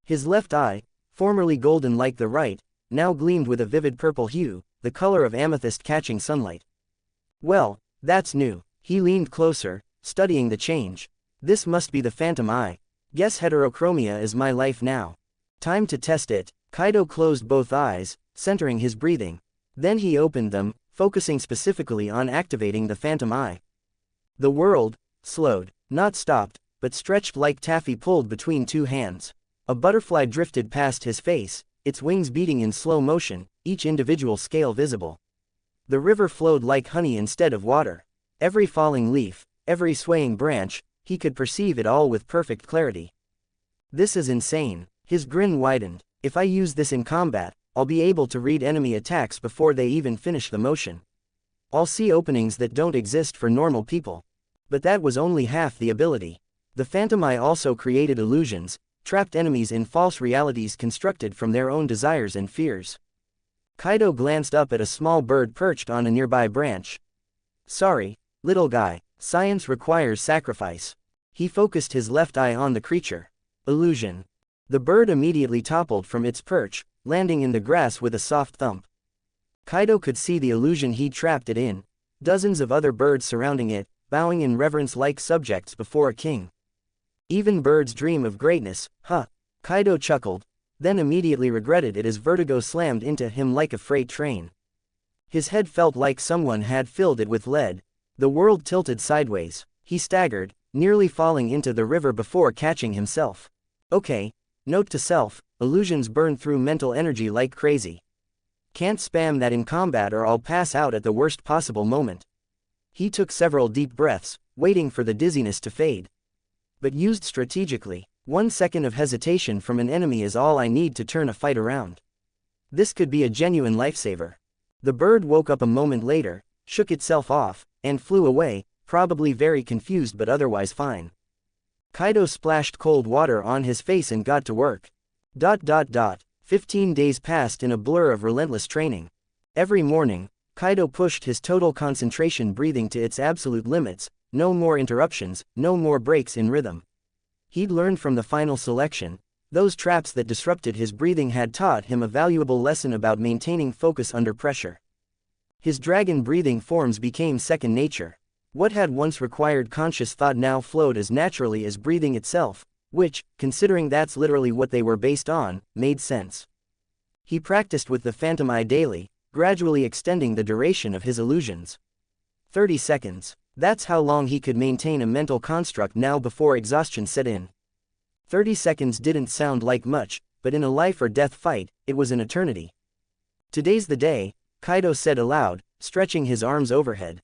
His left eye, formerly golden like the right, now gleamed with a vivid purple hue, the color of amethyst catching sunlight. Well, that's new. He leaned closer, studying the change. This must be the Phantom Eye. Guess heterochromia is my life now. Time to test it. Kaidō closed both eyes, centering his breathing. Then he opened them, focusing specifically on activating the Phantom Eye. The world slowed, not stopped, but stretched like taffy pulled between two hands. A butterfly drifted past his face, its wings beating in slow motion, each individual scale visible. The river flowed like honey instead of water. Every falling leaf, every swaying branch, he could perceive it all with perfect clarity. This is insane. His grin widened. If I use this in combat, I'll be able to read enemy attacks before they even finish the motion. I'll see openings that don't exist for normal people. But that was only half the ability. The Phantom Eye also created illusions, trapped enemies in false realities constructed from their own desires and fears. Kaidō glanced up at a small bird perched on a nearby branch. Sorry, little guy, science requires sacrifice. He focused his left eye on the creature. Illusion. The bird immediately toppled from its perch, landing in the grass with a soft thump. Kaidō could see the illusion he'd trapped it in, dozens of other birds surrounding it, bowing in reverence like subjects before a king. Even birds dream of greatness, huh? Kaidō chuckled, then immediately regretted it as vertigo slammed into him like a freight train. His head felt like someone had filled it with lead. The world tilted sideways. He staggered, nearly falling into the river before catching himself. Okay. Note to self, illusions burn through mental energy like crazy. Can't spam that in combat or I'll pass out at the worst possible moment. He took several deep breaths, waiting for the dizziness to fade. But used strategically, 1 second of hesitation from an enemy is all I need to turn a fight around. This could be a genuine lifesaver. The bird woke up a moment later, shook itself off, and flew away, probably very confused but otherwise fine. Kaidō splashed cold water on his face and got to work. 15 days passed in a blur of relentless training. Every morning, Kaidō pushed his total concentration breathing to its absolute limits, no more interruptions, no more breaks in rhythm. He'd learned from the final selection, those traps that disrupted his breathing had taught him a valuable lesson about maintaining focus under pressure. His dragon breathing forms became second nature. What had once required conscious thought now flowed as naturally as breathing itself, which, considering that's literally what they were based on, made sense. He practiced with the phantom eye daily, gradually extending the duration of his illusions. 30 seconds. That's how long he could maintain a mental construct now before exhaustion set in. 30 seconds didn't sound like much, but in a life or death fight, it was an eternity. Today's the day, Kaidō said aloud, stretching his arms overhead.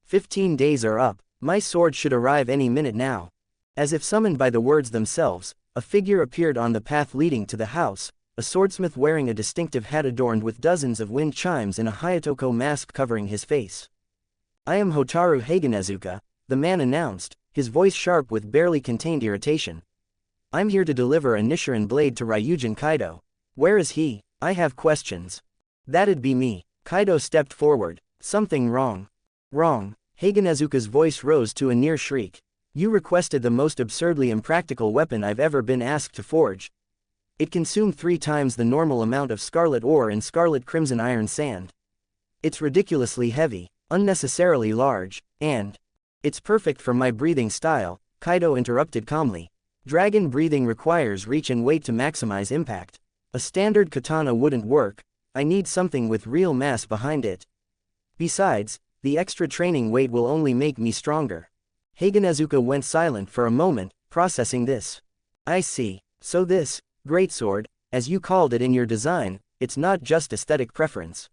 15 days are up, my sword should arrive any minute now. As if summoned by the words themselves, a figure appeared on the path leading to the house, a swordsmith wearing a distinctive hat adorned with dozens of wind chimes and a Hayatoko mask covering his face. I am Hotaru Haganezuka, the man announced, his voice sharp with barely contained irritation. I'm here to deliver a Nichiren blade to Ryujin Kaidō. Where is he? I have questions. That'd be me. Kaidō stepped forward. Something wrong. Wrong. Haganezuka's voice rose to a near shriek. You requested the most absurdly impractical weapon I've ever been asked to forge. It consumed 3 times the normal amount of scarlet ore and scarlet crimson iron sand. It's ridiculously heavy, unnecessarily large, and it's perfect for my breathing style, Kaidō interrupted calmly. Dragon breathing requires reach and weight to maximize impact. A standard katana wouldn't work, I need something with real mass behind it. Besides, the extra training weight will only make me stronger. Haganezuka went silent for a moment, processing this. I see. So this greatsword, as you called it in your design, it's not just aesthetic preference.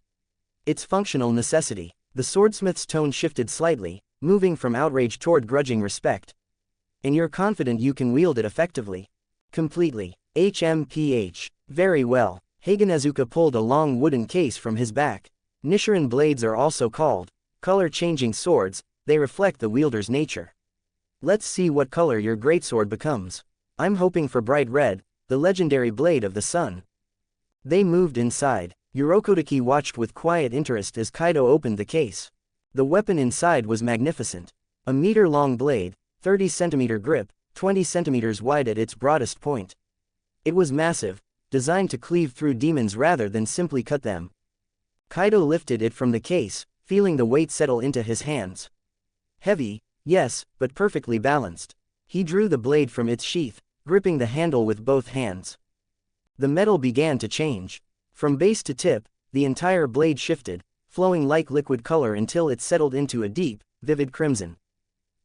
It's functional necessity. The swordsmith's tone shifted slightly, moving from outrage toward grudging respect. And you're confident you can wield it effectively? Completely. HMPH. Very well. Haganezuka pulled a long wooden case from his back. Nichiren blades are also called color-changing swords, they reflect the wielder's nature. Let's see what color your greatsword becomes. I'm hoping for bright red, the legendary blade of the sun. They moved inside. Urokodaki watched with quiet interest as Kaidō opened the case. The weapon inside was magnificent. A meter-long blade, 30-centimeter grip, 20 centimeters wide at its broadest point. It was massive, designed to cleave through demons rather than simply cut them. Kaidō lifted it from the case, feeling the weight settle into his hands. Heavy, yes, but perfectly balanced. He drew the blade from its sheath, gripping the handle with both hands. The metal began to change. From base to tip, the entire blade shifted, flowing like liquid color until it settled into a deep, vivid crimson.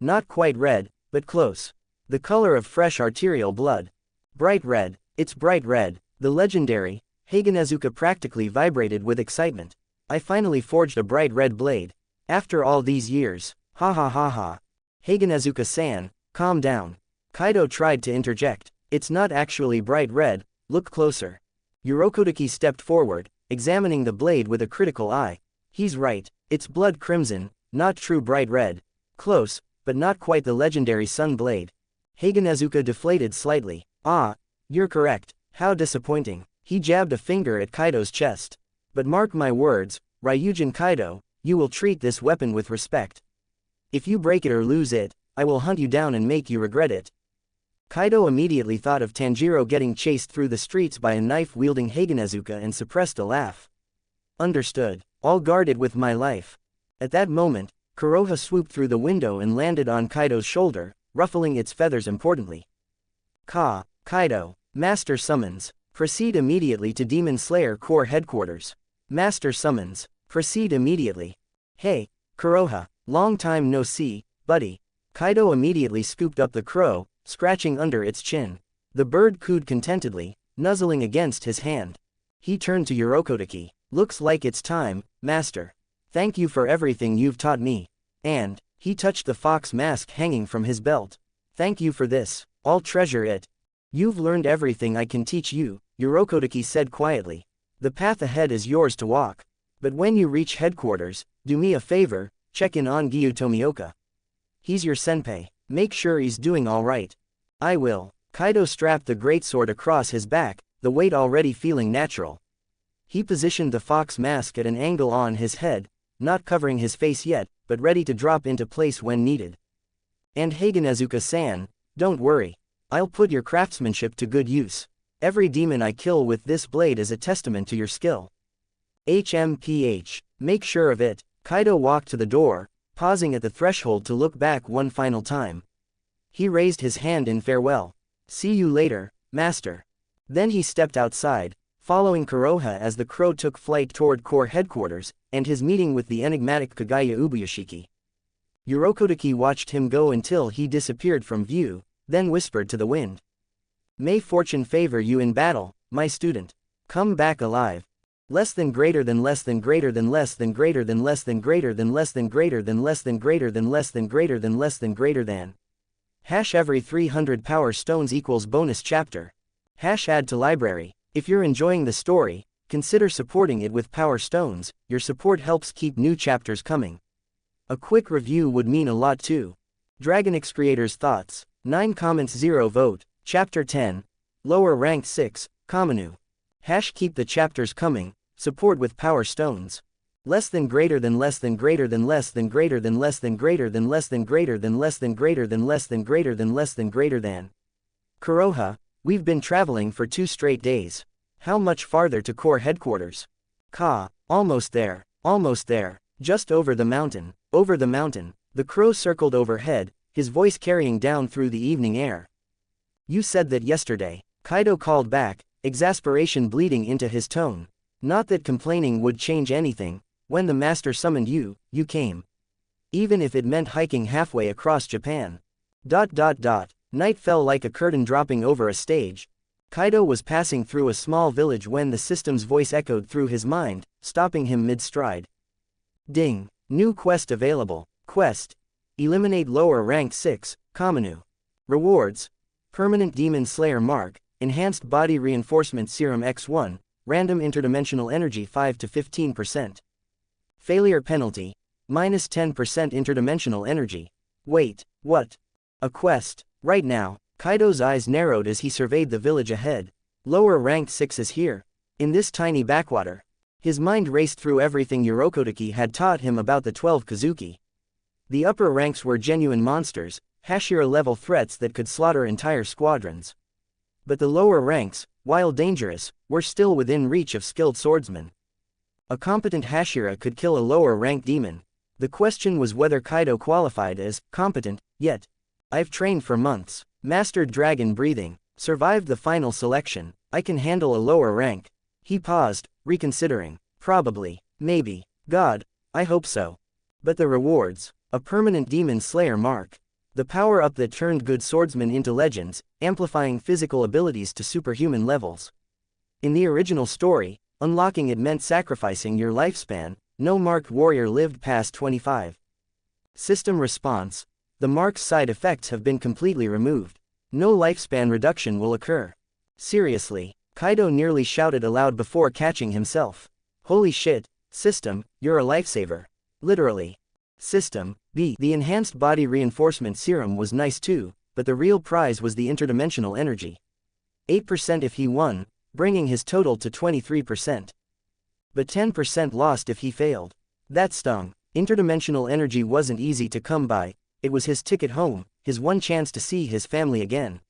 Not quite red, but close. The color of fresh arterial blood. Bright red, it's bright red, the legendary. Haganezuka practically vibrated with excitement. I finally forged a bright red blade. After all these years. Ha ha ha ha. Haganezuka-san, calm down. Kaidō tried to interject. It's not actually bright red, look closer. Urokodaki stepped forward, examining the blade with a critical eye. He's right, it's blood crimson, not true bright red. Close, but not quite the legendary sun blade. Haganezuka deflated slightly. Ah, you're correct, how disappointing. He jabbed a finger at Kaidō's chest. But mark my words, Ryujin Kaidō, you will treat this weapon with respect. If you break it or lose it, I will hunt you down and make you regret it. Kaidō immediately thought of Tanjiro getting chased through the streets by a knife-wielding Haganezuka and suppressed a laugh. Understood. I'll guard it with my life. At that moment, Kuroha swooped through the window and landed on Kaidō's shoulder, ruffling its feathers importantly. Kaidō, Master summons. Proceed immediately to Demon Slayer Corps headquarters. Master summons. Proceed immediately. Hey, Kuroha, long time no see, buddy. Kaidō immediately scooped up the crow, scratching under its chin. The bird cooed contentedly, nuzzling against his hand. He turned to Urokodaki. Looks like it's time, Master. Thank you for everything you've taught me. And He touched the fox mask hanging from his belt. Thank you for this. I'll treasure it. You've learned everything I can teach you, Urokodaki said quietly. The path ahead is yours to walk. But when you reach headquarters, do me a favor, check in on Gyu Tomioka. He's your senpai. Make sure he's doing alright. I will. Kaido strapped the greatsword across his back, the weight already feeling natural. He positioned the fox mask at an angle on his head, not covering his face yet, but ready to drop into place when needed. And Hagenezuka-san, don't worry. I'll put your craftsmanship to good use. Every demon I kill with this blade is a testament to your skill. HMPH. Make sure of it. Kaido walked to the door, pausing at the threshold to look back one final time. He raised his hand in farewell. See you later, master. Then he stepped outside, following Kuroha as the crow took flight toward Corps headquarters, and his meeting with the enigmatic Kagaya Ubuyashiki. Urokodaki watched him go until he disappeared from view, then whispered to the wind. May fortune favor you in battle, my student. Come back alive. Less than greater than less than greater than less than greater than less than greater than less than greater than less than greater than less than greater than less than greater than. Hash every 300 power stones equals bonus chapter. Hash add to library. If you're enjoying the story, consider supporting it with power stones. Your support helps keep new chapters coming. A quick review would mean a lot too. DragonnX creators thoughts. 9 comments 0 vote. Chapter 10. Lower ranked 6. Kaminu. Hash keep the chapters coming. Support with power stones. Less than greater than less than greater than less than greater than less than greater than less than greater than less than greater than less than greater than less than greater than. Kuroha, we've been traveling for 2 straight days. How much farther to Corps headquarters? Ka, almost there, just over the mountain, over the mountain. The crow circled overhead, his voice carrying down through the evening air. You said that yesterday, Kaido called back, exasperation bleeding into his tone. Not that complaining would change anything. When the master summoned you, you came. Even if it meant hiking halfway across Japan. Night fell like a curtain dropping over a stage. Kaido was passing through a small village when the system's voice echoed through his mind, stopping him mid-stride. Ding. New quest available. Quest. Eliminate lower ranked 6, Kaminu. Rewards. Permanent Demon Slayer Mark, Enhanced Body Reinforcement Serum X1, Random Interdimensional Energy 5 to 15%. Failure Penalty. Minus 10% Interdimensional Energy. Wait, what? A quest. Right now, Kaido's eyes narrowed as he surveyed the village ahead. Lower ranked 6 is here. In this tiny backwater. His mind raced through everything Urokodaki had taught him about the 12 Kazuki. The upper ranks were genuine monsters, Hashira-level threats that could slaughter entire squadrons. But the lower ranks, while dangerous, were still within reach of skilled swordsmen. A competent Hashira could kill a lower-ranked demon. The question was whether Kaido qualified as competent yet. I've trained for months, mastered dragon breathing, survived the final selection. I can handle a lower rank. He paused, reconsidering. Probably, maybe. God, I hope so. But the rewards. A permanent demon slayer mark. The power-up that turned good swordsmen into legends, amplifying physical abilities to superhuman levels. In the original story, unlocking it meant sacrificing your lifespan. No marked warrior lived past 25. System response. The mark's side effects have been completely removed. No lifespan reduction will occur. Seriously, Kaido nearly shouted aloud before catching himself. Holy shit, system, you're a lifesaver. Literally. System, B. The enhanced body reinforcement serum was nice too, but the real prize was the interdimensional energy. 8% if he won, bringing his total to 23%. But 10% lost if he failed. That stung. Interdimensional energy wasn't easy to come by, it was his ticket home, his one chance to see his family again.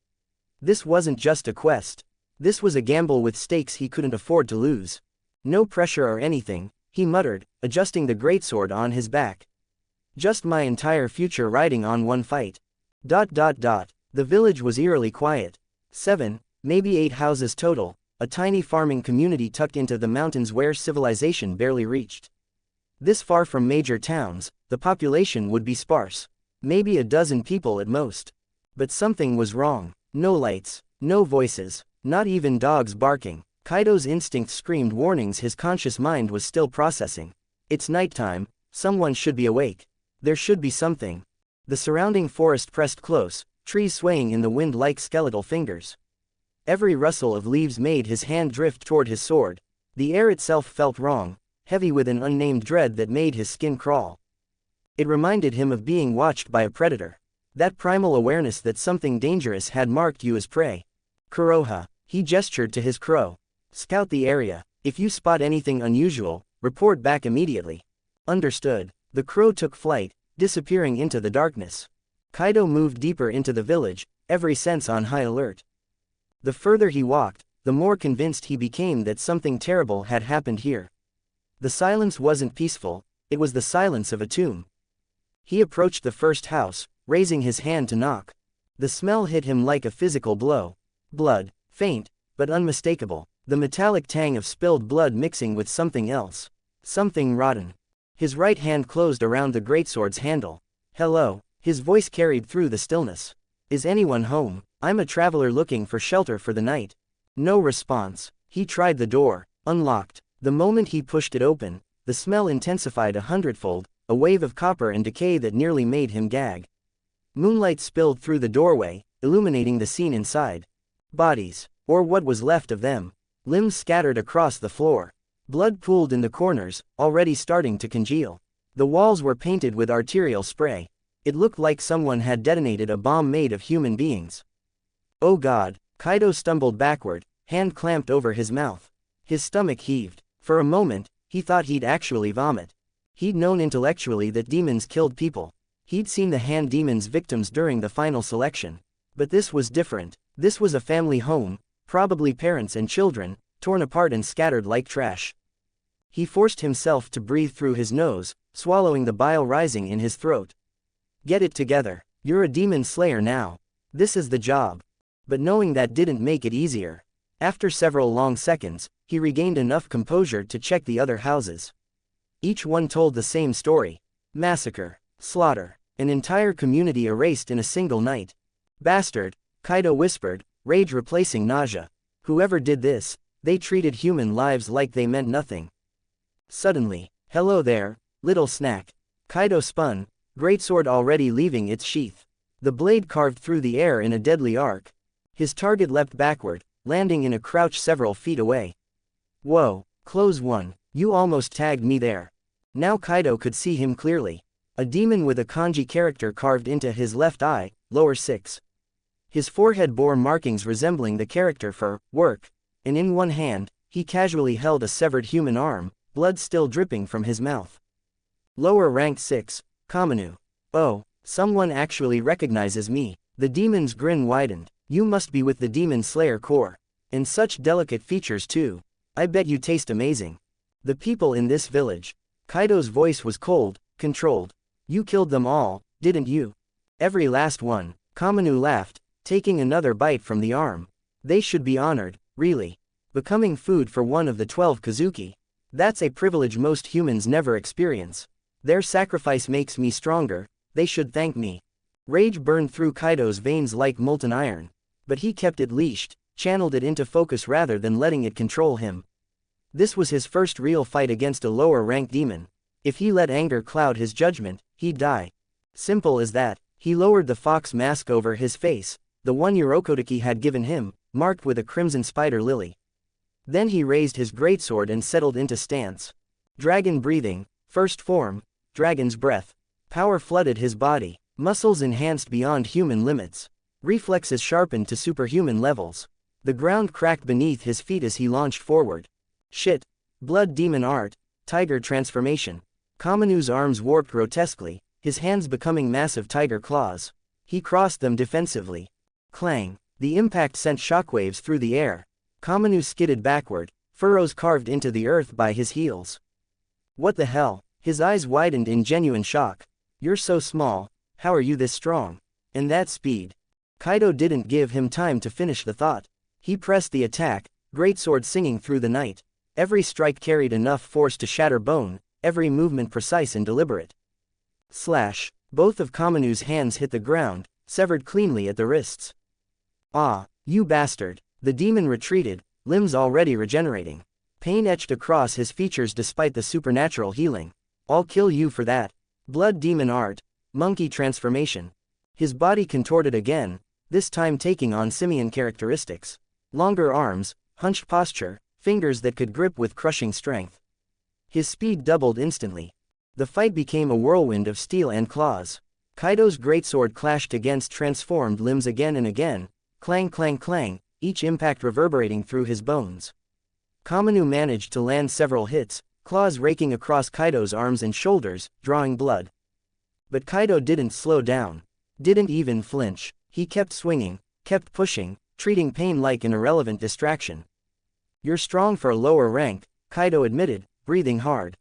This wasn't just a quest. This was a gamble with stakes he couldn't afford to lose. No pressure or anything, he muttered, adjusting the greatsword on his back. Just my entire future riding on one fight. The village was eerily quiet. 7, maybe 8 houses total, a tiny farming community tucked into the mountains where civilization barely reached. This far from major towns, the population would be sparse. Maybe a dozen people at most. But something was wrong. No lights, no voices, not even dogs barking. Kaido's instinct screamed warnings his conscious mind was still processing. It's nighttime, someone should be awake. There should be something. The surrounding forest pressed close, trees swaying in the wind like skeletal fingers. Every rustle of leaves made his hand drift toward his sword. The air itself felt wrong, heavy with an unnamed dread that made his skin crawl. It reminded him of being watched by a predator. That primal awareness that something dangerous had marked you as prey. Kuroha, he gestured to his crow. Scout the area. If you spot anything unusual, report back immediately. Understood. The crow took flight, disappearing into the darkness. Kaidō moved deeper into the village, every sense on high alert. The further he walked, the more convinced he became that something terrible had happened here. The silence wasn't peaceful, it was the silence of a tomb. He approached the first house, raising his hand to knock. The smell hit him like a physical blow. Blood, faint, but unmistakable. The metallic tang of spilled blood mixing with something else. Something rotten. His right hand closed around the greatsword's handle. Hello, his voice carried through the stillness. Is anyone home? I'm a traveler looking for shelter for the night. No response. He tried the door, unlocked. The moment he pushed it open, the smell intensified 100-fold, a wave of copper and decay that nearly made him gag. Moonlight spilled through the doorway, illuminating the scene inside. Bodies, or what was left of them. Limbs scattered across the floor. Blood pooled in the corners, already starting to congeal. The walls were painted with arterial spray. It looked like someone had detonated a bomb made of human beings. Oh God, Kaidō stumbled backward, hand clamped over his mouth. His stomach heaved. For a moment, he thought he'd actually vomit. He'd known intellectually that demons killed people. He'd seen the hand demon's victims during the final selection. But this was different. This was a family home, probably parents and children, torn apart and scattered like trash. He forced himself to breathe through his nose, swallowing the bile rising in his throat. Get it together. You're a demon slayer now. This is the job. But knowing that didn't make it easier. After several long seconds, he regained enough composure to check the other houses. Each one told the same story. Massacre. Slaughter. An entire community erased in a single night. Bastard, Kaidō whispered, rage replacing nausea. Whoever did this, they treated human lives like they meant nothing. Suddenly, hello there, little snack. Kaidō spun, greatsword already leaving its sheath. The blade carved through the air in a deadly arc. His target leapt backward, landing in a crouch several feet away. Whoa, close one, you almost tagged me there. Now Kaidō could see him clearly. A demon with a kanji character carved into his left eye, lower 6. His forehead bore markings resembling the character for work, and in one hand, he casually held a severed human arm, blood still dripping from his mouth. Lower rank 6, Kaminu. Oh, someone actually recognizes me. The demon's grin widened. You must be with the Demon Slayer Corps. And such delicate features too. I bet you taste amazing. The people in this village. Kaidō's voice was cold, controlled. You killed them all, didn't you? Every last one. Kaminu laughed, taking another bite from the arm. They should be honored, really. Becoming food for one of the 12 Kazuki. That's a privilege most humans never experience. Their sacrifice makes me stronger, they should thank me. Rage burned through Kaidō's veins like molten iron. But he kept it leashed, channeled it into focus rather than letting it control him. This was his first real fight against a lower-ranked demon. If he let anger cloud his judgment, he'd die. Simple as that. He lowered the fox mask over his face, the one Urokodaki had given him, marked with a crimson spider lily. Then he raised his greatsword and settled into stance. Dragon breathing, first form, dragon's breath. Power flooded his body, muscles enhanced beyond human limits. Reflexes sharpened to superhuman levels. The ground cracked beneath his feet as he launched forward. Shit. Blood demon art, tiger transformation. Kaminu's arms warped grotesquely, his hands becoming massive tiger claws. He crossed them defensively. Clang. The impact sent shockwaves through the air. Kaminu skidded backward, furrows carved into the earth by his heels. What the hell? His eyes widened in genuine shock. You're so small, how are you this strong? And that speed? Kaidō didn't give him time to finish the thought. He pressed the attack, greatsword singing through the night. Every strike carried enough force to shatter bone, every movement precise and deliberate. Slash. Both of Kaminu's hands hit the ground, severed cleanly at the wrists. Ah, you bastard. The demon retreated, limbs already regenerating. Pain etched across his features despite the supernatural healing. I'll kill you for that. Blood Demon Art, Monkey Transformation. His body contorted again, this time taking on simian characteristics. Longer arms, hunched posture, fingers that could grip with crushing strength. His speed doubled instantly. The fight became a whirlwind of steel and claws. Kaido's greatsword clashed against transformed limbs again and again, clang clang clang, each impact reverberating through his bones. Kaminu managed to land several hits, claws raking across Kaido's arms and shoulders, drawing blood. But Kaido didn't slow down. Didn't even flinch. He kept swinging, kept pushing, treating pain like an irrelevant distraction. "You're strong for a lower rank," Kaido admitted, breathing hard.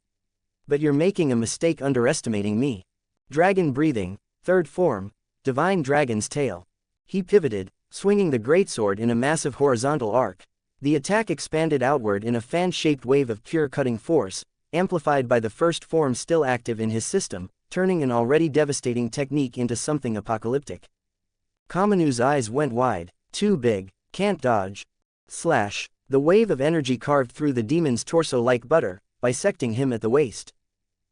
"But you're making a mistake underestimating me." Dragon breathing, third form, Divine Dragon's Tail. He pivoted, swinging the greatsword in a massive horizontal arc. The attack expanded outward in a fan-shaped wave of pure cutting force, amplified by the first form still active in his system, turning an already devastating technique into something apocalyptic. Kaminu's eyes went wide. Too big, can't dodge. Slash. The wave of energy carved through the demon's torso like butter, bisecting him at the waist.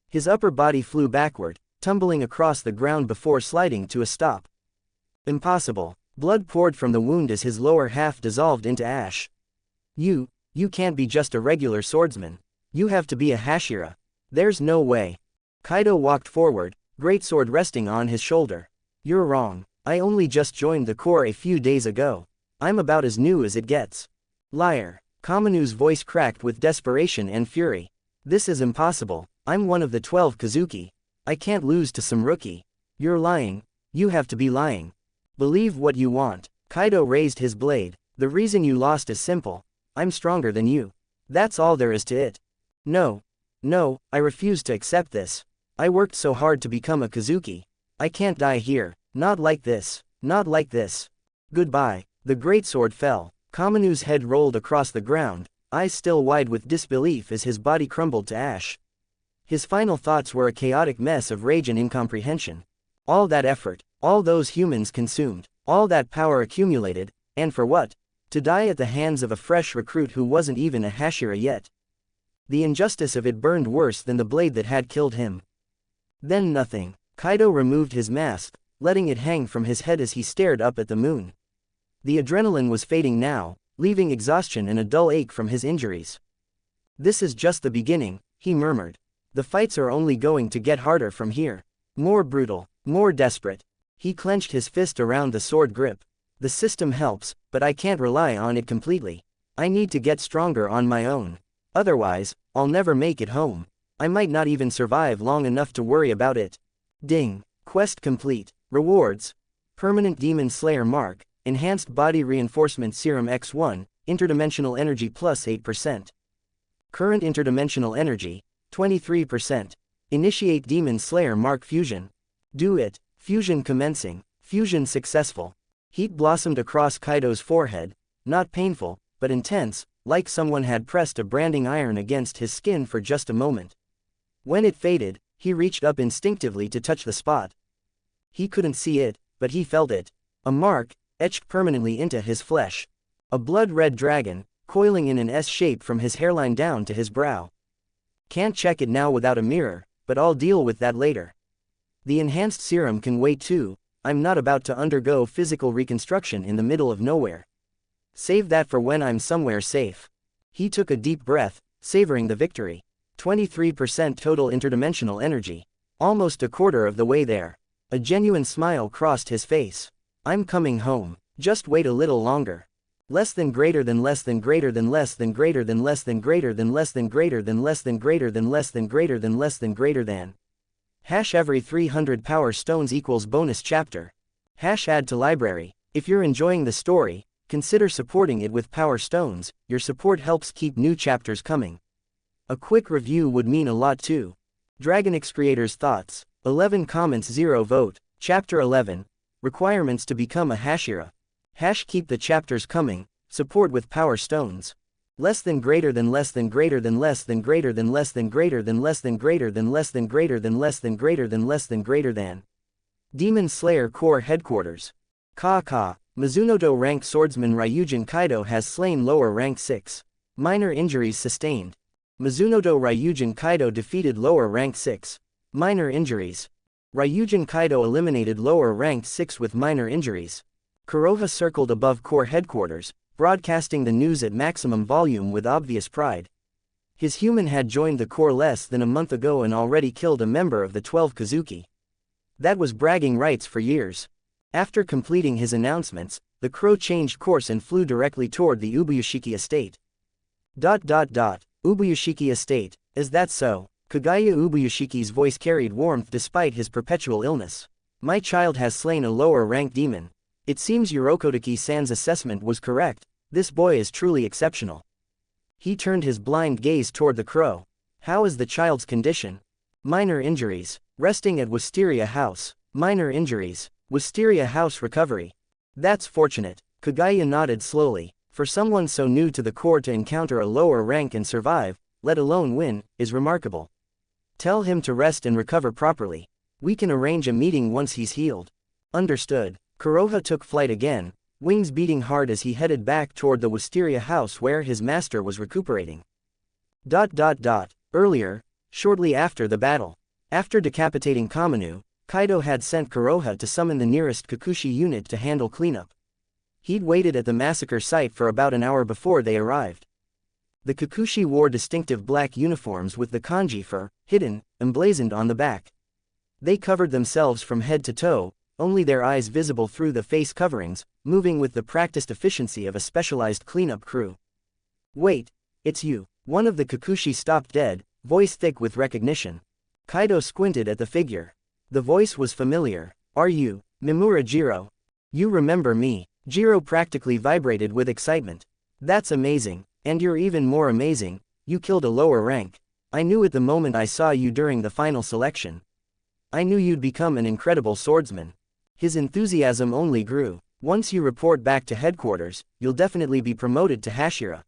His upper body flew backward, tumbling across the ground before sliding to a stop. Impossible. Blood poured from the wound as his lower half dissolved into ash. You can't be just a regular swordsman. You have to be a Hashira. There's no way." Kaido walked forward, greatsword resting on his shoulder. "You're wrong. I only just joined the Corps a few days ago. I'm about as new as it gets." "Liar." Kaminu's voice cracked with desperation and fury. "This is impossible. I'm one of the 12 Kazuki. I can't lose to some rookie." "You're lying. You have to be lying. Believe what you want." Kaido raised his blade. "The reason you lost is simple. I'm stronger than you. That's all there is to it." No, I refuse to accept this. I worked so hard to become a Kazuki. I can't die here. Not like this. Not like this. Goodbye." The greatsword fell. Kaminu's head rolled across the ground, eyes still wide with disbelief as his body crumbled to ash. His final thoughts were a chaotic mess of rage and incomprehension. All that effort, all those humans consumed, all that power accumulated, and for what? To die at the hands of a fresh recruit who wasn't even a Hashira yet. The injustice of it burned worse than the blade that had killed him. Then nothing. Kaido removed his mask, letting it hang from his head as he stared up at the moon. The adrenaline was fading now, leaving exhaustion and a dull ache from his injuries. "This is just the beginning," he murmured. "The fights are only going to get harder from here. More brutal, more desperate." He clenched his fist around the sword grip. "The system helps, but I can't rely on it completely. I need to get stronger on my own. Otherwise, I'll never make it home. I might not even survive long enough to worry about it." Ding. Quest complete. Rewards. Permanent Demon Slayer Mark, Enhanced Body Reinforcement Serum X1, Interdimensional Energy plus 8%. Current Interdimensional Energy, 23%. Initiate Demon Slayer Mark Fusion. Do it. Fusion commencing. Fusion successful. Heat blossomed across Kaido's forehead, not painful, but intense, like someone had pressed a branding iron against his skin for just a moment. When it faded, he reached up instinctively to touch the spot. He couldn't see it, but he felt it. A mark, etched permanently into his flesh. A blood-red dragon, coiling in an S shape from his hairline down to his brow. Can't check it now without a mirror, but I'll deal with that later. The enhanced serum can wait too. I'm not about to undergo physical reconstruction in the middle of nowhere. Save that for when I'm somewhere safe. He took a deep breath, savoring the victory. 23% total interdimensional energy. Almost a quarter of the way there. A genuine smile crossed his face. "I'm coming home. Just wait a little longer." Less than greater than less than greater than less than greater than less than greater than less than greater than less than greater than less than greater than less than greater than. Hash every 300 power stones equals bonus chapter. Hash add to library. If you're enjoying the story, consider supporting it with power stones. Your support helps keep new chapters coming. A quick review would mean a lot too. DragonnX creators' thoughts. 11 comments, 0 vote. Chapter 11. Requirements to become a Hashira. Hash keep the chapters coming. Support with power stones. Less than greater than less than greater than less than greater than less than greater than less than greater than less than greater than less than greater than less than greater than. Demon Slayer Corps Headquarters. Ka. Mizunoto rank swordsman Ryujin Kaido has slain lower rank 6. Minor injuries sustained. Mizunoto Ryujin Kaido defeated lower rank 6. Minor injuries. Ryujin Kaido eliminated lower ranked 6 with minor injuries. Kuroha circled above core headquarters, broadcasting the news at maximum volume with obvious pride. His human had joined the core less than a month ago and already killed a member of the 12 Kazuki. That was bragging rights for years. After completing his announcements, the crow changed course and flew directly toward the Ubuyashiki estate. Ubuyashiki estate, is that so? Kagaya Ubuyashiki's voice carried warmth despite his perpetual illness. My child has slain a lower-ranked demon. It seems Urokodaki-san's assessment was correct. This boy is truly exceptional. He turned his blind gaze toward the crow. How is the child's condition? Minor injuries. Resting at Wisteria House. Minor injuries. Wisteria House recovery. That's fortunate. Kagaya nodded slowly. For someone so new to the Corps to encounter a lower rank and survive, let alone win, is remarkable. Tell him to rest and recover properly. We can arrange a meeting once he's healed. Understood. Kuroha took flight again, wings beating hard as he headed back toward the Wisteria house where his master was recuperating. Earlier, shortly after the battle, after decapitating Kaminu, Kaido had sent Kuroha to summon the nearest Kikuchi unit to handle cleanup. He'd waited at the massacre site for about an hour before they arrived. The Kikuchi wore distinctive black uniforms with the kanji fur, hidden, emblazoned on the back. They covered themselves from head to toe, only their eyes visible through the face coverings, moving with the practiced efficiency of a specialized cleanup crew. Wait, it's you. One of the Kikuchi stopped dead, voice thick with recognition. Kaido squinted at the figure. The voice was familiar. Are you, Mimura Jiro? You remember me. Jiro practically vibrated with excitement. That's amazing. And you're even more amazing, you killed a lower rank. I knew it the moment I saw you during the final selection. I knew you'd become an incredible swordsman. His enthusiasm only grew. Once you report back to headquarters, you'll definitely be promoted to Hashira.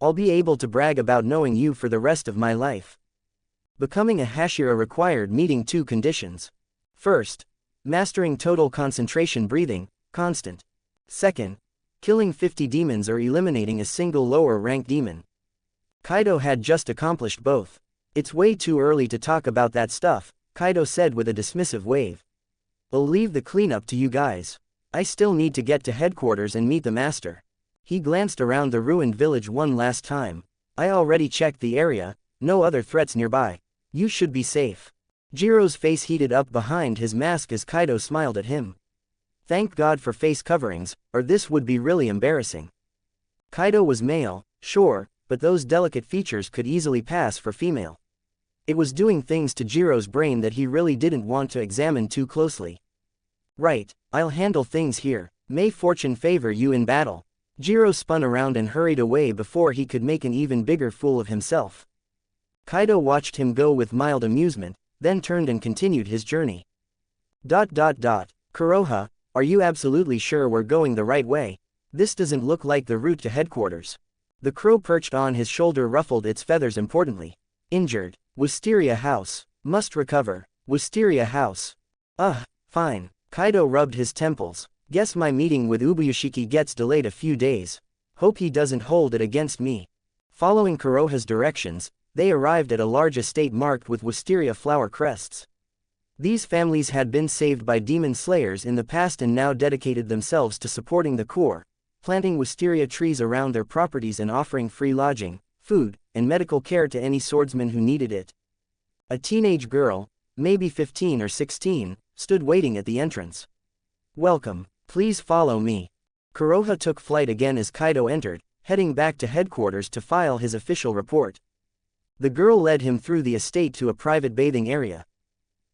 I'll be able to brag about knowing you for the rest of my life. Becoming a Hashira required meeting 2 conditions. First, mastering total concentration breathing, constant. Second, killing 50 demons or eliminating a single lower-ranked demon. Kaido had just accomplished both. It's way too early to talk about that stuff, Kaido said with a dismissive wave. I'll leave the cleanup to you guys. I still need to get to headquarters and meet the master. He glanced around the ruined village one last time. I already checked the area, no other threats nearby. You should be safe. Jiro's face heated up behind his mask as Kaido smiled at him. Thank God for face coverings, or this would be really embarrassing. Kaido was male, sure, but those delicate features could easily pass for female. It was doing things to Jiro's brain that he really didn't want to examine too closely. Right, I'll handle things here. May fortune favor you in battle. Jiro spun around and hurried away before he could make an even bigger fool of himself. Kaido watched him go with mild amusement, then turned and continued his journey. Kuroha, are you absolutely sure we're going the right way? This doesn't look like the route to headquarters. The crow perched on his shoulder ruffled its feathers importantly. Injured. Wisteria House. Must recover. Wisteria House. Fine. Kaido rubbed his temples. Guess my meeting with Ubuyashiki gets delayed a few days. Hope he doesn't hold it against me. Following Kuroha's directions, they arrived at a large estate marked with wisteria flower crests. These families had been saved by demon slayers in the past and now dedicated themselves to supporting the Corps, planting wisteria trees around their properties and offering free lodging, food, and medical care to any swordsman who needed it. A teenage girl, maybe 15 or 16, stood waiting at the entrance. Welcome, please follow me. Kuroha took flight again as Kaido entered, heading back to headquarters to file his official report. The girl led him through the estate to a private bathing area.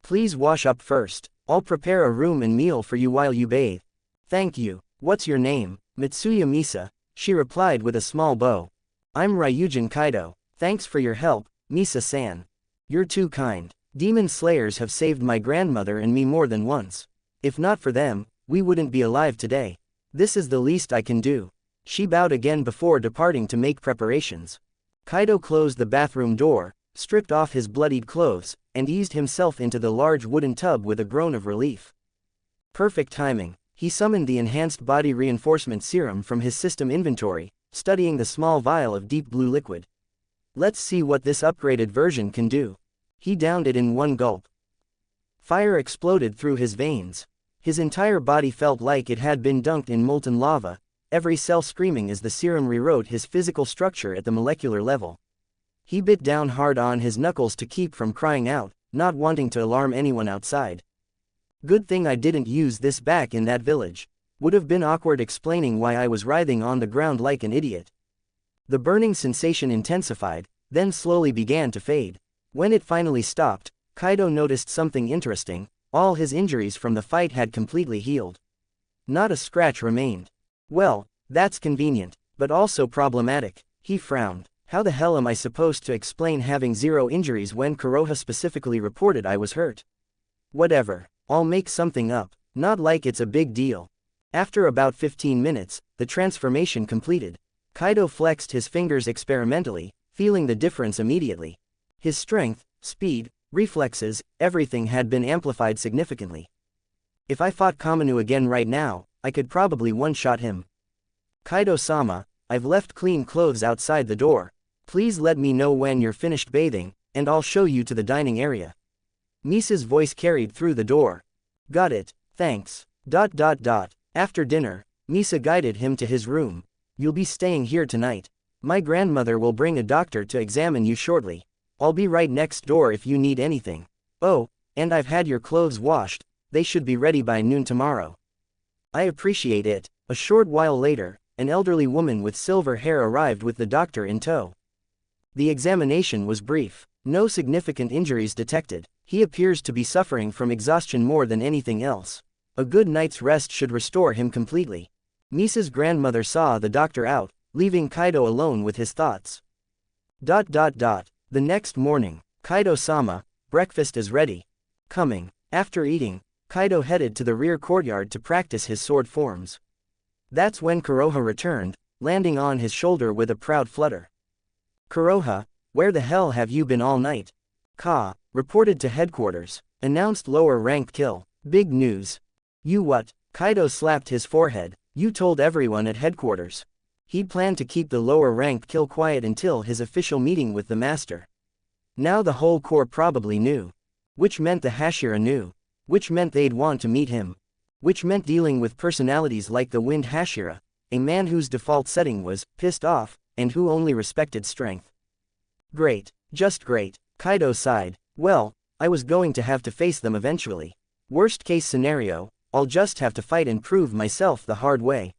Please wash up first. I'll prepare a room and meal for you while you bathe. Thank you. What's your name? Mitsuya Misa, she replied with a small bow. I'm Ryujin Kaido. Thanks for your help, Misa-san. You're too kind. Demon slayers have saved my grandmother and me more than once. If not for them, we wouldn't be alive today. This is the least I can do. She bowed again before departing to make preparations. Kaido closed the bathroom door, stripped off his bloodied clothes, and eased himself into the large wooden tub with a groan of relief. Perfect timing. He summoned the Enhanced Body Reinforcement Serum from his system inventory, studying the small vial of deep blue liquid. Let's see what this upgraded version can do. He downed it in one gulp. Fire exploded through his veins. His entire body felt like it had been dunked in molten lava, every cell screaming as the serum rewrote his physical structure at the molecular level. He bit down hard on his knuckles to keep from crying out, not wanting to alarm anyone outside. Good thing I didn't use this back in that village. Would have been awkward explaining why I was writhing on the ground like an idiot. The burning sensation intensified, then slowly began to fade. When it finally stopped, Kaidō noticed something interesting. All his injuries from the fight had completely healed. Not a scratch remained. Well, that's convenient, but also problematic. He frowned. How the hell am I supposed to explain having 0 injuries when Kuroha specifically reported I was hurt? Whatever, I'll make something up, not like it's a big deal. After about 15 minutes, the transformation completed. Kaidō flexed his fingers experimentally, feeling the difference immediately. His strength, speed, reflexes, everything had been amplified significantly. If I fought Kaminu again right now, I could probably one-shot him. Kaidō-sama, I've left clean clothes outside the door. Please let me know when you're finished bathing, and I'll show you to the dining area. Misa's voice carried through the door. Got it, thanks. After dinner, Misa guided him to his room. You'll be staying here tonight. My grandmother will bring a doctor to examine you shortly. I'll be right next door if you need anything. Oh, and I've had your clothes washed, they should be ready by noon tomorrow. I appreciate it. A short while later, an elderly woman with silver hair arrived with the doctor in tow. The examination was brief. No significant injuries detected. He appears to be suffering from exhaustion more than anything else. A good night's rest should restore him completely. Misa's grandmother saw the doctor out, leaving Kaidō alone with his thoughts. The next morning, Kaidō-sama, breakfast is ready. Coming. After eating, Kaidō headed to the rear courtyard to practice his sword forms. That's when Kuroha returned, landing on his shoulder with a proud flutter. Kuroha, where the hell have you been all night? Ka, reported to headquarters, announced lower rank kill. Big news. You what? Kaidō slapped his forehead. You told everyone at headquarters. He'd planned to keep the lower ranked kill quiet until his official meeting with the master. Now the whole corps probably knew. Which meant the Hashira knew. Which meant they'd want to meet him. Which meant dealing with personalities like the Wind Hashira, a man whose default setting was pissed off, and who only respected strength. Great, just great, Kaidō sighed. Well, I was going to have to face them eventually. Worst case scenario, I'll just have to fight and prove myself the hard way.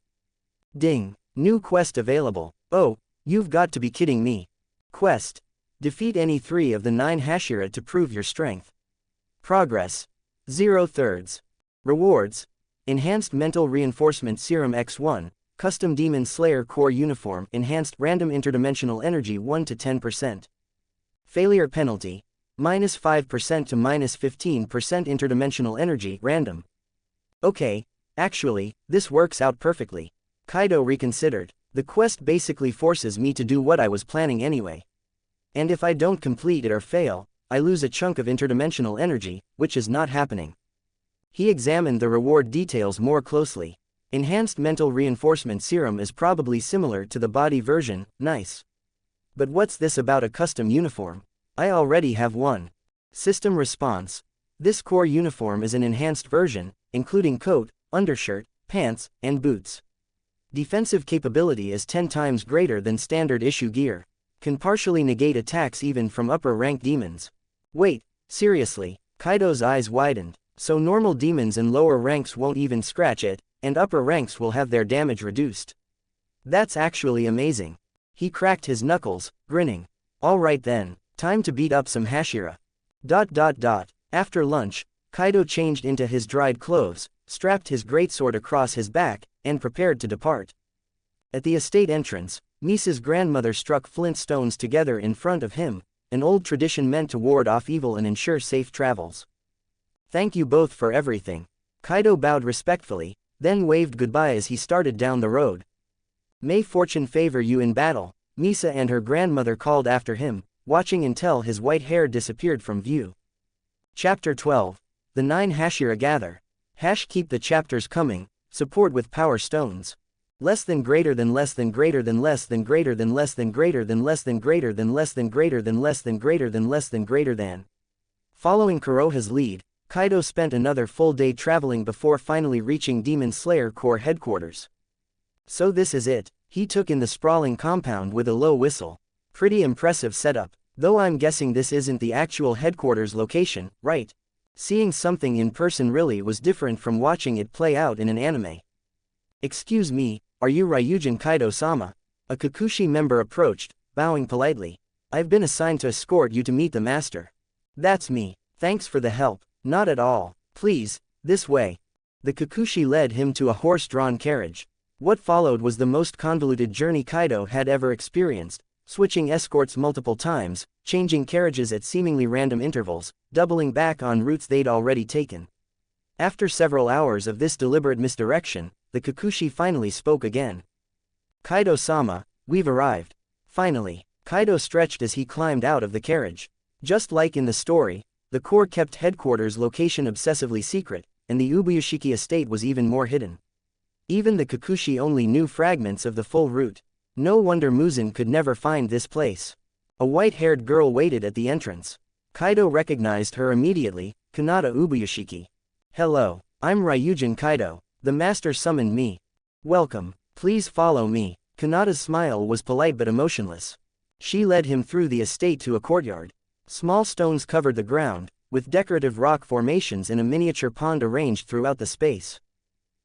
Ding, new quest available. Oh, you've got to be kidding me. Quest. Defeat any 3 of the 9 Hashira to prove your strength. Progress. 0/3. Rewards. Enhanced Mental Reinforcement Serum X1, Custom Demon Slayer Core Uniform, Enhanced Random Interdimensional Energy 1 to 10%. Failure Penalty. -5% to -15% Interdimensional Energy, Random. Okay, actually, this works out perfectly. Kaidō reconsidered. The quest basically forces me to do what I was planning anyway. And if I don't complete it or fail, I lose a chunk of interdimensional energy, which is not happening. He examined the reward details more closely. Enhanced Mental Reinforcement Serum is probably similar to the body version, nice. But what's this about a custom uniform? I already have one. System response. This core uniform is an enhanced version, including coat, undershirt, pants, and boots. Defensive capability is 10 times greater than standard issue gear. Can partially negate attacks even from upper rank demons. Wait, seriously? Kaidō's eyes widened. So normal demons in lower ranks won't even scratch it, and upper ranks will have their damage reduced. That's actually amazing. He cracked his knuckles, grinning. Alright then, time to beat up some Hashira. After lunch, Kaidō changed into his dried clothes, strapped his greatsword across his back, and prepared to depart. At the estate entrance, Misa's grandmother struck flint stones together in front of him, an old tradition meant to ward off evil and ensure safe travels. Thank you both for everything. Kaidō bowed respectfully, then waved goodbye as he started down the road. May fortune favor you in battle, Misa and her grandmother called after him, watching until his white hair disappeared from view. Chapter 12. The 9 Hashira gather. Keep the chapters coming, support with power stones. Less than greater than less than greater than less than greater than less than greater than less than greater than less than greater than less than greater than less than greater than. Following Kuroha's lead, Kaido spent another full day traveling before finally reaching Demon Slayer Corps headquarters. So this is it, he took in the sprawling compound with a low whistle. Pretty impressive setup, though I'm guessing this isn't the actual headquarters location, right? Seeing something in person really was different from watching it play out in an anime. Excuse me, are you Ryujin Kaido-sama? A Kikuchi member approached, bowing politely. I've been assigned to escort you to meet the master. That's me, thanks for the help. Not at all, please, this way. The Kikuchi led him to a horse-drawn carriage. What followed was the most convoluted journey Kaido had ever experienced, switching escorts multiple times, changing carriages at seemingly random intervals, doubling back on routes they'd already taken. After several hours of this deliberate misdirection, the Kikuchi finally spoke again. Kaido-sama, we've arrived. Finally, Kaido stretched as he climbed out of the carriage. Just like in the story, the Corps kept headquarters location obsessively secret, and the Ubuyashiki estate was even more hidden. Even the Kikuchi only knew fragments of the full route. No wonder Muzan could never find this place. A white-haired girl waited at the entrance. Kaido recognized her immediately, Kanata Ubuyashiki. Hello, I'm Ryujin Kaido, the master summoned me. Welcome, please follow me. Kanata's smile was polite but emotionless. She led him through the estate to a courtyard. Small stones covered the ground, with decorative rock formations and a miniature pond arranged throughout the space.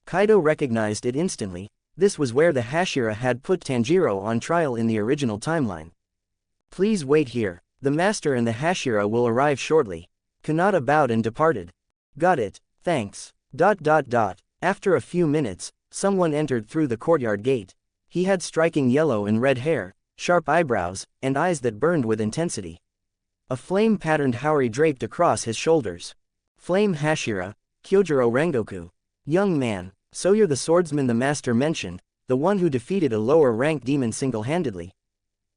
Kaido recognized it instantly. This was where the Hashira had put Tanjiro on trial in the original timeline. Please wait here, the master and the Hashira will arrive shortly. Kanata bowed and departed. Got it, thanks. After a few minutes, someone entered through the courtyard gate. He had striking yellow and red hair, sharp eyebrows, and eyes that burned with intensity. A flame-patterned haori draped across his shoulders. Flame Hashira, Kyojuro Rengoku. Young man, so you're the swordsman the master mentioned, the one who defeated a lower-ranked demon single-handedly.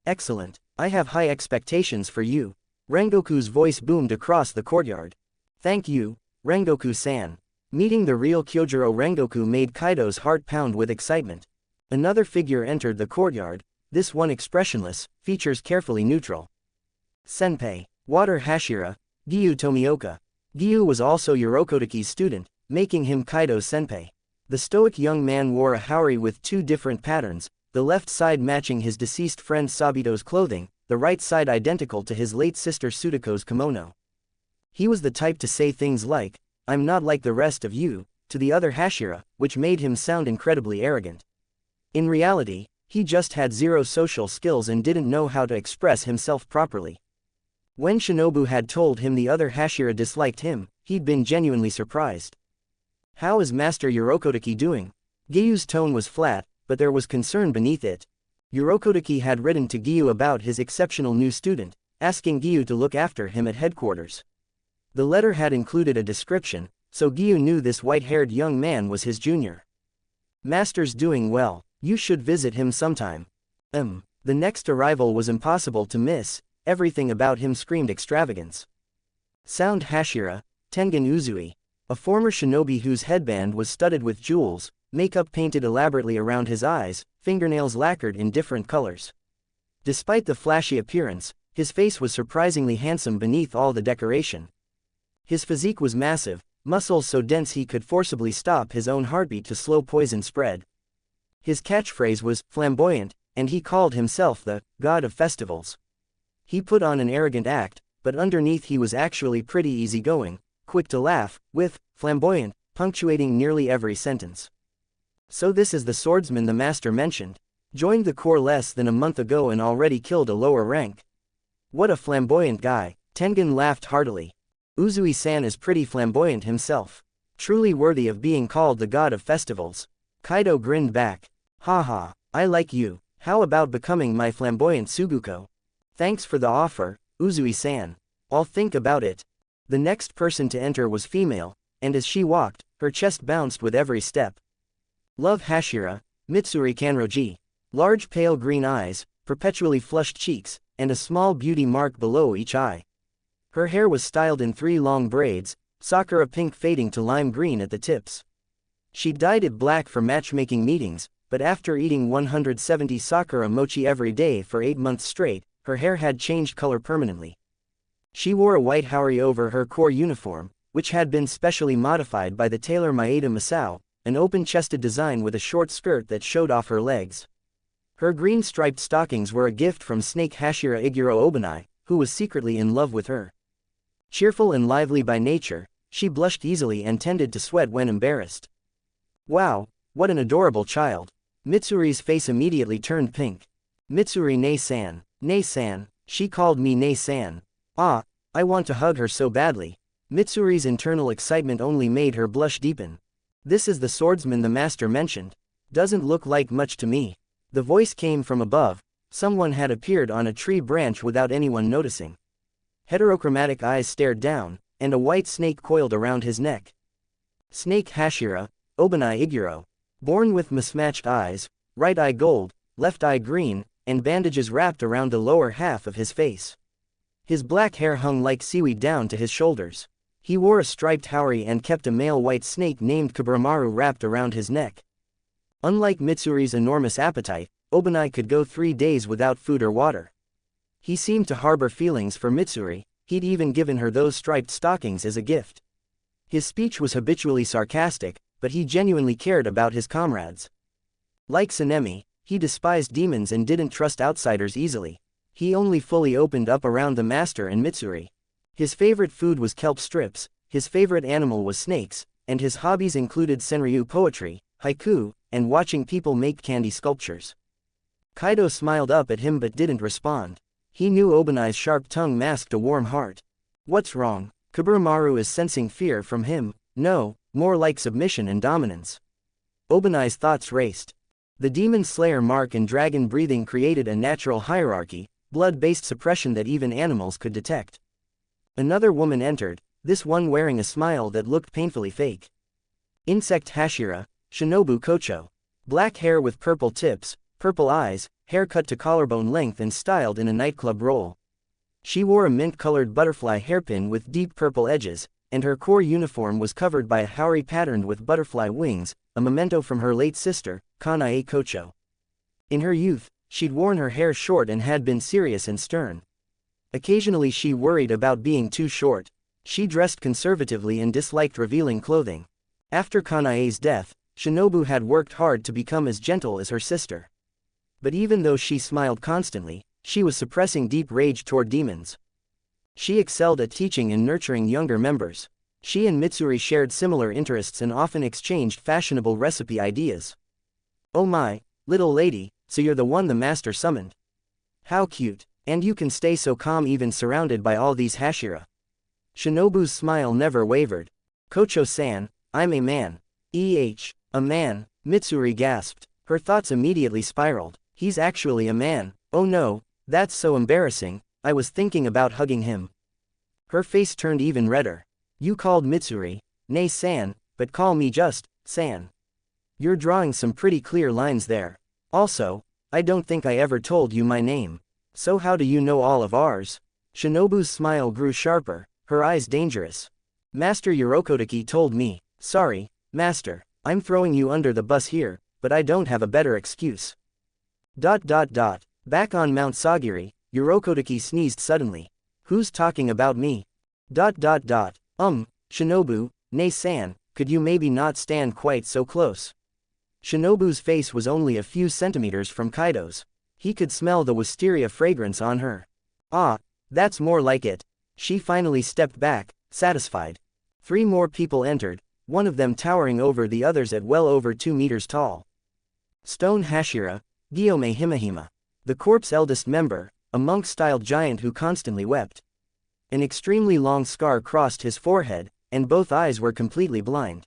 Excellent, I have high expectations for you. Rengoku's voice boomed across the courtyard. Thank you, Rengoku-san. Meeting the real Kyojuro Rengoku made Kaido's heart pound with excitement. Another figure entered the courtyard, this one expressionless, features carefully neutral. Senpai, Water Hashira, Giyu Tomioka. Giyu was also Urokotaki's student, making him Kaido's senpai. The stoic young man wore a haori with two different patterns, the left side matching his deceased friend Sabito's clothing, the right side identical to his late sister Sudako's kimono. He was the type to say things like, I'm not like the rest of you, to the other Hashira, which made him sound incredibly arrogant. In reality, he just had zero social skills and didn't know how to express himself properly. When Shinobu had told him the other Hashira disliked him, he'd been genuinely surprised. How is Master Urokotaki doing? Giyu's tone was flat, but there was concern beneath it. Urokotaki had written to Giyu about his exceptional new student, asking Giyu to look after him at headquarters. The letter had included a description, so Giyu knew this white-haired young man was his junior. Master's doing well, you should visit him sometime. The next arrival was impossible to miss, everything about him screamed extravagance. Sound Hashira, Tengen Uzui. A former shinobi whose headband was studded with jewels, makeup painted elaborately around his eyes, fingernails lacquered in different colors. Despite the flashy appearance, his face was surprisingly handsome beneath all the decoration. His physique was massive, muscles so dense he could forcibly stop his own heartbeat to slow poison spread. His catchphrase was flamboyant, and he called himself the god of festivals. He put on an arrogant act, but underneath he was actually pretty easygoing, quick to laugh, with flamboyant punctuating nearly every sentence. So this is the swordsman the master mentioned. Joined the Corps less than a month ago and already killed a lower rank. What a flamboyant guy, Tengen laughed heartily. Uzui-san is pretty flamboyant himself. Truly worthy of being called the god of festivals. Kaido grinned back. Haha, I like you, how about becoming my flamboyant Suguko? Thanks for the offer, Uzui-san. I'll think about it. The next person to enter was female, and as she walked, her chest bounced with every step. Love Hashira, Mitsuri Kanroji. Large pale green eyes, perpetually flushed cheeks, and a small beauty mark below each eye. Her hair was styled in 3 long braids, sakura pink fading to lime green at the tips. She dyed it black for matchmaking meetings, but after eating 170 sakura mochi every day for 8 months straight, her hair had changed color permanently. She wore a white haori over her core uniform, which had been specially modified by the tailor Maeda Masao, an open-chested design with a short skirt that showed off her legs. Her green striped stockings were a gift from Snake Hashira Iguro Obanai, who was secretly in love with her. Cheerful and lively by nature, she blushed easily and tended to sweat when embarrassed. Wow, what an adorable child. Mitsuri's face immediately turned pink. Mitsuri Ne-san, Ne-san, she called me Ne-san. Ah, I want to hug her so badly. Mitsuri's internal excitement only made her blush deepen. This is the swordsman the master mentioned. Doesn't look like much to me. The voice came from above. Someone had appeared on a tree branch without anyone noticing. Heterochromatic eyes stared down, and a white snake coiled around his neck. Snake Hashira, Obanai Iguro. Born with mismatched eyes, right eye gold, left eye green, and bandages wrapped around the lower half of his face. His black hair hung like seaweed down to his shoulders. He wore a striped haori and kept a male white snake named Kaburamaru wrapped around his neck. Unlike Mitsuri's enormous appetite, Obanai could go 3 days without food or water. He seemed to harbor feelings for Mitsuri. He'd even given her those striped stockings as a gift. His speech was habitually sarcastic, but he genuinely cared about his comrades. Like Sanemi, he despised demons and didn't trust outsiders easily. He only fully opened up around the master and Mitsuri. His favorite food was kelp strips, his favorite animal was snakes, and his hobbies included senryu poetry, haiku, and watching people make candy sculptures. Kaidō smiled up at him but didn't respond. He knew Obanai's sharp tongue masked a warm heart. What's wrong? Kaburamaru is sensing fear from him. No, more like submission and dominance. Obanai's thoughts raced. The demon slayer mark and dragon breathing created a natural hierarchy, blood-based suppression that even animals could detect. Another woman entered, this one wearing a smile that looked painfully fake. Insect Hashira, Shinobu Kocho. Black hair with purple tips, purple eyes, hair cut to collarbone length and styled in a nightclub roll. She wore a mint-colored butterfly hairpin with deep purple edges, and her core uniform was covered by a haori patterned with butterfly wings, a memento from her late sister, Kanae Kocho. In her youth, she'd worn her hair short and had been serious and stern. Occasionally she worried about being too short. She dressed conservatively and disliked revealing clothing. After Kanae's death, Shinobu had worked hard to become as gentle as her sister. But even though she smiled constantly, she was suppressing deep rage toward demons. She excelled at teaching and nurturing younger members. She and Mitsuri shared similar interests and often exchanged fashionable recipe ideas. Oh my, little lady, so you're the one the master summoned. How cute, and you can stay so calm even surrounded by all these Hashira. Shinobu's smile never wavered. Kocho-san, I'm a man. A man, Mitsuri gasped. Her thoughts immediately spiraled. He's actually a man. Oh no, that's so embarrassing, I was thinking about hugging him. Her face turned even redder. You called Mitsuri, Ne-san, but call me just, san. You're drawing some pretty clear lines there. Also, I don't think I ever told you my name. So how do you know all of ours? Shinobu's smile grew sharper, her eyes dangerous. Master Yurokotaki told me. Sorry, Master, I'm throwing you under the bus here, but I don't have a better excuse. Back on Mount Sagiri, Yurokotaki sneezed suddenly. Who's talking about me? Shinobu, Ne-san, could you maybe not stand quite so close? Shinobu's face was only a few centimeters from Kaidō's. He could smell the wisteria fragrance on her. Ah, that's more like it. She finally stepped back, satisfied. 3 more people entered, one of them towering over the others at well over 2 meters tall. Stone Hashira, Gyome Himahima. The corp's eldest member, a monk-styled giant who constantly wept. An extremely long scar crossed his forehead, and both eyes were completely blind.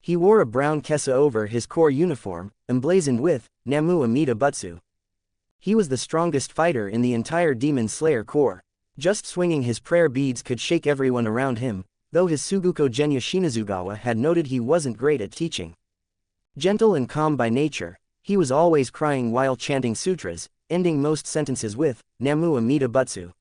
He wore a brown kesa over his core uniform, emblazoned with, Namu Amida Butsu. He was the strongest fighter in the entire Demon Slayer Corps. Just swinging his prayer beads could shake everyone around him, though his Suguko Genya Shinazugawa had noted he wasn't great at teaching. Gentle and calm by nature, he was always crying while chanting sutras, ending most sentences with, Namu Amida Butsu.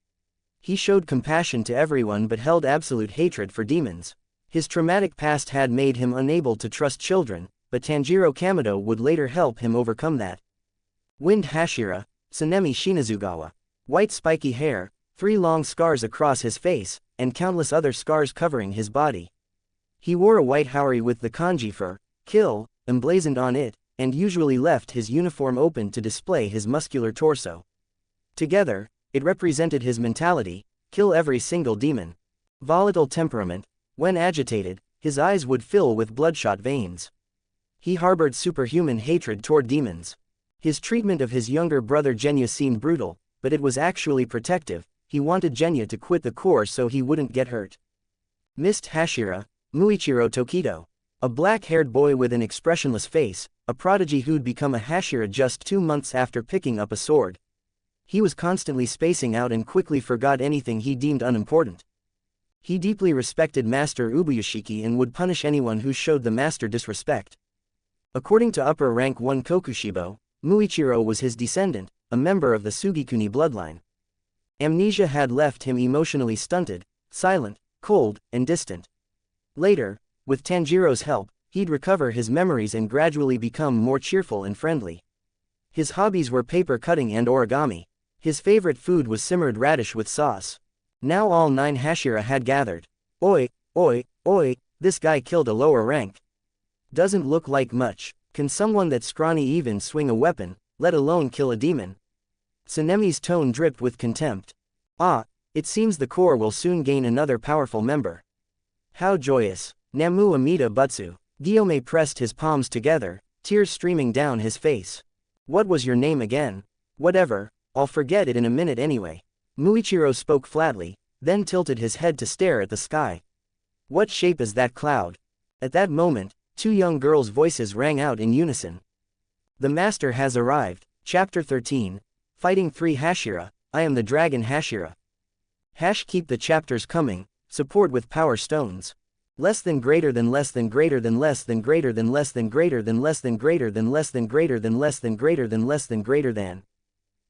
He showed compassion to everyone but held absolute hatred for demons. His traumatic past had made him unable to trust children, but Tanjiro Kamado would later help him overcome that. Wind Hashira, Sanemi Shinazugawa. White spiky hair, 3 long scars across his face, and countless other scars covering his body. He wore a white haori with the kanji for kill emblazoned on it, and usually left his uniform open to display his muscular torso. Together, it represented his mentality: kill every single demon. Volatile temperament. When agitated, his eyes would fill with bloodshot veins. He harbored superhuman hatred toward demons. His treatment of his younger brother Genya seemed brutal, but it was actually protective. He wanted Genya to quit the corps so he wouldn't get hurt. Missed Hashira, Muichiro Tokido. A black-haired boy with an expressionless face, a prodigy who'd become a Hashira just 2 months after picking up a sword. He was constantly spacing out and quickly forgot anything he deemed unimportant. He deeply respected Master Ubuyashiki and would punish anyone who showed the master disrespect. According to upper rank 1 Kokushibo, Muichiro was his descendant, a member of the Sugikuni bloodline. Amnesia had left him emotionally stunted, silent, cold, and distant. Later, with Tanjiro's help, he'd recover his memories and gradually become more cheerful and friendly. His hobbies were paper cutting and origami. His favorite food was simmered radish with sauce. Now all 9 Hashira had gathered. Oi, oi, oi, this guy killed a lower rank. Doesn't look like much. Can someone that scrawny even swing a weapon, let alone kill a demon? Tsunemi's tone dripped with contempt. Ah, it seems the corps will soon gain another powerful member. How joyous. Namu Amida Butsu. Guillaume pressed his palms together, tears streaming down his face. What was your name again? Whatever, I'll forget it in a minute anyway. Muichiro spoke flatly, then tilted his head to stare at the sky. What shape is that cloud? At that moment, 2 young girls' voices rang out in unison. The master has arrived. Chapter 13. Fighting 3 Hashira. I am the Dragon Hashira. Keep the chapters coming. Support with power stones. Less than greater than less than greater than less than greater than less than greater than less than greater than less than greater than less than greater than less than greater than.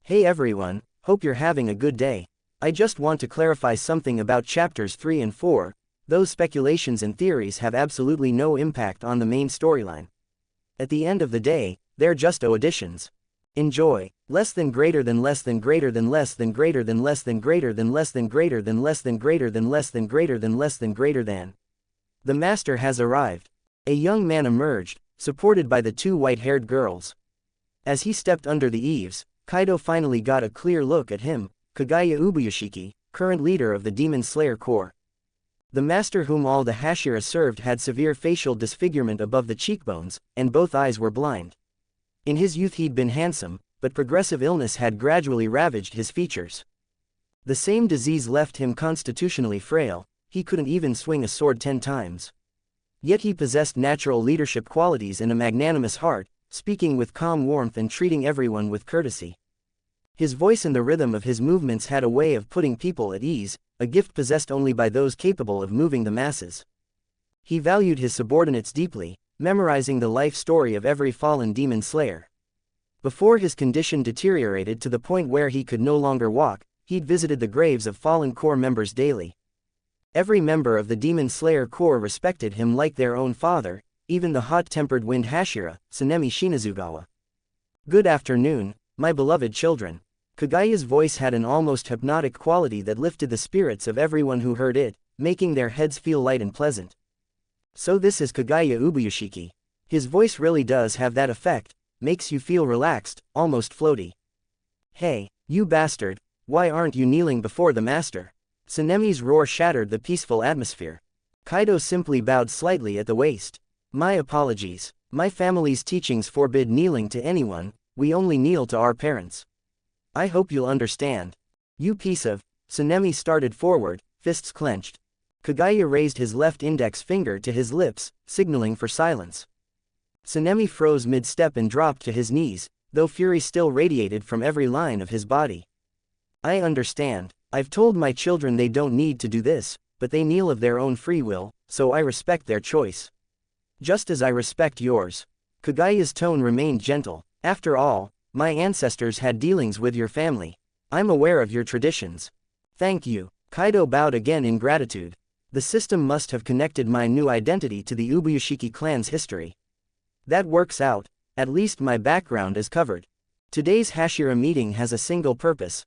Hey everyone, hope you're having a good day. I just want to clarify something about chapters 3 and 4. Those speculations and theories have absolutely no impact on the main storyline. At the end of the day, they're just additions. Enjoy. Less than greater than less than greater than less than greater than less than greater than less than greater than less than greater than less than greater than less than greater than. The master has arrived. A young man emerged, supported by the 2 white-haired girls. As he stepped under the eaves, Kaido finally got a clear look at him, Kagaya Ubuyashiki, current leader of the Demon Slayer Corps. The master whom all the Hashira served had severe facial disfigurement above the cheekbones, and both eyes were blind. In his youth he'd been handsome, but progressive illness had gradually ravaged his features. The same disease left him constitutionally frail. He couldn't even swing a sword 10 times. Yet he possessed natural leadership qualities and a magnanimous heart, speaking with calm warmth and treating everyone with courtesy. His voice and the rhythm of his movements had a way of putting people at ease, a gift possessed only by those capable of moving the masses. He valued his subordinates deeply, memorizing the life story of every fallen demon slayer. Before his condition deteriorated to the point where he could no longer walk, he'd visited the graves of fallen corps members daily. Every member of the Demon Slayer Corps respected him like their own father, even the hot-tempered wind Hashira, Tsunemi Shinazugawa. Good afternoon, my beloved children. Kagaya's voice had an almost hypnotic quality that lifted the spirits of everyone who heard it, making their heads feel light and pleasant. So this is Kagaya Ubuyashiki. His voice really does have that effect, makes you feel relaxed, almost floaty. Hey, you bastard, why aren't you kneeling before the master? Tsunemi's roar shattered the peaceful atmosphere. Kaido simply bowed slightly at the waist. My apologies. My family's teachings forbid kneeling to anyone, we only kneel to our parents. I hope you'll understand. You piece of... Tsunemi started forward, fists clenched. Kagaya raised his left index finger to his lips, signaling for silence. Tsunemi froze mid-step and dropped to his knees, though fury still radiated from every line of his body. I understand. I've told my children they don't need to do this, but they kneel of their own free will, so I respect their choice. Just as I respect yours. Kagaya's tone remained gentle. After all, my ancestors had dealings with your family. I'm aware of your traditions. Thank you. Kaido bowed again in gratitude. The system must have connected my new identity to the Ubuyashiki clan's history. That works out. At least my background is covered. Today's Hashira meeting has a single purpose.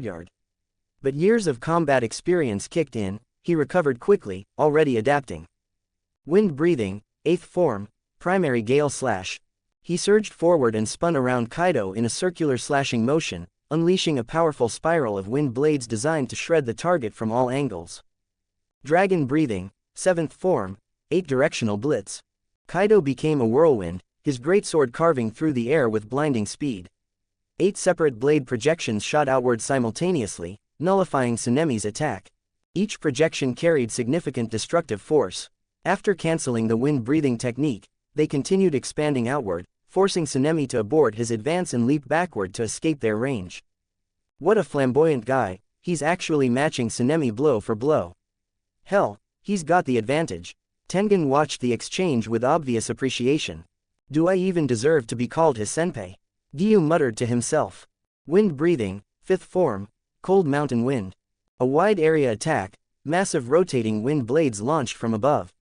courtyard. But years of combat experience kicked in, he recovered quickly, already adapting. Wind breathing, 8th form, primary gale slash. He surged forward and spun around Kaidō in a circular slashing motion, unleashing a powerful spiral of wind blades designed to shred the target from all angles. Dragon breathing, 7th form, 8-directional blitz. Kaidō became a whirlwind, his greatsword carving through the air with blinding speed. 8 separate blade projections shot outward simultaneously, nullifying Tsunemi's attack. Each projection carried significant destructive force. After canceling the wind-breathing technique, they continued expanding outward, forcing Tsunemi to abort his advance and leap backward to escape their range. What a flamboyant guy, he's actually matching Tsunemi blow for blow. Hell, he's got the advantage. Tengen watched the exchange with obvious appreciation. Do I even deserve to be called his senpai? Gyu muttered to himself. Wind breathing, 5th form, cold mountain wind. A wide area attack, massive rotating wind blades launched from above.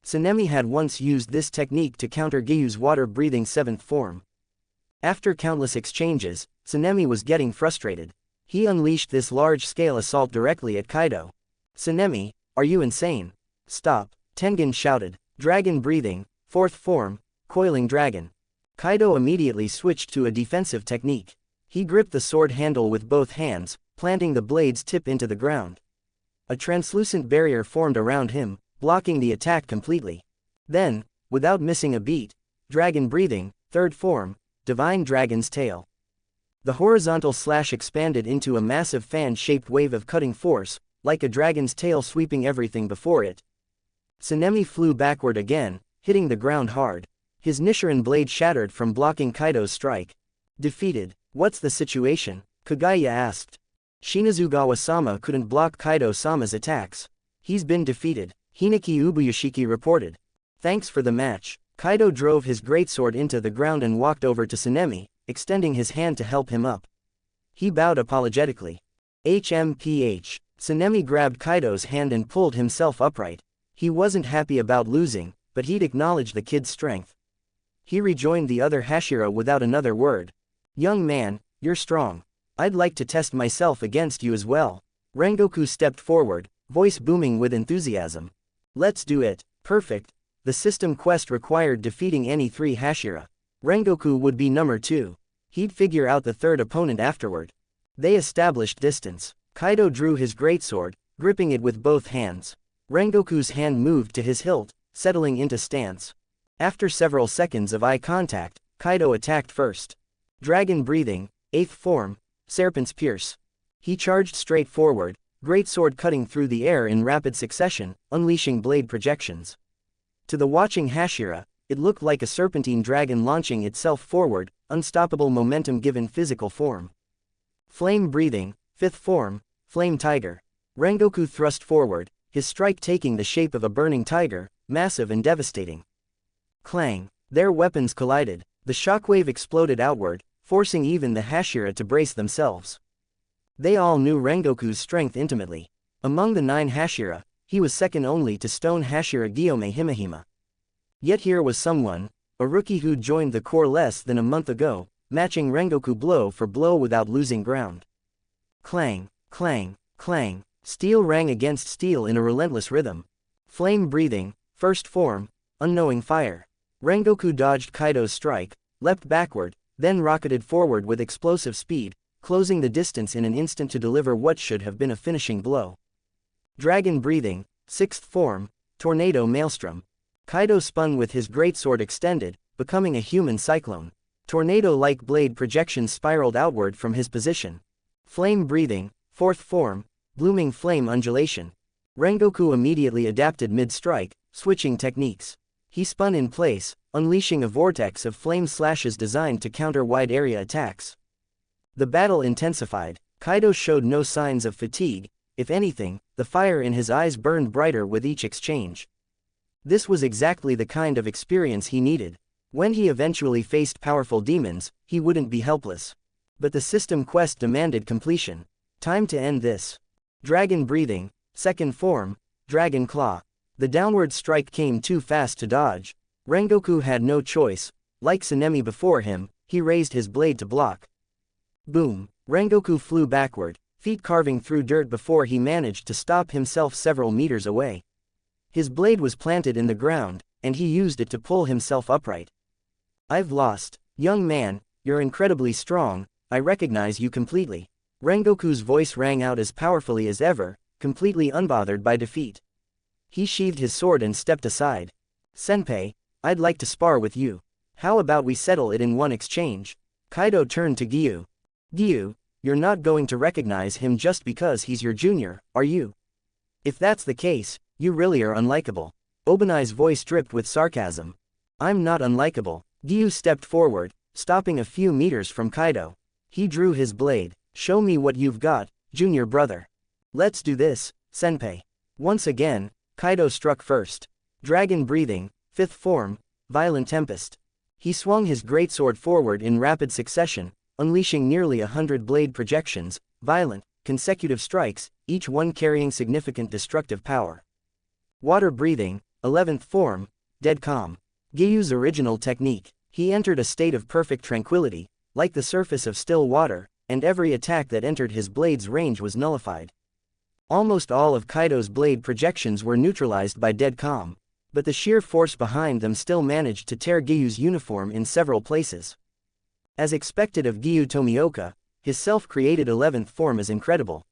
Tsunemi had once used this technique to counter Gyu's water-breathing 7th form. After countless exchanges, Tsunemi was getting frustrated. He unleashed this large-scale assault directly at Kaidō. Tsunemi, are you insane? Stop, Tengen shouted. Dragon breathing, 4th form, coiling dragon. Kaidō immediately switched to a defensive technique. He gripped the sword handle with both hands, planting the blade's tip into the ground. A translucent barrier formed around him, blocking the attack completely. Then, without missing a beat, dragon breathing, 3rd form, divine dragon's tail. The horizontal slash expanded into a massive fan-shaped wave of cutting force, like a dragon's tail sweeping everything before it. Tsunemi flew backward again, hitting the ground hard. His Nichiren blade shattered from blocking Kaido's strike. Defeated. What's the situation? Kagaya asked. Shinazugawa-sama couldn't block Kaido-sama's attacks. He's been defeated, Hineki Ubuyashiki reported. Thanks for the match. Kaidō drove his greatsword into the ground and walked over to Tsunemi, extending his hand to help him up. He bowed apologetically. HMPH. Tsunemi grabbed Kaido's hand and pulled himself upright. He wasn't happy about losing, but he'd acknowledged the kid's strength. He rejoined the other Hashira without another word. Young man, you're strong. I'd like to test myself against you as well. Rengoku stepped forward, voice booming with enthusiasm. Let's do it. Perfect. The system quest required defeating any 3 Hashira. Rengoku would be number 2. He'd figure out the third opponent afterward. They established distance. Kaido drew his greatsword, gripping it with both hands. Rengoku's hand moved to his hilt, settling into stance. After several seconds of eye contact, Kaido attacked first. Dragon breathing, 8th form, Serpent's Pierce. He charged straight forward, greatsword cutting through the air in rapid succession, unleashing blade projections. To the watching Hashira, it looked like a serpentine dragon launching itself forward, unstoppable momentum given physical form. Flame breathing, 5th form, Flame Tiger. Rengoku thrust forward, his strike taking the shape of a burning tiger, massive and devastating. Clang! Their weapons collided. The shockwave exploded outward, forcing even the Hashira to brace themselves. They all knew Rengoku's strength intimately. Among the 9 Hashira, he was second only to Stone Hashira Gyome Himehime. Yet here was someone, a rookie who'd joined the corps less than a month ago, matching Rengoku blow for blow without losing ground. Clang, clang, clang, steel rang against steel in a relentless rhythm. Flame breathing, 1st form, Unknowing Fire. Rengoku dodged Kaido's strike, leapt backward, then rocketed forward with explosive speed, closing the distance in an instant to deliver what should have been a finishing blow. Dragon breathing, 6th form, Tornado Maelstrom. Kaido spun with his greatsword extended, becoming a human cyclone. Tornado-like blade projections spiraled outward from his position. Flame breathing, 4th form, Blooming Flame Undulation. Rengoku immediately adapted mid-strike, switching techniques. He spun in place, unleashing a vortex of flame slashes designed to counter wide-area attacks. The battle intensified. Kaido showed no signs of fatigue. If anything, the fire in his eyes burned brighter with each exchange. This was exactly the kind of experience he needed. When he eventually faced powerful demons, he wouldn't be helpless. But the system quest demanded completion. Time to end this. Dragon breathing, 2nd form, Dragon Claw. The downward strike came too fast to dodge. Rengoku had no choice. Like Tsunemi before him, he raised his blade to block. Boom! Rengoku flew backward, feet carving through dirt before he managed to stop himself several meters away. His blade was planted in the ground, and he used it to pull himself upright. I've lost. Young man, you're incredibly strong, I recognize you completely. Rengoku's voice rang out as powerfully as ever, completely unbothered by defeat. He sheathed his sword and stepped aside. Senpai, I'd like to spar with you. How about we settle it in one exchange? Kaido turned to Gyu. Gyu, you're not going to recognize him just because he's your junior, are you? If that's the case, you really are unlikable. Obanai's voice dripped with sarcasm. I'm not unlikable. Gyu stepped forward, stopping a few meters from Kaido. He drew his blade. Show me what you've got, junior brother. Let's do this, senpai. Once again, Kaido struck first. Dragon breathing, 5th form, Violent Tempest. He swung his greatsword forward in rapid succession, unleashing nearly 100 blade projections, violent, consecutive strikes, each one carrying significant destructive power. Water breathing, 11th form, Dead Calm. Gyu's original technique. He entered a state of perfect tranquility, like the surface of still water, and every attack that entered his blade's range was nullified. Almost all of Kaido's blade projections were neutralized by Dead Calm, but the sheer force behind them still managed to tear Gyu's uniform in several places. As expected of Gyu Tomioka, his self-created 11th form is incredible.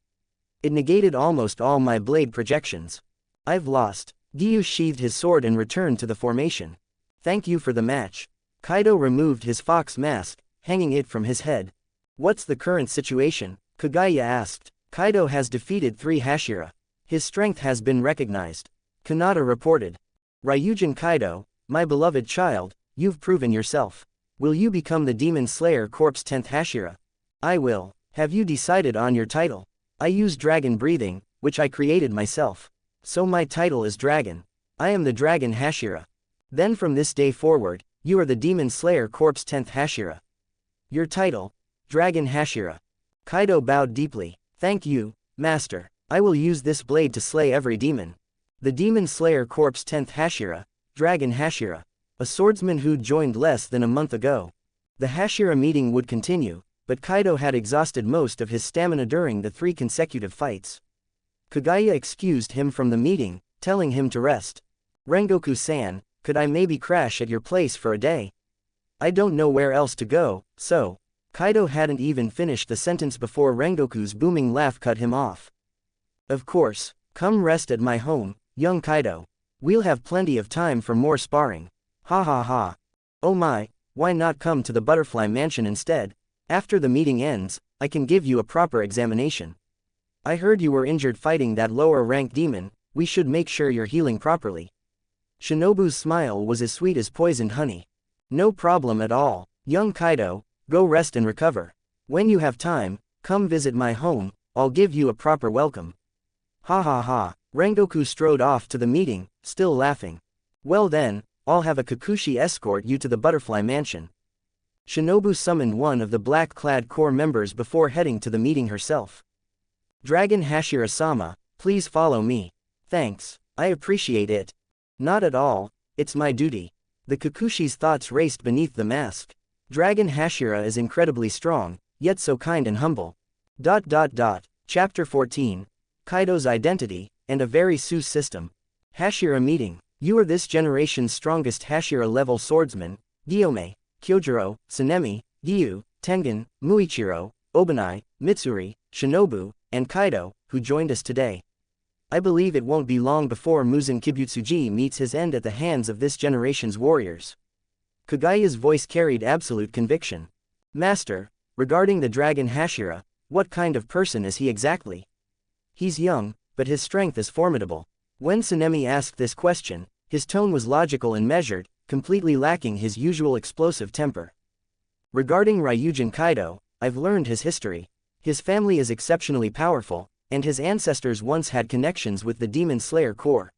It negated almost all my blade projections. I've lost. Gyu sheathed his sword and returned to the formation. Thank you for the match. Kaido removed his fox mask, hanging it from his head. What's the current situation? Kagaya asked. Kaido has defeated 3 Hashira. His strength has been recognized. Kanata reported. Ryujin Kaido, my beloved child, you've proven yourself. Will you become the Demon Slayer Corps 10th Hashira? I will. Have you decided on your title? I use Dragon Breathing, which I created myself. So my title is Dragon. I am the Dragon Hashira. Then from this day forward, you are the Demon Slayer Corps 10th Hashira. Your title? Dragon Hashira. Kaido bowed deeply. Thank you, Master. I will use this blade to slay every demon. The Demon Slayer Corps 10th Hashira, Dragon Hashira. A swordsman who'd joined less than a month ago. The Hashira meeting would continue, but Kaidō had exhausted most of his stamina during the 3 consecutive fights. Kagaya excused him from the meeting, telling him to rest. Rengoku-san, could I maybe crash at your place for a day? I don't know where else to go, so. Kaidō hadn't even finished the sentence before Rengoku's booming laugh cut him off. Of course, come rest at my home, young Kaidō. We'll have plenty of time for more sparring. Ha ha ha. Oh my, why not come to the Butterfly Mansion instead? After the meeting ends, I can give you a proper examination. I heard you were injured fighting that lower-ranked demon, we should make sure you're healing properly. Shinobu's smile was as sweet as poisoned honey. No problem at all, young Kaidō, go rest and recover. When you have time, come visit my home, I'll give you a proper welcome. Ha ha ha, Rengoku strode off to the meeting, still laughing. Well then, I'll have a Kikuchi escort you to the Butterfly Mansion. Shinobu summoned one of the black-clad core members before heading to the meeting herself. Dragon Hashira-sama, please follow me. Thanks, I appreciate it. Not at all, it's my duty. The Kikuchi's thoughts raced beneath the mask. Dragon Hashira is incredibly strong, yet so kind and humble. Chapter 14. Kaido's Identity, and a Very Seuss System. Hashira Meeting. You are this generation's strongest Hashira-level swordsman, Gyome, Kyojuro, Tsunemi, Gyu, Tengen, Muichiro, Obanai, Mitsuri, Shinobu, and Kaidō, who joined us today. I believe it won't be long before Muzan Kibutsuji meets his end at the hands of this generation's warriors. Kagaya's voice carried absolute conviction. Master, regarding the Dragon Hashira, what kind of person is he exactly? He's young, but his strength is formidable. When Tsunemi asked this question, his tone was logical and measured, completely lacking his usual explosive temper. Regarding Ryujin Kaidō, I've learned his history. His family is exceptionally powerful, and his ancestors once had connections with the Demon Slayer Corps.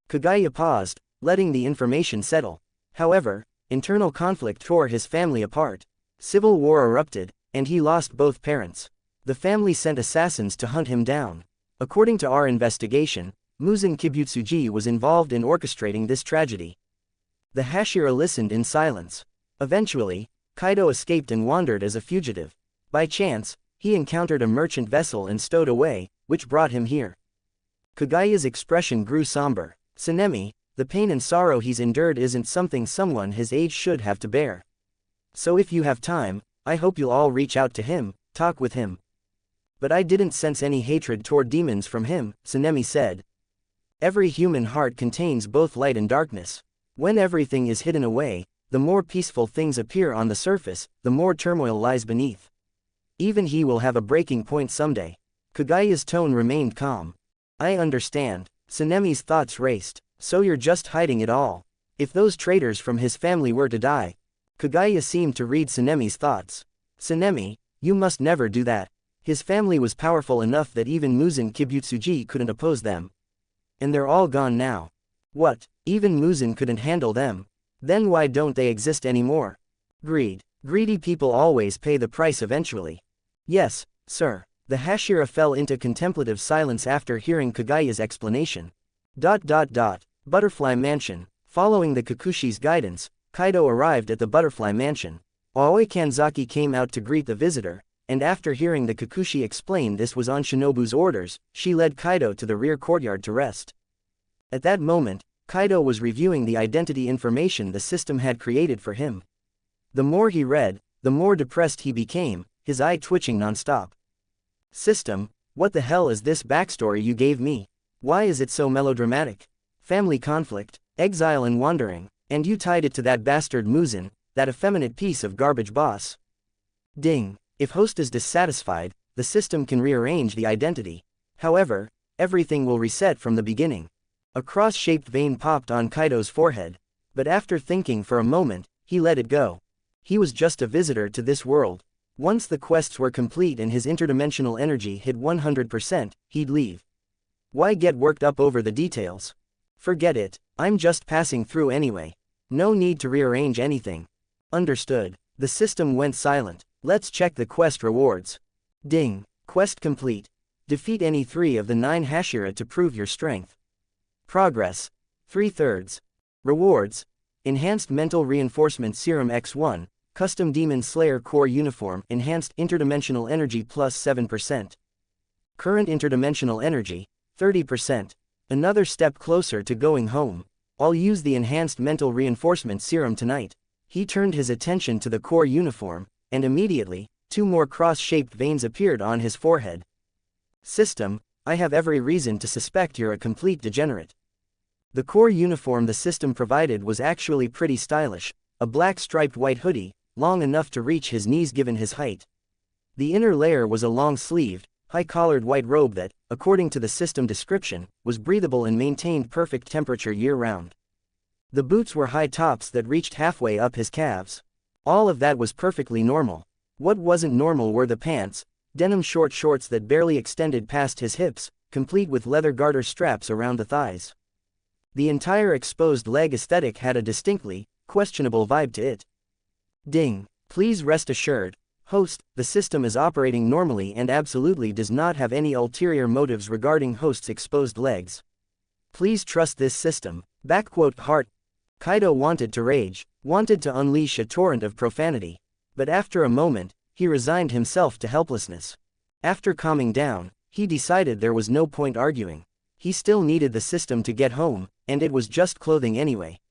Kagaya paused, letting the information settle. However, internal conflict tore his family apart. Civil war erupted, and he lost both parents. The family sent assassins to hunt him down. According to our investigation, Muzan Kibutsuji was involved in orchestrating this tragedy. The Hashira listened in silence. Eventually, Kaidō escaped and wandered as a fugitive. By chance, he encountered a merchant vessel and stowed away, which brought him here. Kagaya's expression grew somber. Tsunemi, the pain and sorrow he's endured isn't something someone his age should have to bear. So if you have time, I hope you'll all reach out to him, talk with him. But I didn't sense any hatred toward demons from him, Tsunemi said. Every human heart contains both light and darkness. When everything is hidden away, the more peaceful things appear on the surface, the more turmoil lies beneath. Even he will have a breaking point someday. Kagaya's tone remained calm. I understand. Tsunemi's thoughts raced. So you're just hiding it all. If those traitors from his family were to die. Kagaya seemed to read Tsunemi's thoughts. Tsunemi, you must never do that. His family was powerful enough that even Muzan Kibutsuji couldn't oppose them. And they're all gone now. What, even Muzan couldn't handle them? Then why don't they exist anymore? Greed. Greedy people always pay the price eventually. Yes, sir. The Hashira fell into contemplative silence after hearing Kagaya's explanation. Butterfly Mansion. Following the Kikuchi's guidance, Kaidō arrived at the Butterfly Mansion. Aoi Kanzaki came out to greet the visitor, and after hearing the Kikuchi explain this was on Shinobu's orders, she led Kaidō to the rear courtyard to rest. At that moment, Kaidō was reviewing the identity information the system had created for him. The more he read, the more depressed he became, his eye twitching non-stop. System, what the hell is this backstory you gave me? Why is it so melodramatic? Family conflict, exile and wandering, and you tied it to that bastard Muzan, that effeminate piece of garbage boss. Ding. If host is dissatisfied, the system can rearrange the identity. However, everything will reset from the beginning. A cross-shaped vein popped on Kaidō's forehead, but after thinking for a moment, he let it go. He was just a visitor to this world. Once the quests were complete and his interdimensional energy hit 100%, he'd leave. Why get worked up over the details? Forget it, I'm just passing through anyway. No need to rearrange anything. Understood. The system went silent. Let's check the quest rewards. Ding. Quest complete. Defeat any 3 of the 9 Hashira to prove your strength. Progress. 3/3. Rewards. Enhanced Mental Reinforcement Serum X1. Custom Demon Slayer Core Uniform, Enhanced Interdimensional Energy plus 7%. Current Interdimensional Energy, 30%. Another step closer to going home. I'll use the Enhanced Mental Reinforcement Serum tonight. He turned his attention to the core uniform, and immediately, 2 more cross-shaped veins appeared on his forehead. System, I have every reason to suspect you're a complete degenerate. The core uniform the system provided was actually pretty stylish, a black striped white hoodie, long enough to reach his knees given his height. The inner layer was a long-sleeved, high-collared white robe that, according to the system description, was breathable and maintained perfect temperature year-round. The boots were high tops that reached halfway up his calves. All of that was perfectly normal. What wasn't normal were the pants, denim short shorts that barely extended past his hips, complete with leather garter straps around the thighs. The entire exposed leg aesthetic had a distinctly questionable vibe to it. Ding. Please rest assured, host, the system is operating normally and absolutely does not have any ulterior motives regarding host's exposed legs. Please trust this system. Heart. Kaidō wanted to rage, wanted to unleash a torrent of profanity. But after a moment, he resigned himself to helplessness. After calming down, he decided there was no point arguing. He still needed the system to get home, and it was just clothing anyway.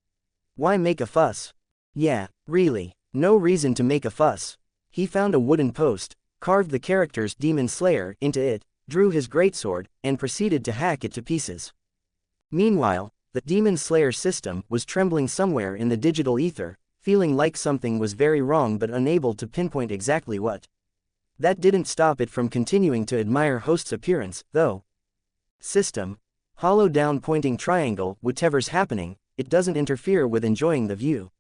Why make a fuss? Yeah, really, no reason to make a fuss. He found a wooden post, carved the characters Demon Slayer into it, drew his greatsword, and proceeded to hack it to pieces. Meanwhile, the Demon Slayer system was trembling somewhere in the digital ether, feeling like something was very wrong but unable to pinpoint exactly what. That didn't stop it from continuing to admire host's appearance, though. System. Hollow down pointing triangle, whatever's happening, it doesn't interfere with enjoying the view.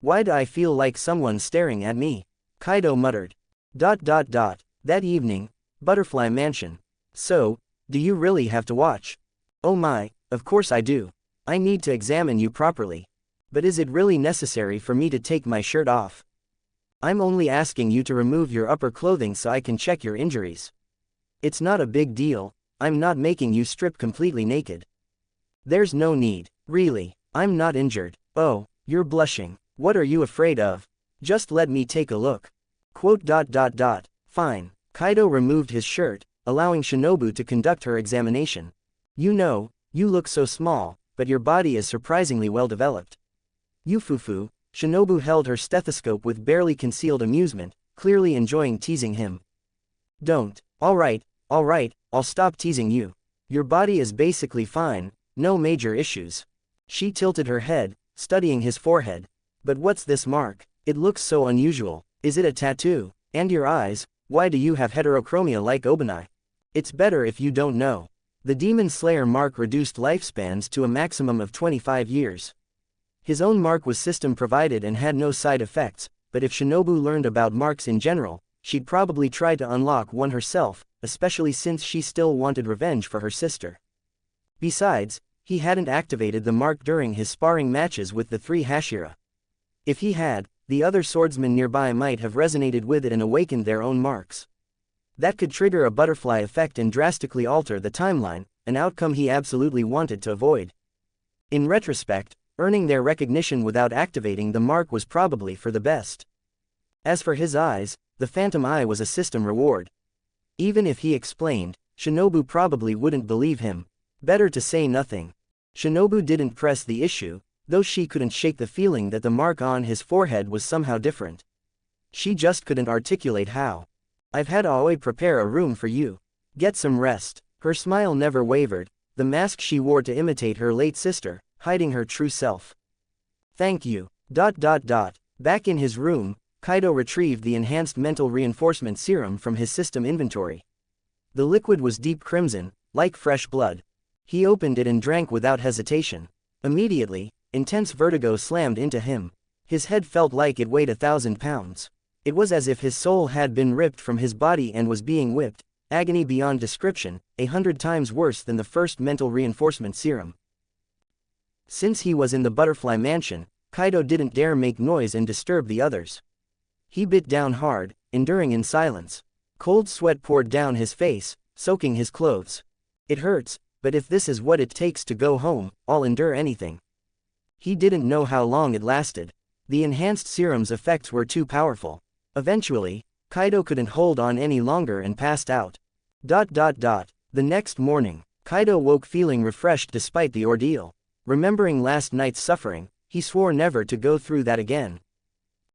Why do I feel like someone's staring at me? Kaidō muttered. That evening, Butterfly Mansion. So, do you really have to watch? Oh my, of course I do. I need to examine you properly. But is it really necessary for me to take my shirt off? I'm only asking you to remove your upper clothing so I can check your injuries. It's not a big deal, I'm not making you strip completely naked. There's no need, really, I'm not injured. Oh, you're blushing, what are you afraid of? Just let me take a look. Fine. Kaidō removed his shirt, allowing Shinobu to conduct her examination. You know, you look so small, but your body is surprisingly well developed. Yufufu, Shinobu held her stethoscope with barely concealed amusement, clearly enjoying teasing him. Don't. Alright, I'll stop teasing you. Your body is basically fine, no major issues. She tilted her head, studying his forehead. But what's this mark? It looks so unusual. Is it a tattoo? And your eyes, why do you have heterochromia like Obanai? It's better if you don't know. The Demon Slayer mark reduced lifespans to a maximum of 25 years. His own mark was system provided and had no side effects, but if Shinobu learned about marks in general, she'd probably try to unlock one herself, especially since she still wanted revenge for her sister. Besides, he hadn't activated the mark during his sparring matches with the 3 Hashira. If he had, the other swordsmen nearby might have resonated with it and awakened their own marks. That could trigger a butterfly effect and drastically alter the timeline, an outcome he absolutely wanted to avoid. In retrospect, earning their recognition without activating the mark was probably for the best. As for his eyes, the phantom eye was a system reward. Even if he explained, Shinobu probably wouldn't believe him. Better to say nothing. Shinobu didn't press the issue, though she couldn't shake the feeling that the mark on his forehead was somehow different. She just couldn't articulate how. I've had Aoi prepare a room for you. Get some rest. Her smile never wavered, the mask she wore to imitate her late sister, hiding her true self. Thank you. Back in his room, Kaidō retrieved the Enhanced Mental Reinforcement Serum from his system inventory. The liquid was deep crimson, like fresh blood. He opened it and drank without hesitation. Immediately, intense vertigo slammed into him. His head felt like it weighed 1,000 pounds. It was as if his soul had been ripped from his body and was being whipped, agony beyond description, 100 times worse than the first mental reinforcement serum. Since he was in the Butterfly Mansion, Kaidō didn't dare make noise and disturb the others. He bit down hard, enduring in silence. Cold sweat poured down his face, soaking his clothes. It hurts, but if this is what it takes to go home, I'll endure anything. He didn't know how long it lasted. The enhanced serum's effects were too powerful. Eventually, Kaidō couldn't hold on any longer and passed out. The next morning, Kaidō woke feeling refreshed despite the ordeal. Remembering last night's suffering, he swore never to go through that again.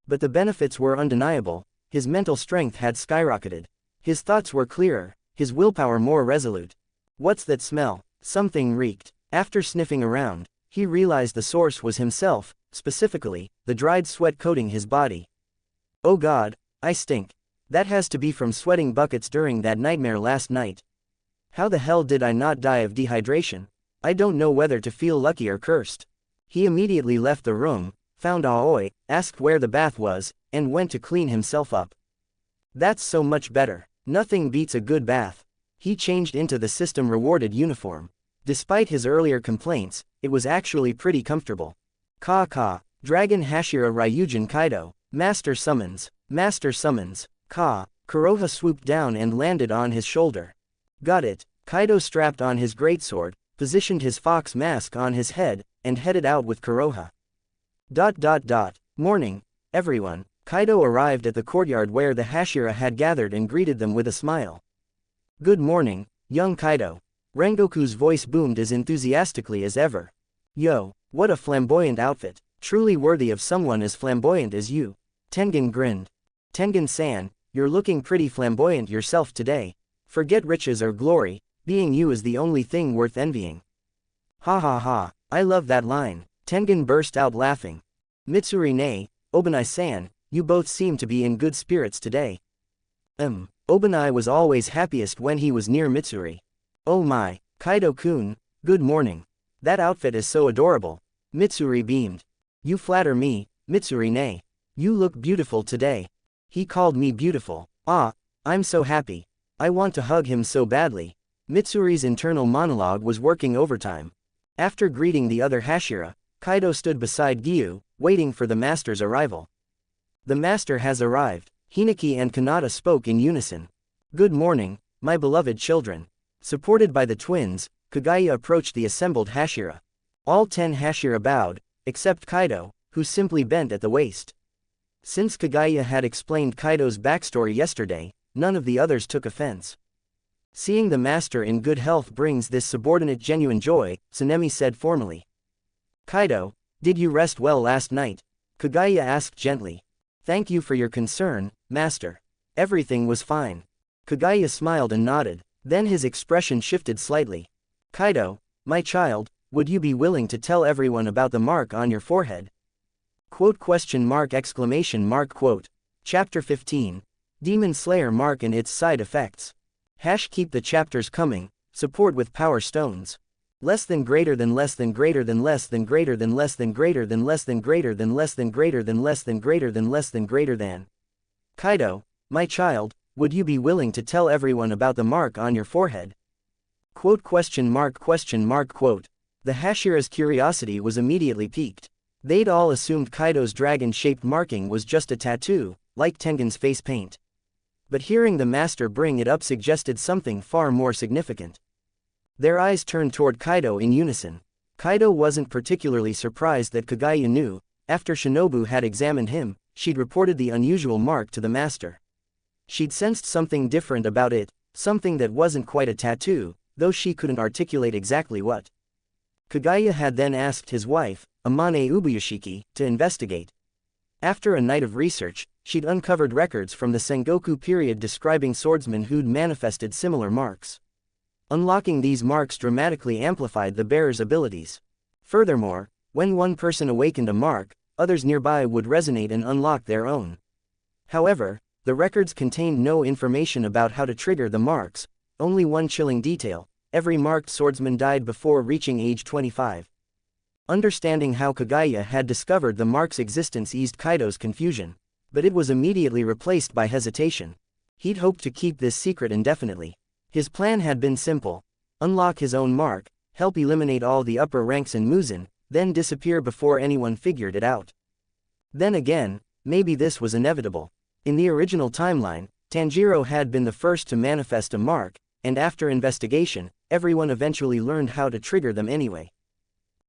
But the benefits were undeniable. His mental strength had skyrocketed. His thoughts were clearer, his willpower more resolute. What's that smell? Something reeked. After sniffing around, he realized the source was himself, specifically, the dried sweat coating his body. Oh God, I stink. That has to be from sweating buckets during that nightmare last night. How the hell did I not die of dehydration? I don't know whether to feel lucky or cursed. He immediately left the room, found Aoi, asked where the bath was, and went to clean himself up. That's so much better. Nothing beats a good bath. He changed into the system-rewarded uniform. Despite his earlier complaints, it was actually pretty comfortable. Dragon Hashira Ryujin Kaidō. Master summons. Master summons. Kuroha swooped down and landed on his shoulder. Got it. Kaidō strapped on his greatsword, positioned his fox mask on his head, and headed out with Kuroha. Morning, everyone. Kaidō arrived at the courtyard where the Hashira had gathered and greeted them with a smile. Good morning, young Kaidō. Rengoku's voice boomed as enthusiastically as ever. Yo, what a flamboyant outfit, truly worthy of someone as flamboyant as you. Tengen grinned. Tengen-san, you're looking pretty flamboyant yourself today. Forget riches or glory, being you is the only thing worth envying. Ha ha ha, I love that line. Tengen burst out laughing. Mitsuri-ne, Obanai-san, you both seem to be in good spirits today. Obanai was always happiest when he was near Mitsuri. Oh my, Kaidō-kun, good morning. That outfit is so adorable. Mitsuri beamed. You flatter me, Mitsuri-ne. You look beautiful today. He called me beautiful. Ah, I'm so happy. I want to hug him so badly. Mitsuri's internal monologue was working overtime. After greeting the other Hashira, Kaidō stood beside Gyu, waiting for the master's arrival. The master has arrived. Hinaki and Kanata spoke in unison. Good morning, my beloved children. Supported by the twins, Kagaya approached the assembled Hashira. All 10 Hashira bowed, except Kaidō, who simply bent at the waist. Since Kagaya had explained Kaido's backstory yesterday, none of the others took offense. Seeing the master in good health brings this subordinate genuine joy, Tsunemi said formally. Kaidō, did you rest well last night? Kagaya asked gently. Thank you for your concern, master. Everything was fine. Kagaya smiled and nodded, then his expression shifted slightly. Kaidō, my child, would you be willing to tell everyone about the mark on your forehead? Quote ? Chapter 15. Demon Slayer Mark and its Side Effects. Keep the chapters coming, support with power stones. Less than greater than less than greater than less than greater than less than greater than less than greater than less than greater than less than greater than less than greater than. Kaidō, my child, would you be willing to tell everyone about the mark on your forehead? Quote ? The Hashira's curiosity was immediately piqued. They'd all assumed Kaido's dragon-shaped marking was just a tattoo, like Tengen's face paint. But hearing the master bring it up suggested something far more significant. Their eyes turned toward Kaidō in unison. Kaidō wasn't particularly surprised that Kagaya knew. After Shinobu had examined him, she'd reported the unusual mark to the master. She'd sensed something different about it, something that wasn't quite a tattoo, though she couldn't articulate exactly what. Kagaya had then asked his wife, Amane Ubuyashiki, to investigate. After a night of research, she'd uncovered records from the Sengoku period describing swordsmen who'd manifested similar marks. Unlocking these marks dramatically amplified the bearer's abilities. Furthermore, when one person awakened a mark, others nearby would resonate and unlock their own. However, the records contained no information about how to trigger the marks, only one chilling detail: every marked swordsman died before reaching age 25. Understanding how Kagaya had discovered the mark's existence eased Kaido's confusion, but it was immediately replaced by hesitation. He'd hoped to keep this secret indefinitely. His plan had been simple: unlock his own mark, help eliminate all the upper ranks in Muzan, then disappear before anyone figured it out. Then again, maybe this was inevitable. In the original timeline, Tanjiro had been the first to manifest a mark, and after investigation, everyone eventually learned how to trigger them anyway.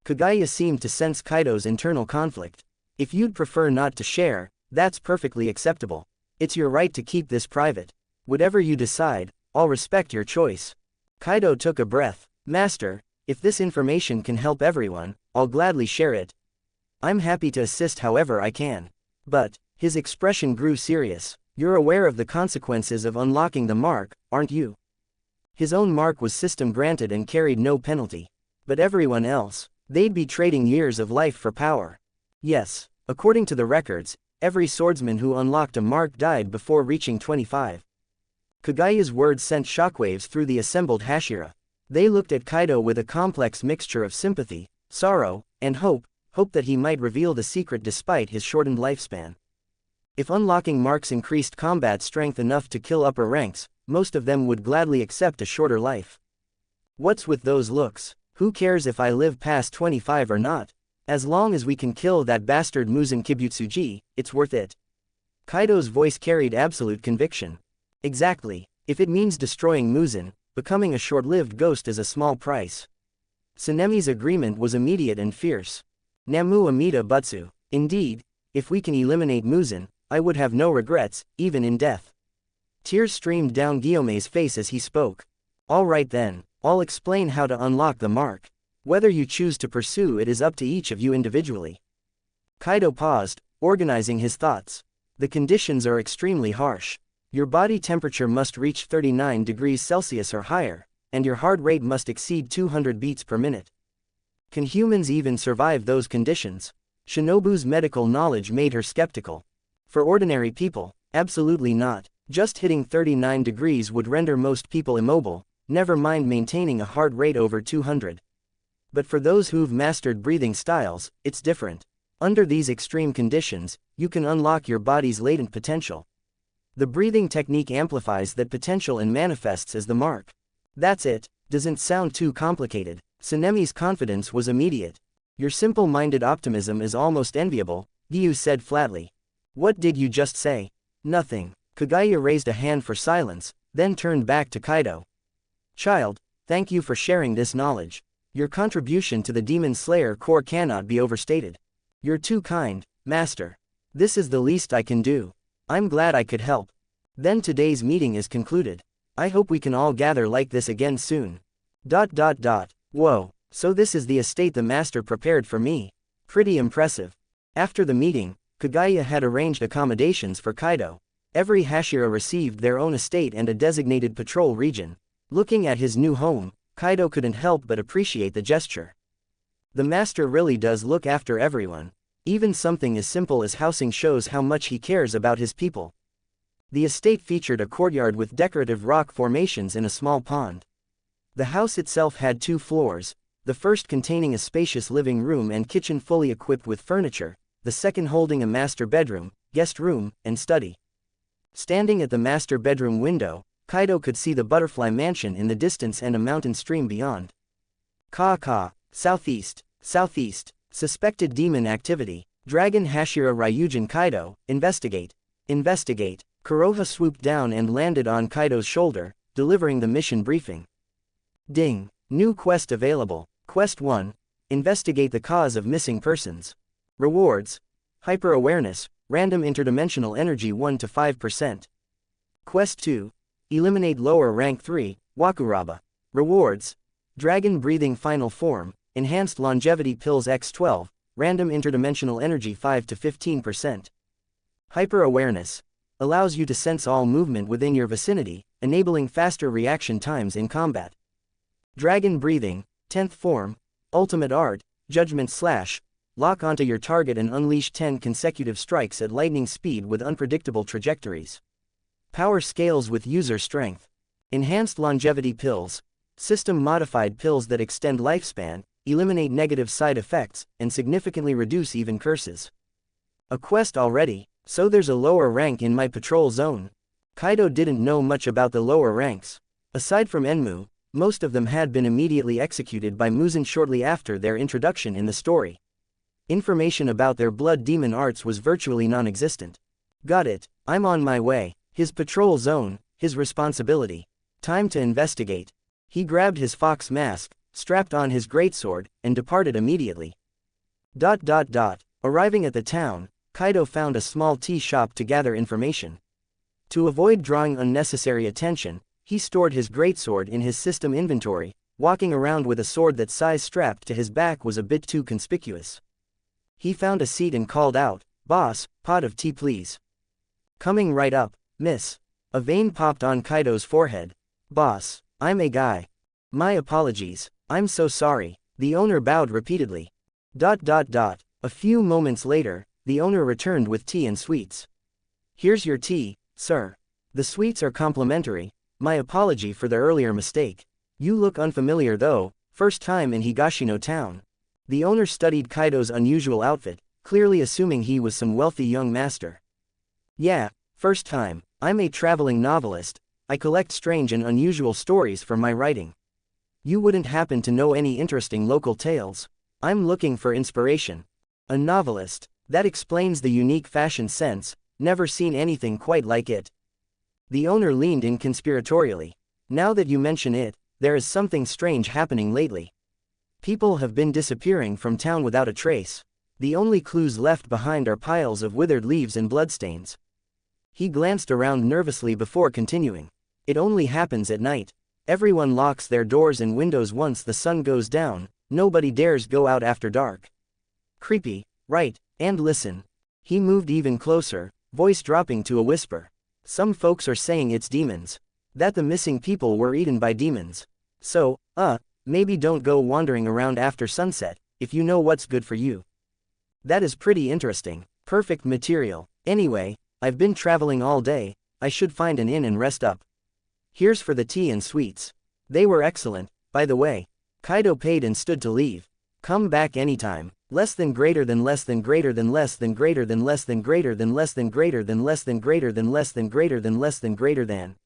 Kagaya seemed to sense Kaido's internal conflict. If you'd prefer not to share, that's perfectly acceptable. It's your right to keep this private. Whatever you decide, I'll respect your choice. Kaidō took a breath. Master, if this information can help everyone, I'll gladly share it. I'm happy to assist however I can. But, his expression grew serious. You're aware of the consequences of unlocking the mark, aren't you? His own mark was system granted and carried no penalty. But everyone else, they'd be trading years of life for power. Yes, according to the records, every swordsman who unlocked a mark died before reaching 25. Kagaya's words sent shockwaves through the assembled Hashira. They looked at Kaidō with a complex mixture of sympathy, sorrow, and hope that he might reveal the secret despite his shortened lifespan. If unlocking marks increased combat strength enough to kill upper ranks, most of them would gladly accept a shorter life. What's with those looks? Who cares if I live past 25 or not? As long as we can kill that bastard Muzan Kibutsuji, it's worth it. Kaidō's voice carried absolute conviction. Exactly. If it means destroying Muzan, becoming a short-lived ghost is a small price. Tsunemi's agreement was immediate and fierce. Namu Amida Butsu. Indeed, if we can eliminate Muzan, I would have no regrets, even in death. Tears streamed down Guillaume's face as he spoke. All right then, I'll explain how to unlock the mark. Whether you choose to pursue it is up to each of you individually. Kaidō paused, organizing his thoughts. The conditions are extremely harsh. Your body temperature must reach 39 degrees Celsius or higher, and your heart rate must exceed 200 beats per minute. Can humans even survive those conditions? Shinobu's medical knowledge made her skeptical. For ordinary people, absolutely not. Just hitting 39 degrees would render most people immobile, never mind maintaining a heart rate over 200. But for those who've mastered breathing styles, it's different. Under these extreme conditions, you can unlock your body's latent potential. The breathing technique amplifies that potential and manifests as the mark. That's it. Doesn't sound too complicated. Tsunemi's confidence was immediate. Your simple-minded optimism is almost enviable, Gyu said flatly. What did you just say? Nothing. Kagaya raised a hand for silence, then turned back to Kaidō. Child, thank you for sharing this knowledge. Your contribution to the Demon Slayer Corps cannot be overstated. You're too kind, Master. This is the least I can do. I'm glad I could help. Then today's meeting is concluded. I hope we can all gather like this again soon. Whoa, so this is the estate the Master prepared for me. Pretty impressive. After the meeting, Kagaya had arranged accommodations for Kaidō. Every Hashira received their own estate and a designated patrol region. Looking at his new home, Kaidō couldn't help but appreciate the gesture. The Master really does look after everyone. Even something as simple as housing shows how much he cares about his people. The estate featured a courtyard with decorative rock formations in a small pond. The house itself had 2 floors, the first containing a spacious living room and kitchen fully equipped with furniture, the second holding a master bedroom, guest room, and study. Standing at the master bedroom window, Kaidō could see the butterfly mansion in the distance and a mountain stream beyond. Southeast. Suspected demon activity. Dragon Hashira Ryujin Kaidō, investigate. Kuroha swooped down and landed on Kaido's shoulder, delivering the mission briefing. Ding. New quest available. Quest 1. Investigate the cause of missing persons. Rewards. Hyper-awareness, random interdimensional energy 1 to 5%. Quest 2. Eliminate lower rank 3, Wakuraba. Rewards. Dragon breathing final form, enhanced longevity pills X12, random interdimensional energy 5 to 15%. Hyper-awareness. Allows you to sense all movement within your vicinity, enabling faster reaction times in combat. Dragon breathing, 10th form, ultimate art, judgment slash, lock onto your target and unleash 10 consecutive strikes at lightning speed with unpredictable trajectories. Power scales with user strength. Enhanced longevity pills, system-modified pills that extend lifespan, eliminate negative side effects, and significantly reduce even curses. A quest already, so there's a lower rank in my patrol zone. Kaidō didn't know much about the lower ranks. Aside from Enmu, most of them had been immediately executed by Muzan shortly after their introduction in the story. Information about their blood demon arts was virtually non-existent. Got it, I'm on my way. His patrol zone, his responsibility. Time to investigate. He grabbed his fox mask, strapped on his greatsword, and departed immediately. Arriving at the town, Kaido found a small tea shop to gather information. To avoid drawing unnecessary attention, he stored his greatsword in his system inventory. Walking around with a sword that size strapped to his back was a bit too conspicuous. He found a seat and called out, "Boss, pot of tea please." "Coming right up, miss." A vein popped on Kaido's forehead. "Boss, I'm a guy. My apologies, I'm so sorry." The owner bowed repeatedly. A few moments later, the owner returned with tea and sweets. "Here's your tea, sir. The sweets are complimentary. My apology for the earlier mistake. You look unfamiliar though, first time in Higashino town." The owner studied Kaido's unusual outfit, clearly assuming he was some wealthy young master. "Yeah, first time. I'm a traveling novelist. I collect strange and unusual stories for my writing. You wouldn't happen to know any interesting local tales? I'm looking for inspiration." A novelist. That explains the unique fashion sense, never seen anything quite like it. The owner leaned in conspiratorially. "Now that you mention it, there is something strange happening lately. People have been disappearing from town without a trace. The only clues left behind are piles of withered leaves and bloodstains." He glanced around nervously before continuing. "It only happens at night. Everyone locks their doors and windows once the sun goes down. Nobody dares go out after dark. Creepy, right? And listen." He moved even closer, voice dropping to a whisper. "Some folks are saying it's demons. That the missing people were eaten by demons. So, maybe don't go wandering around after sunset, if you know what's good for you." That is pretty interesting. Perfect material. Anyway, I've been traveling all day, I should find an inn and rest up. Here's for the tea and sweets. They were excellent, by the way. Kaido paid and stood to leave. "Come back anytime. Less than greater than less than greater than less than greater than less than greater than less than greater than less than greater than less than greater than less than greater than."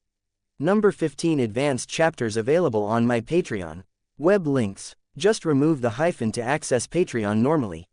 Number 15 advanced chapters available on my Patreon. Web links. Just remove the hyphen to access Patreon normally.